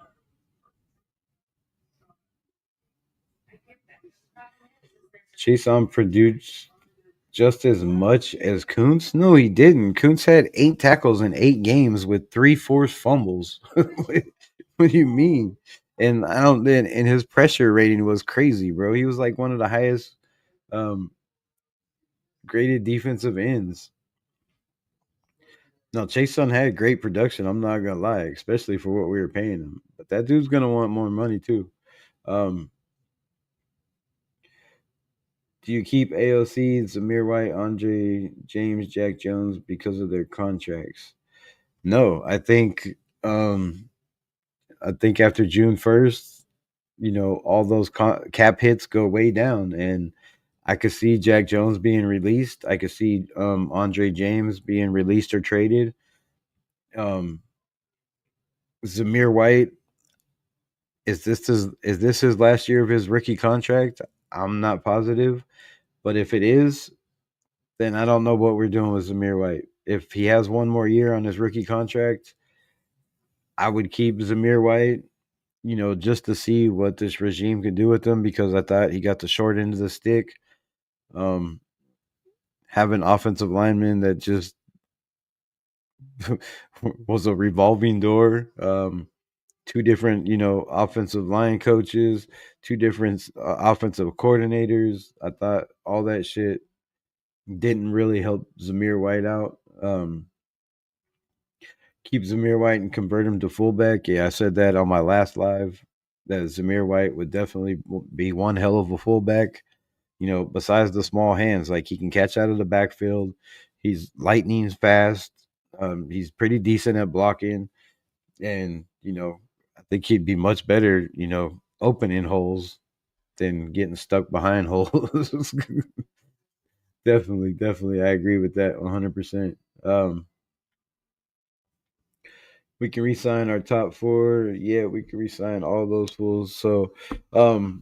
Chase on produced just as much as Kuntz? No, he didn't. Kuntz had 8 tackles in 8 games with 3 forced fumbles. What do you mean? And I don't. And his pressure rating was crazy, bro. He was like one of the highest um, graded defensive ends. No, Chase Sun had great production. I'm not gonna lie, especially for what we were paying him. But that dude's gonna want more money too. Um, do you keep AOC, Zamir White, Andre James, Jack Jones because of their contracts? No, um, I think after June 1st, all those cap hits go way down, and I could see Jack Jones being released. I could see Andre James being released or traded. Um, Zamir White, is this his last year of his rookie contract? I'm not positive, but if it is, then I don't know what we're doing with Zamir White. If he has one more year on his rookie contract, I would keep Zamir White, just to see what this regime could do with him, because I thought he got the short end of the stick. Have an offensive lineman that just was a revolving door. Two different, offensive line coaches, two different offensive coordinators. I thought all that shit didn't really help Zamir White out. keep Zamir White and convert him to fullback. Yeah, I said that on my last live that Zamir White would definitely be one hell of a fullback. Besides the small hands, like he can catch out of the backfield. He's lightning fast. He's pretty decent at blocking, and I think he'd be much better, opening holes than getting stuck behind holes. Definitely, I agree with that 100%. We can resign our top four. Yeah, we can resign all those fools. So, all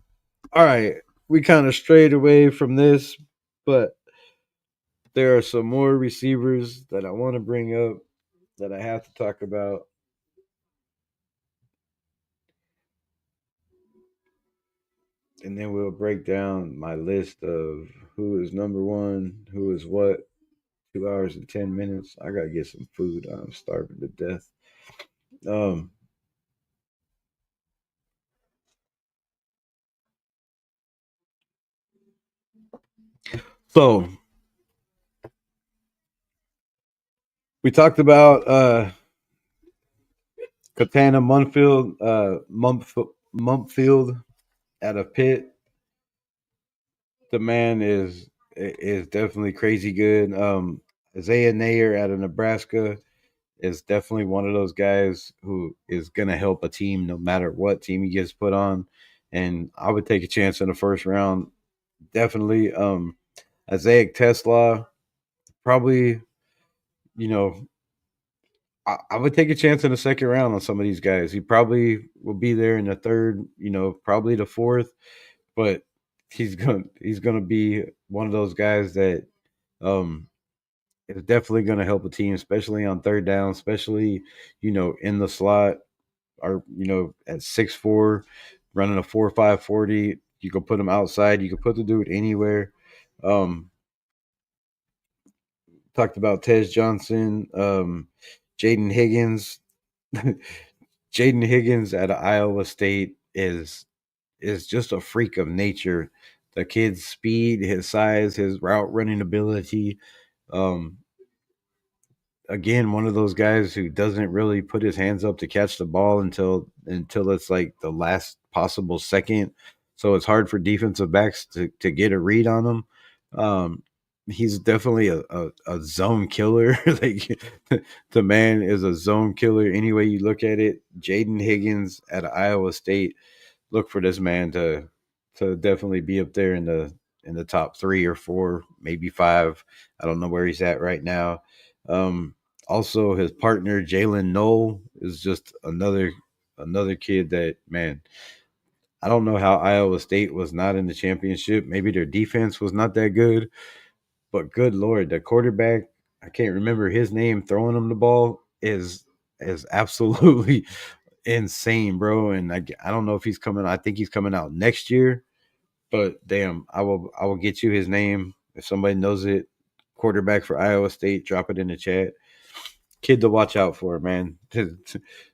right, we kind of strayed away from this, but there are some more receivers that I want to bring up that I have to talk about. And then we'll break down my list of who is number one, who is what. 2 hours and 10 minutes. I gotta get some food. I'm starving to death. Um, so we talked about Katana Mumpfield out of Pitt. The man is definitely crazy good. Isaiah Nayer out of Nebraska is definitely one of those guys who is gonna help a team no matter what team he gets put on. And I would take a chance in the first round. Definitely. Isaiah Tesla, probably, you know, I would take a chance in the second round on some of these guys. He probably will be there in the third, probably the fourth, but he's gonna be one of those guys that um is definitely gonna help a team, especially on third down, especially in the slot or at 6'4", running a 4.5 40. You can put him outside. You can put the dude anywhere. Um, Talked about Tej Johnson, Jaden Higgins. Jaden Higgins at Iowa State is just a freak of nature. The kid's speed, his size, his route running ability. Um, Again, one of those guys who doesn't really put his hands up to catch the ball until it's like the last possible second. So it's hard for defensive backs to get a read on him. He's definitely a zone killer. Like the man is a zone killer any way you look at it. Jaden Higgins at Iowa State, look for this man to definitely be up there in the top 3 or 4, maybe 5. I don't know where he's at right now. Um, Also, his partner Jalen Knoll is just another kid that, man. I don't know how Iowa State was not in the championship. Maybe their defense was not that good, but good lord, the quarterback, I can't remember his name, throwing him the ball is absolutely insane, bro. And I don't know if he's coming. I think he's coming out next year. But damn, I will get you his name if somebody knows it. Quarterback for Iowa State, drop it in the chat. Kid to watch out for, man.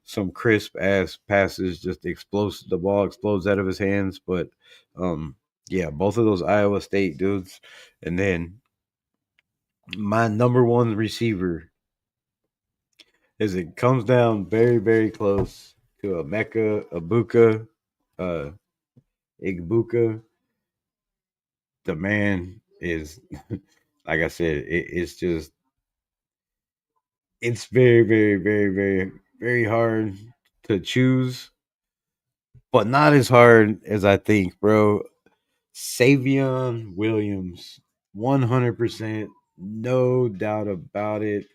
Some crisp ass passes, just explodes. The ball explodes out of his hands. But yeah, both of those Iowa State dudes. And then my number one receiver is it comes down very, very close to Emeka Egbuka, uh, Igbuka. The man is, like I said, it's just it's very, very, very, very, very hard to choose, but not as hard as I think, bro. Savion Williams, 100%, no doubt about it.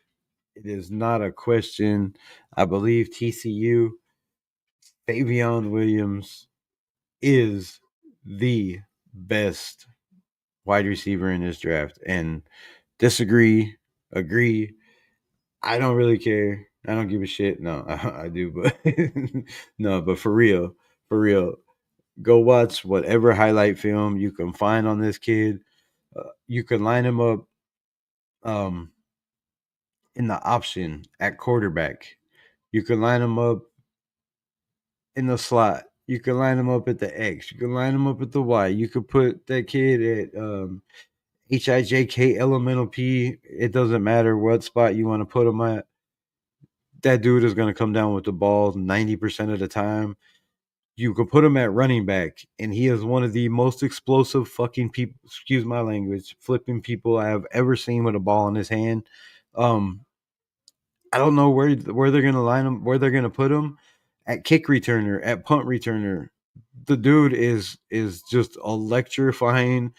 It is not a question. I believe TCU, Savion Williams is the best wide receiver in this draft. And disagree, agree. I don't really care. I don't give a shit. No, I do, but no, but for real, go watch whatever highlight film you can find on this kid. You can line him up um, in the option at quarterback. You can line him up in the slot. You can line him up at the X. You can line him up at the Y. You could put that kid at HIJK elemental P. It doesn't matter what spot you want to put him at. that dude is going to come down with the ball 90% of the time. You could put him at running back, and he is one of the most explosive fucking people, excuse my language, flipping people I have ever seen with a ball in his hand. Um, I don't know where they're gonna line him, where they're gonna put him at kick returner, at punt returner. The dude is just electrifying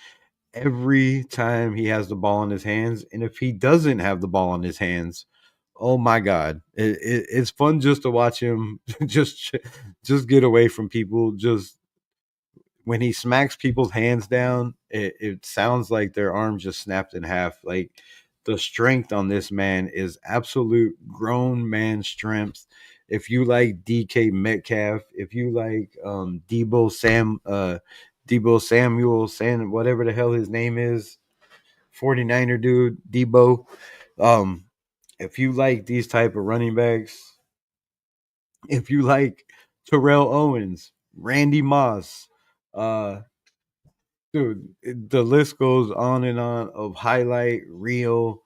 every time he has the ball in his hands, and if he doesn't have the ball in his hands, oh my god, it's fun just to watch him just get away from people. Just when he smacks people's hands down, it sounds like their arm just snapped in half. Like the strength on this man is absolute grown man strength. If you like DK Metcalf, if you like Debo Samuel, whatever the hell his name is, 49er dude, Debo. Um, if you like these type of running backs, if you like Terrell Owens, Randy Moss, uh, dude, the list goes on and on of highlight reel,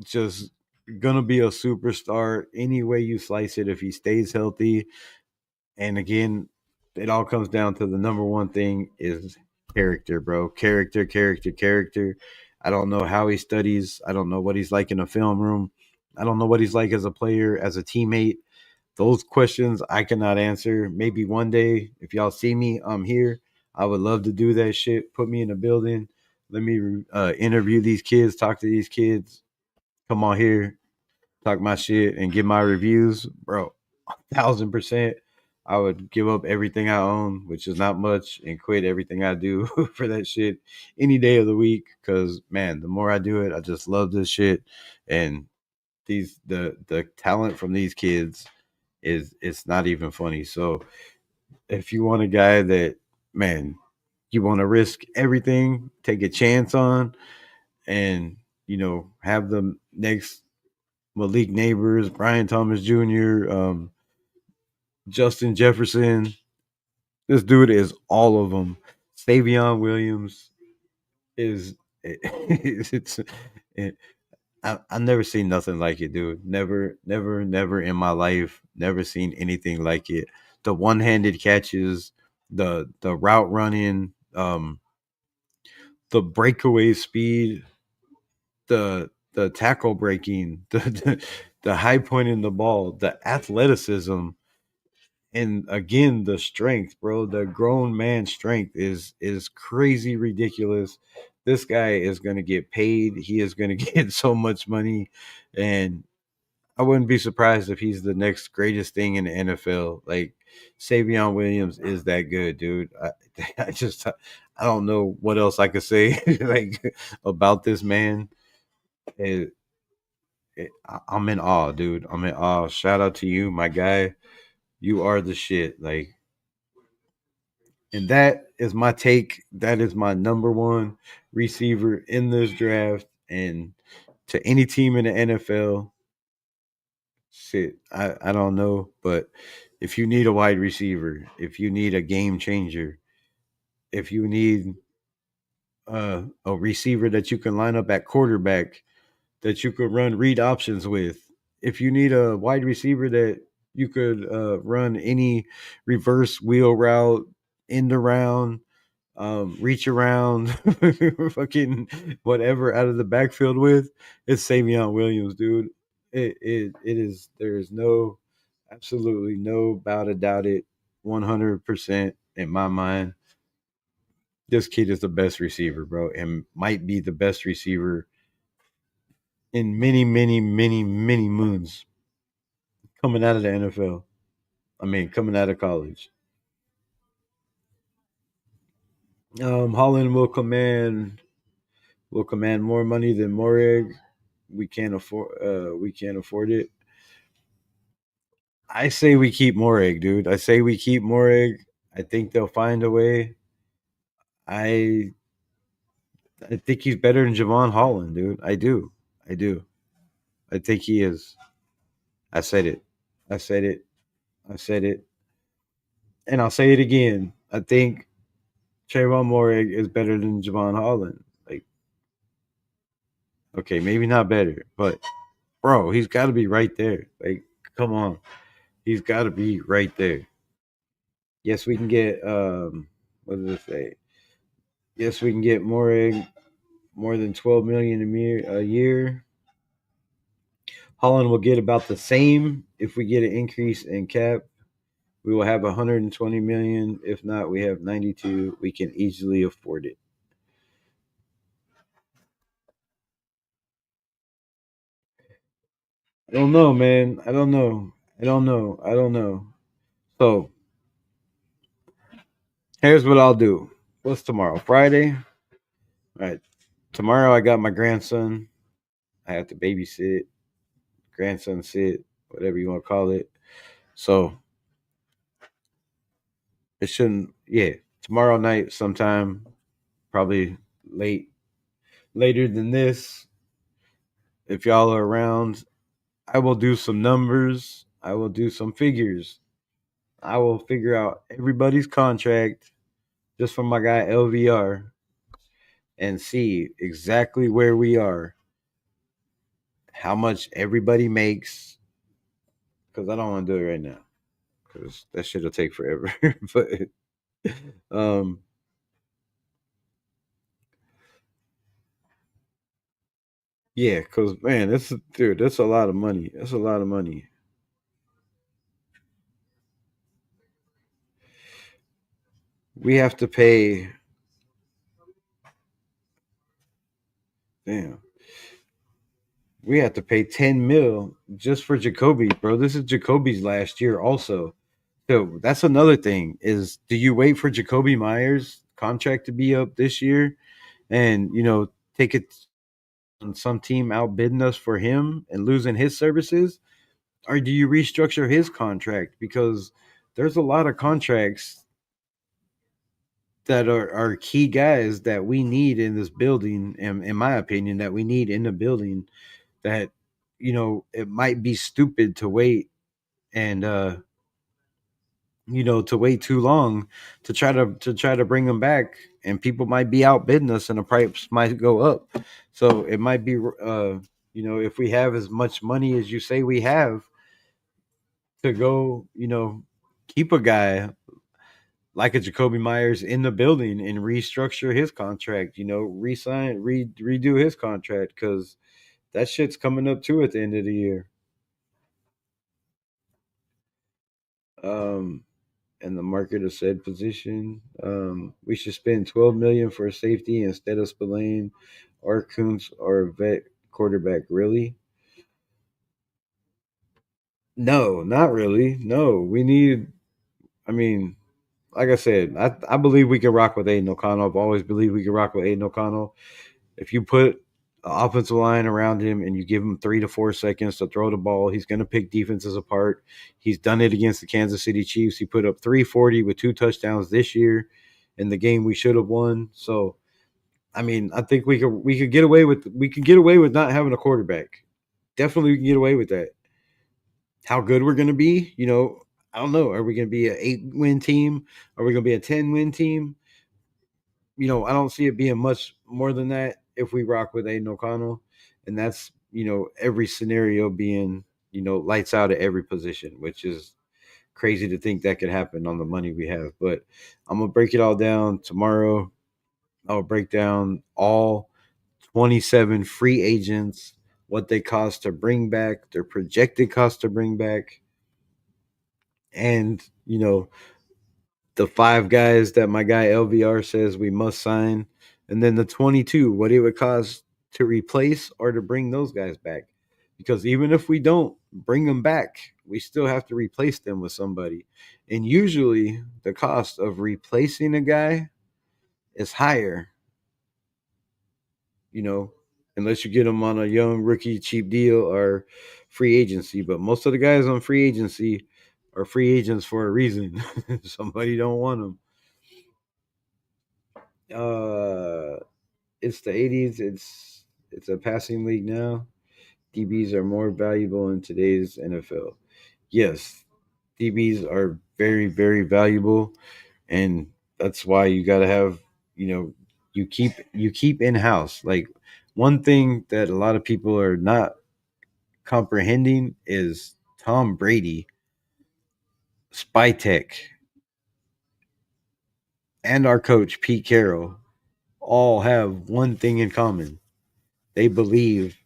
just gonna be a superstar any way you slice it if he stays healthy. And again, it all comes down to the number one thing is character, bro. Character, character, character. I don't know how he studies. I don't know what he's like in a film room. I don't know what he's like as a player, as a teammate. Those questions I cannot answer. Maybe one day, if y'all see me, I'm here. I would love to do that shit. Put me in a building. Let me interview these kids, talk to these kids. Come on here, talk my shit, and give my reviews, bro. 1,000%. I would give up everything I own, which is not much, and quit everything I do for that shit any day of the week. Because man, the more I do it, I just love this shit, and the talent from these kids is it's not even funny. So if you want a guy that, man, you want to risk everything, take a chance on, and have the next Malik Neighbors, Brian Thomas Jr., Justin Jefferson. This dude is all of them. Savion Williams is it's it, I've never seen nothing like it, dude. Never, never, never in my life. Never seen anything like it. The one-handed catches, the route running, the breakaway speed, the tackle breaking, the high point in the ball, the athleticism, and again the strength, bro. The grown man strength is crazy ridiculous. This guy is gonna get paid. He is gonna get so much money, and I wouldn't be surprised if he's the next greatest thing in the NFL. Like Savion Williams is that good, dude. I don't know what else I could say like about this man. It, I'm in awe, dude. I'm in awe. Shout out to you, my guy. You are the shit. Like, and that is my take. That is my number one receiver in this draft. And to any team in the NFL, shit, I don't know. But if you need a wide receiver, if you need a game changer, if you need a receiver that you can line up at quarterback, that you could run read options with, if you need a wide receiver that you could run any reverse wheel route, end around, reach around, fucking whatever out of the backfield with, it's Savion Williams, dude. It is. There is no, absolutely no doubt about it. 100% in my mind. This kid is the best receiver, bro, and might be the best receiver in many, many, many, many moons coming out of the NFL. I mean, coming out of college. Holland will command more money than Moreg. We can't afford it. I say we keep Moreg, dude. I say we keep Moreg. I think they'll find a way. I I think he's better than Javon Holland, dude. I do. I do. I think he is. I said it. I said it. I said it. And I'll say it again. I think Trayvon Moreg is better than Javon Holland. Like, okay, maybe not better, but bro, he's got to be right there. Like, Come on. He's got to be right there. Yes, we can get what does it say? Yes, we can get more than 12 million a year. Holland will get about the same if we get an increase in cap. We will have 120 million. If not, we have 92. We can easily afford it. I don't know, man. I don't know. I don't know. I don't know. So here's what I'll do. What's tomorrow? Friday? All right. Tomorrow I got my grandson. I have to babysit, grandson sit, whatever you want to call it. So it shouldn't. Yeah, tomorrow night sometime, probably later than this. If y'all are around, I will do some numbers. I will do some figures. I will figure out everybody's contract just from my guy LVR and see exactly where we are, how much everybody makes. Because I don't want to do it right now. Because that shit will take forever. but um, yeah, because man, that's a lot of money. That's a lot of money. We have to pay. Damn, we have to pay 10 mil just for Jacoby, bro. This is Jacoby's last year, also. So that's another thing: is do you wait for Jacoby Myers' contract to be up this year, and take it on some team outbidding us for him and losing his services, or do you restructure his contract because there's a lot of contracts that are key guys that we need in this building, and in my opinion, that we need in the building that it might be stupid to wait and to wait too long to try to bring them back, and people might be outbidding us and the price might go up. So it might be if we have as much money as you say we have to go, keep a guy like a Jacoby Myers in the building and restructure his contract, redo his contract, because that shit's coming up too at the end of the year. Um, and the market of said position, we should spend 12 million for a safety instead of Spillane or Kuntz or a vet quarterback. Really? No, not really. No, we need. I mean, like I said, I believe we can rock with Aiden O'Connell. I've always believed we can rock with Aiden O'Connell. If you put an offensive line around him and you give him 3 to 4 seconds to throw the ball, he's going to pick defenses apart. He's done it against the Kansas City Chiefs. He put up 340 with 2 touchdowns this year in the game we should have won. So, I mean, I think we could get away with not having a quarterback. Definitely, we can get away with that. How good we're going to be, I don't know. Are we going to be an 8-win team? Are we going to be a 10-win team? I don't see it being much more than that if we rock with Aiden O'Connell. And that's, every scenario being, lights out at every position, which is crazy to think that could happen on the money we have. But I'm going to break it all down tomorrow. I'll break down all 27 free agents, what they cost to bring back, their projected cost to bring back, and, the 5 guys that my guy LVR says we must sign, and then the 22, what it would cost to replace or to bring those guys back. Because even if we don't bring them back, we still have to replace them with somebody. And usually the cost of replacing a guy is higher, you know, unless you get them on a young rookie cheap deal or free agency. But most of the guys on free agency are free agents for a reason. Somebody don't want them. It's the 80s. It's a passing league now. DBs are more valuable in today's NFL. Yes, DBs are very, very valuable, and that's why you got to have, you keep in house. Like, one thing that a lot of people are not comprehending is Tom Brady, Spytech, and our coach, Pete Carroll, all have one thing in common. They believe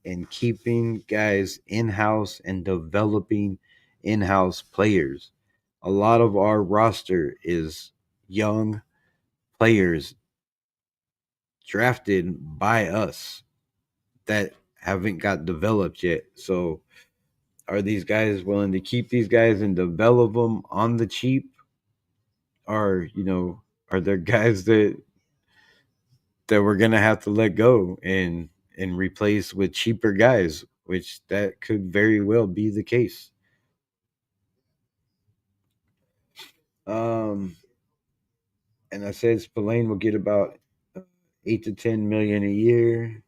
in keeping guys in house and developing in house players. A lot of our roster is young players drafted by us that haven't got developed yet. So, are these guys willing to keep these guys and develop them on the cheap? Or, are there guys that we're gonna have to let go and replace with cheaper guys, which that could very well be the case. Um, and I said Spillane will get about 8 to 10 million a year.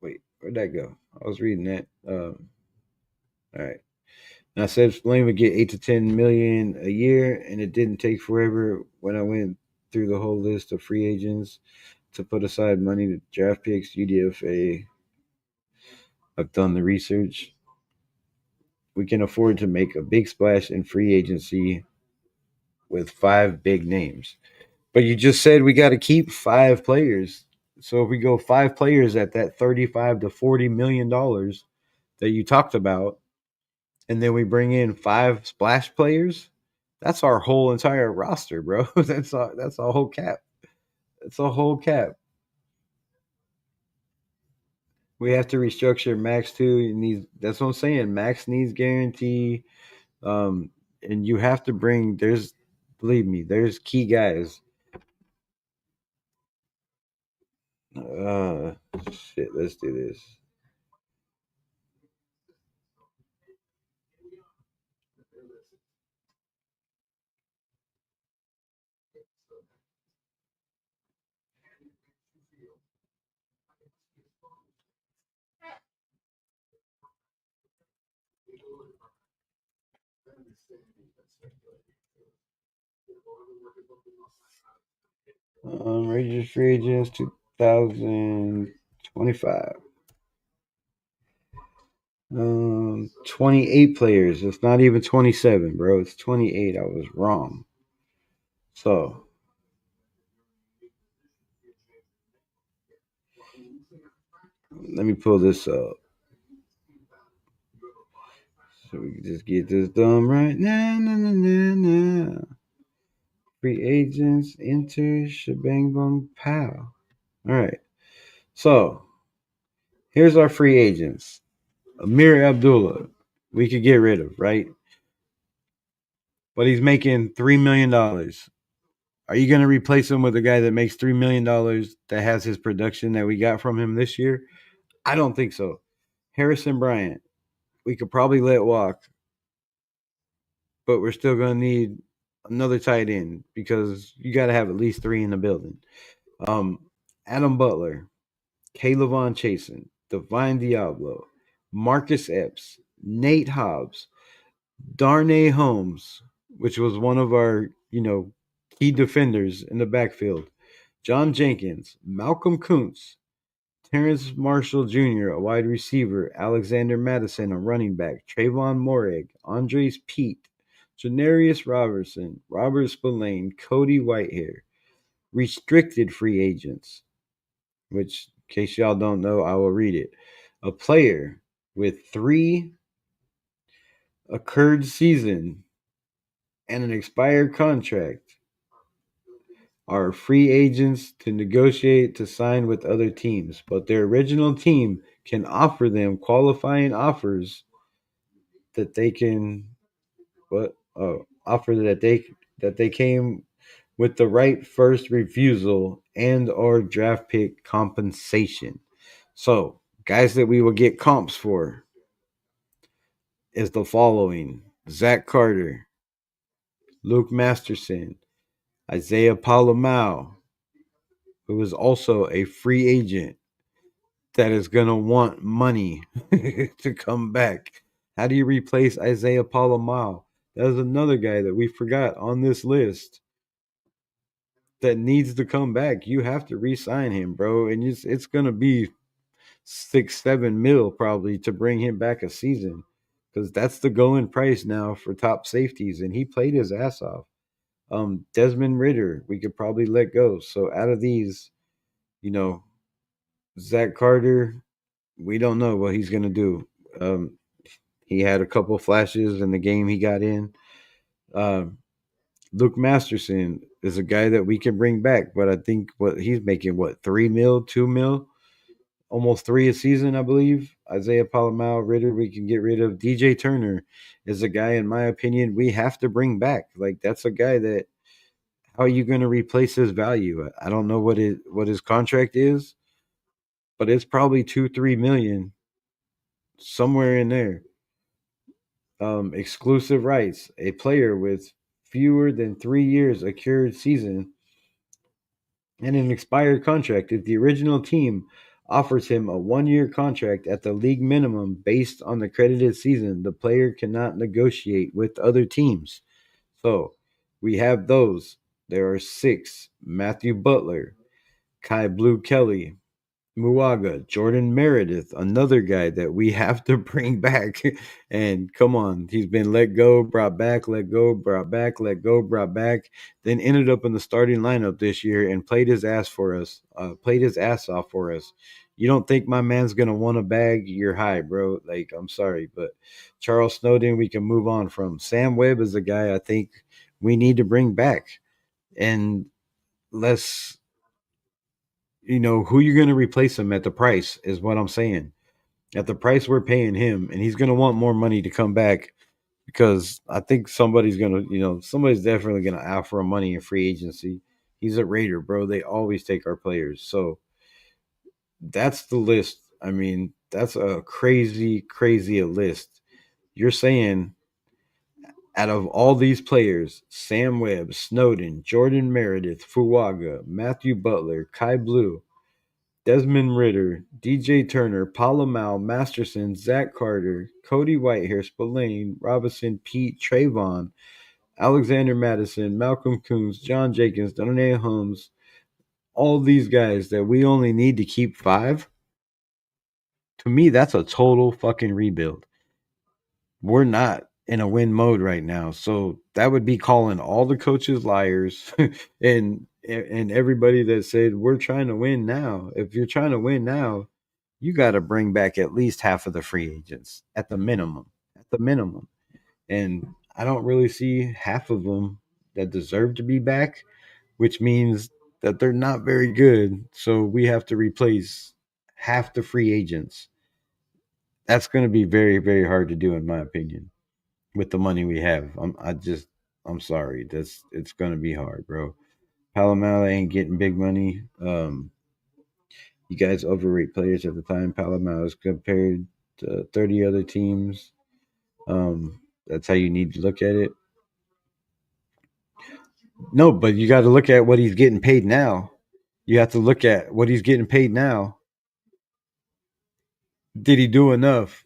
Wait, where'd that go? I was reading that. All right. And I said Spillane would get 8 to 10 million a year, and it didn't take forever when I went through the whole list of free agents to put aside money to draft picks, UDFA. I've done the research. We can afford to make a big splash in free agency with 5 big names. But you just said we got to keep 5 players. So if we go 5 players at that 35 to 40 million dollars that you talked about, and then we bring in 5 splash players, that's our whole entire roster, bro. That's a whole cap. That's a whole cap. We have to restructure Max too. That's what I'm saying. Max needs guarantee. And you have to bring. Believe me, there's key guys. Uh, Shit. Let's do this. Rangers free agents 2025. 28 players. It's not even 27, bro. It's 28. I was wrong. So let me pull this up so we can just get this done right now. Free agents enter shebang bang pow. All right. So here's our free agents. Amir Abdullah, we could get rid of, right? But he's making $3 million. Are you going to replace him with a guy that makes $3 million that has his production that we got from him this year? I don't think so. Harrison Bryant, we could probably let walk, but we're still going to need another tight end because you got to have at least 3 in the building. Um, Adam Butler, Kaylavon Chasen, Divine Diablo, Marcus Epps, Nate Hobbs, Darnay Holmes, which was one of our, key defenders in the backfield, John Jenkins, Malcolm Kuntz, Terrence Marshall Jr., a wide receiver, Alexander Madison, a running back, Trayvon Moreg, Andres Pete, Janarius Robertson, Robert Spillane, Cody Whitehair. Restricted free agents, which, in case y'all don't know, I will read it. A player with 3 occurred season and an expired contract are free agents to negotiate to sign with other teams, but their original team can offer them qualifying offers that they can offer that they came with the right first refusal and or draft pick compensation. So, guys that we will get comps for is the following: Zach Carter, Luke Masterson, Isaiah Palomau, who is also a free agent that is going to want money to come back. How do you replace Isaiah Palomau? That is another guy that we forgot on this list that needs to come back. You have to re-sign him, bro, and it's going to be 6, 7 mil probably to bring him back a season because that's the going price now for top safeties, and he played his ass off. Desmond Ritter, we could probably let go. So out of these, you know, Zach Carter, we don't know what he's gonna do. He had a couple flashes in the game he got in. Um, Luke Masterson is a guy that we can bring back, but I think what he's making, what, 3 mil, 2 mil, almost three a season, I believe. Isaiah Palomau, Ritter, we can get rid of. DJ Turner is a guy, in my opinion, we have to bring back. Like that's a guy that, how are you going to replace his value? I don't know what his contract is, but it's probably 2-3 million somewhere in there. Exclusive rights, a player with fewer than 3 years accrued season and an expired contract. If the original team offers him a 1 year contract at the league minimum based on the credited season, the player cannot negotiate with other teams. So we have those. There are six: Matthew Butler, Kai Blue Kelly, Muaga, Jordan Meredith, another guy that we have to bring back. And come on, he's been let go, brought back, let go, brought back, let go, brought back. Then ended up in the starting lineup this year and played his ass for us. Played his ass off for us. You don't think my man's gonna want a bag? You're high, bro. Like I'm sorry, but Charles Snowden, we can move on from. Sam Webb is a guy I think we need to bring back, and let's who you're going to replace him at the price is what I'm saying. At the price we're paying him, and he's going to want more money to come back because I think somebody's going to, somebody's definitely going to offer him money in free agency. He's a Raider, bro. They always take our players. So that's the list. I mean, that's a crazy, crazy list. You're saying out of all these players, Sam Webb, Snowden, Jordan Meredith, Fuaga, Matthew Butler, Kai Blue, Desmond Ritter, DJ Turner, Palomau, Masterson, Zach Carter, Cody Whitehair, Spillane, Robinson, Pete, Trayvon, Alexander Madison, Malcolm Coons, John Jenkins, Donnie Holmes, all these guys that we only need to keep five. To me, that's a total fucking rebuild. We're not in a win mode right now. So that would be calling all the coaches liars and everybody that said we're trying to win now. If you're trying to win now, you got to bring back at least half of the free agents at the minimum. At the minimum. And I don't really see half of them that deserve to be back, which means that they're not very good. So we have to replace half the free agents. That's going to be very, very hard to do, in my opinion, with the money we have. I'm sorry. It's going to be hard, bro. Palomalo ain't getting big money. You guys overrate players at the time. Palomalo is compared to 30 other teams. That's how you need to look at it. No, but you got to look at what he's getting paid now. You have to look at what he's getting paid now. Did he do enough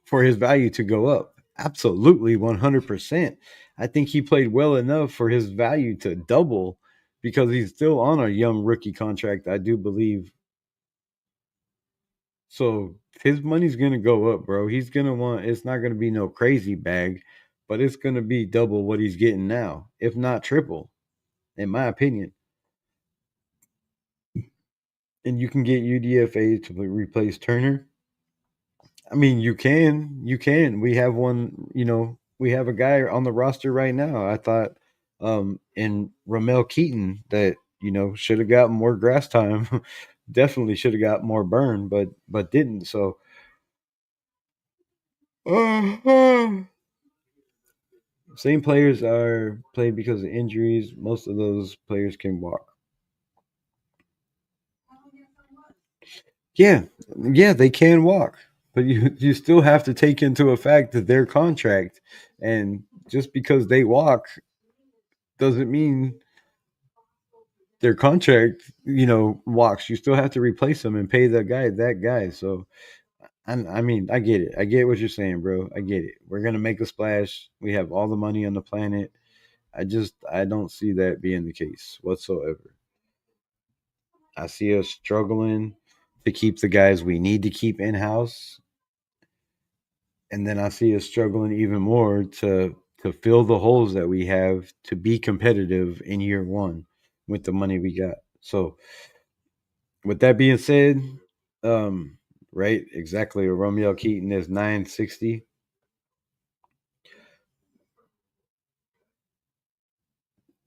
for his value to go up? Absolutely, 100%. I think he played well enough for his value to double because he's still on a young rookie contract, I do believe. So his money's gonna go up, bro. He's gonna want. It's not gonna be no crazy bag, but it's gonna be double what he's getting now, if not triple, in my opinion. And you can get UDFA to replace Turner. I mean, you can. We have one. We have a guy on the roster right now. I thought, in Ramel Keaton that should have got more grass time. Definitely should have got more burn, but didn't. So. Same players are played because of injuries. Most of those players can walk. Yeah, yeah, they can walk, but you still have to take into effect that their contract, and just because they walk doesn't mean their contract walks. You still have to replace them and pay that guy. So I mean, I get it. I get what you're saying, bro. I get it. We're gonna make a splash. We have all the money on the planet. I don't see that being the case whatsoever. I see us struggling. to keep the guys we need to keep in house, and then I see us struggling even more to fill the holes that we have to be competitive in year one with the money we got. So with that being said, um, right, exactly. Romeo Keaton is 960.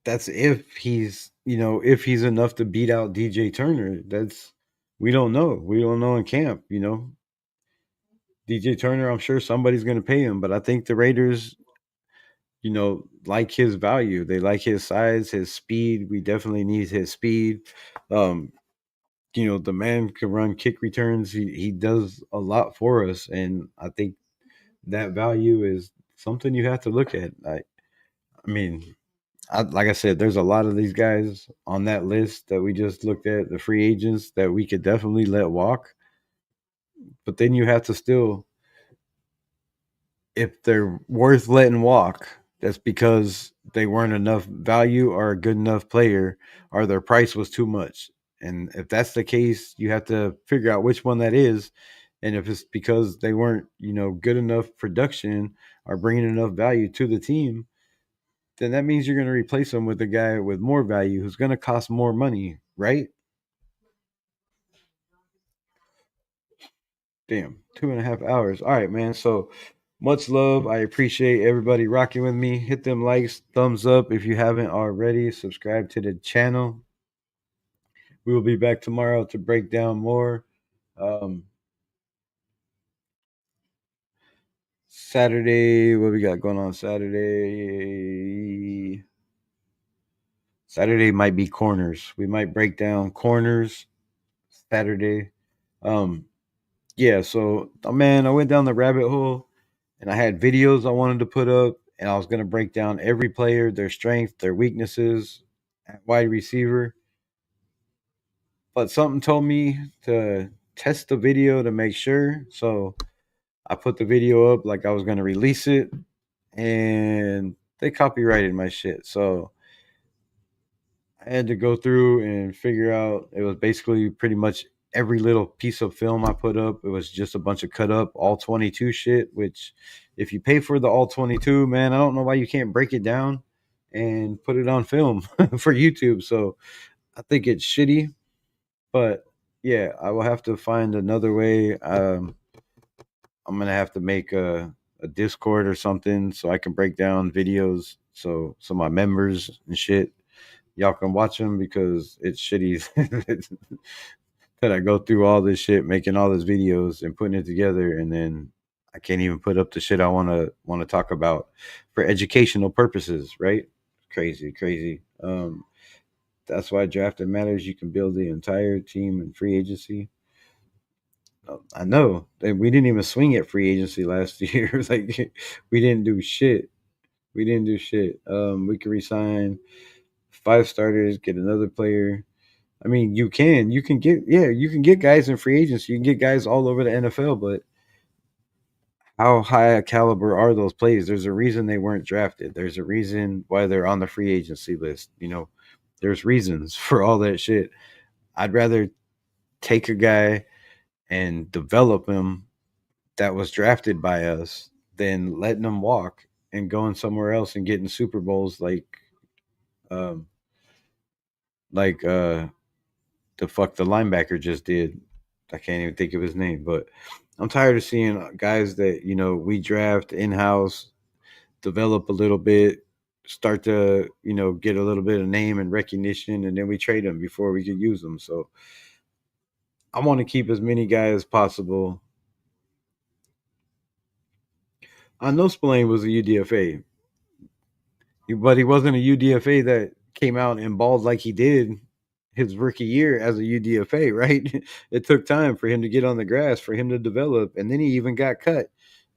That's if he's if he's enough to beat out DJ Turner. That's we don't know. We don't know in camp. DJ Turner. I'm sure somebody's going to pay him, but I think the Raiders like his value. They like his size, his speed. We definitely need his speed. Um, the man can run kick returns. He does a lot for us, and I think that value is something you have to look at. I mean, like I said, there's a lot of these guys on that list that we just looked at, the free agents that we could definitely let walk. But then you have to still, if they're worth letting walk, that's because they weren't enough value or a good enough player or their price was too much. And if that's the case, you have to figure out which one that is. And if it's because they weren't, good enough production or bringing enough value to the team, then that means you're going to replace them with a guy with more value who's going to cost more money, right? Damn, 2.5 hours. All right, man. So much love. I appreciate everybody rocking with me. Hit them likes, thumbs up if you haven't already. Subscribe to the channel. We will be back tomorrow to break down more. Um, Saturday, what we got going on Saturday? Saturday might be corners. We might break down corners Saturday. Um, yeah, so man, I went down the rabbit hole and I had videos I wanted to put up, and I was going to break down every player, their strength, their weaknesses at wide receiver. But something told me to test the video to make sure. So I put the video up like I was going to release it, and they copyrighted my shit. So I had to go through and figure out it was basically pretty much every little piece of film I put up. It was just a bunch of cut up all 22 shit, which if you pay for the all 22, man, I don't know why you can't break it down and put it on film for YouTube. So I think it's shitty, but yeah, I will have to find another way. I'm going to have to make a Discord or something so I can break down videos. So my members and shit y'all can watch them because it's shitty that I go through all this shit, making all these videos and putting it together, and then I can't even put up the shit I want to talk about for educational purposes, right? Crazy, crazy. That's why drafting matters. You can build the entire team in free agency. I know we didn't even swing at free agency last year. Like we didn't do shit. We didn't do shit. We could resign 5 starters, get another player. I mean, you can get guys in free agents. You can get guys all over the NFL, but how high a caliber are those players? There's a reason they weren't drafted. There's a reason why they're on the free agency list. There's reasons for all that shit. I'd rather take a guy and develop him that was drafted by us than letting him walk and going somewhere else and getting Super Bowls um like the fuck the linebacker just did. I can't even think of his name, but I'm tired of seeing guys that we draft in house, develop a little bit, start to get a little bit of name and recognition, and then we trade them before we can use them. So I want to keep as many guys as possible. I know Spillane was a UDFA, but he wasn't a UDFA that came out and balled like he did his rookie year as a UDFA, right? It took time for him to get on the grass, for him to develop, and then he even got cut.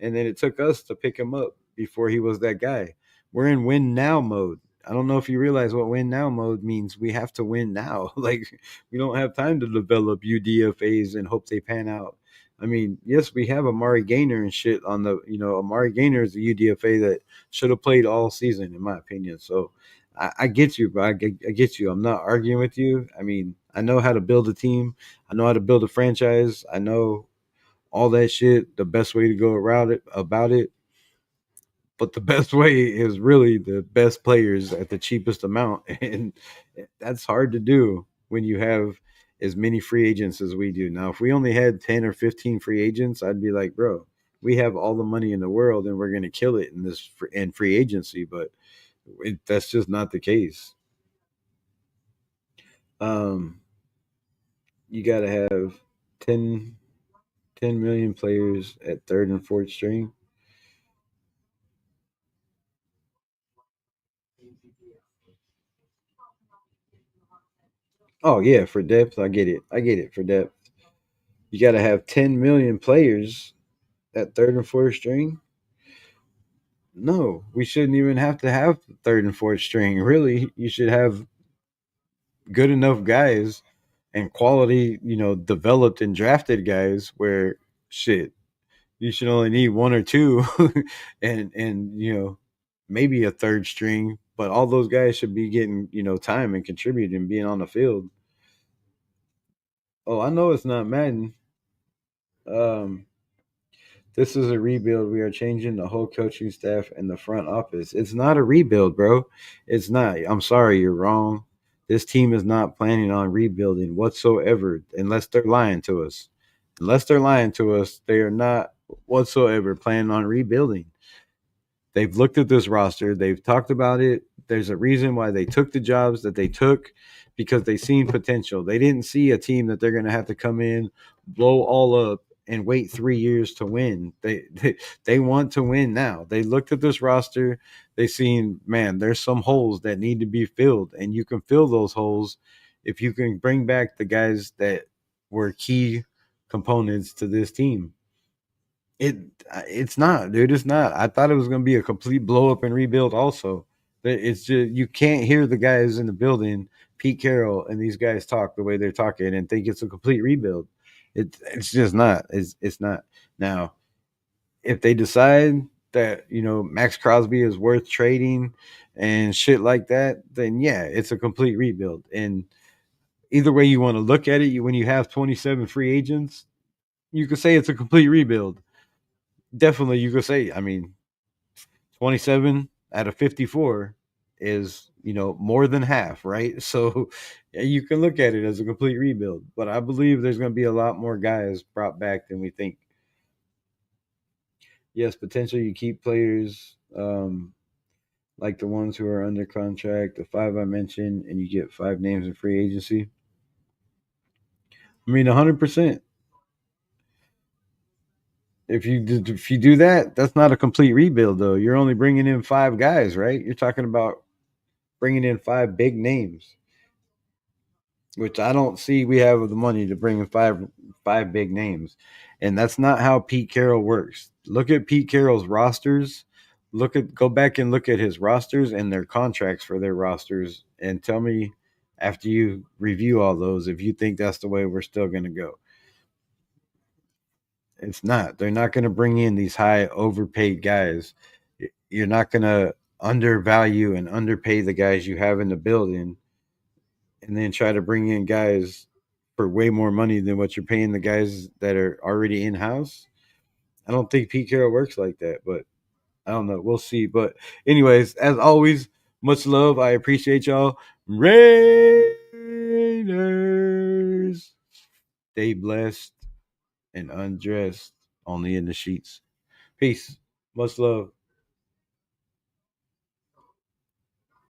And then it took us to pick him up before he was that guy. We're in win now mode. I don't know if you realize what win now mode means. We have to win now. Like we don't have time to develop UDFAs and hope they pan out. I mean, yes, we have Amari Gainer and shit on the, Amari Gainer is a UDFA that should have played all season, in my opinion. So I get you, bro. I get you. I'm not arguing with you. I mean, I know how to build a team. I know how to build a franchise. I know all that shit. The best way to go around it about it. But the best way is really the best players at the cheapest amount, and that's hard to do when you have as many free agents as we do. Now, if we only had 10 or 15 free agents, I'd be like, bro, we have all the money in the world and we're going to kill it in this in free agency, but that's just not the case. Um, you got to have 10, 10 million players at third and fourth string. Oh yeah, for depth, I get it. I get it for depth. You got to have 10 million players at third and fourth string. No, we shouldn't even have to have third and fourth string. Really, you should have good enough guys and quality, developed and drafted guys where shit, you should only need one or two and maybe a third string, but all those guys should be getting, time and contributing and being on the field. Oh, I know it's not Madden. Um This is a rebuild. We are changing the whole coaching staff and the front office. It's not a rebuild, bro. It's not. I'm sorry, you're wrong. This team is not planning on rebuilding whatsoever, unless they're lying to us. Unless they're lying to us, they are not whatsoever planning on rebuilding. They've looked at this roster. They've talked about it. There's a reason why they took the jobs that they took because they seen potential. They didn't see a team that they're going to have to come in, blow all up, and wait 3 years to win. They want to win now. They looked at this roster. They seen, man, there's some holes that need to be filled, and you can fill those holes if you can bring back the guys that were key components to this team. It it's not, dude. It's not. I thought it was gonna be a complete blow up and rebuild. Also, it's just you can't hear the guys in the building, Pete Carroll and these guys talk the way they're talking and think it's a complete rebuild. It's just not. It's not. Now, if they decide that Max Crosby is worth trading and shit like that, then yeah, it's a complete rebuild. And either way you want to look at it, when you have 27 free agents, you could say it's a complete rebuild. Definitely, you could say. I mean, 27 out of 54 is more than half, right? So yeah, you can look at it as a complete rebuild, but I believe there's going to be a lot more guys brought back than we think. Yes, potentially you keep players like the ones who are under contract, the five I mentioned, and you get five names in free agency. I mean, 100%. If you do that, that's not a complete rebuild though. You're only bringing in five guys, right? You're talking about bringing in five big names, which I don't see we have the money to bring in five big names. And that's not how Pete Carroll works. Look at Pete Carroll's rosters. Go back and look at his rosters and their contracts for their rosters and tell me after you review all those if you think that's the way we're still going to go. It's not. They're not going to bring in these high overpaid guys. You're not going to undervalue and underpay the guys you have in the building and then try to bring in guys for way more money than what you're paying the guys that are already in house. I don't think Pete Carroll works like that, but I don't know. We'll see. But anyways, as always, much love. I appreciate y'all. Raiders. Stay blessed and undressed only in the sheets. Peace. Much love.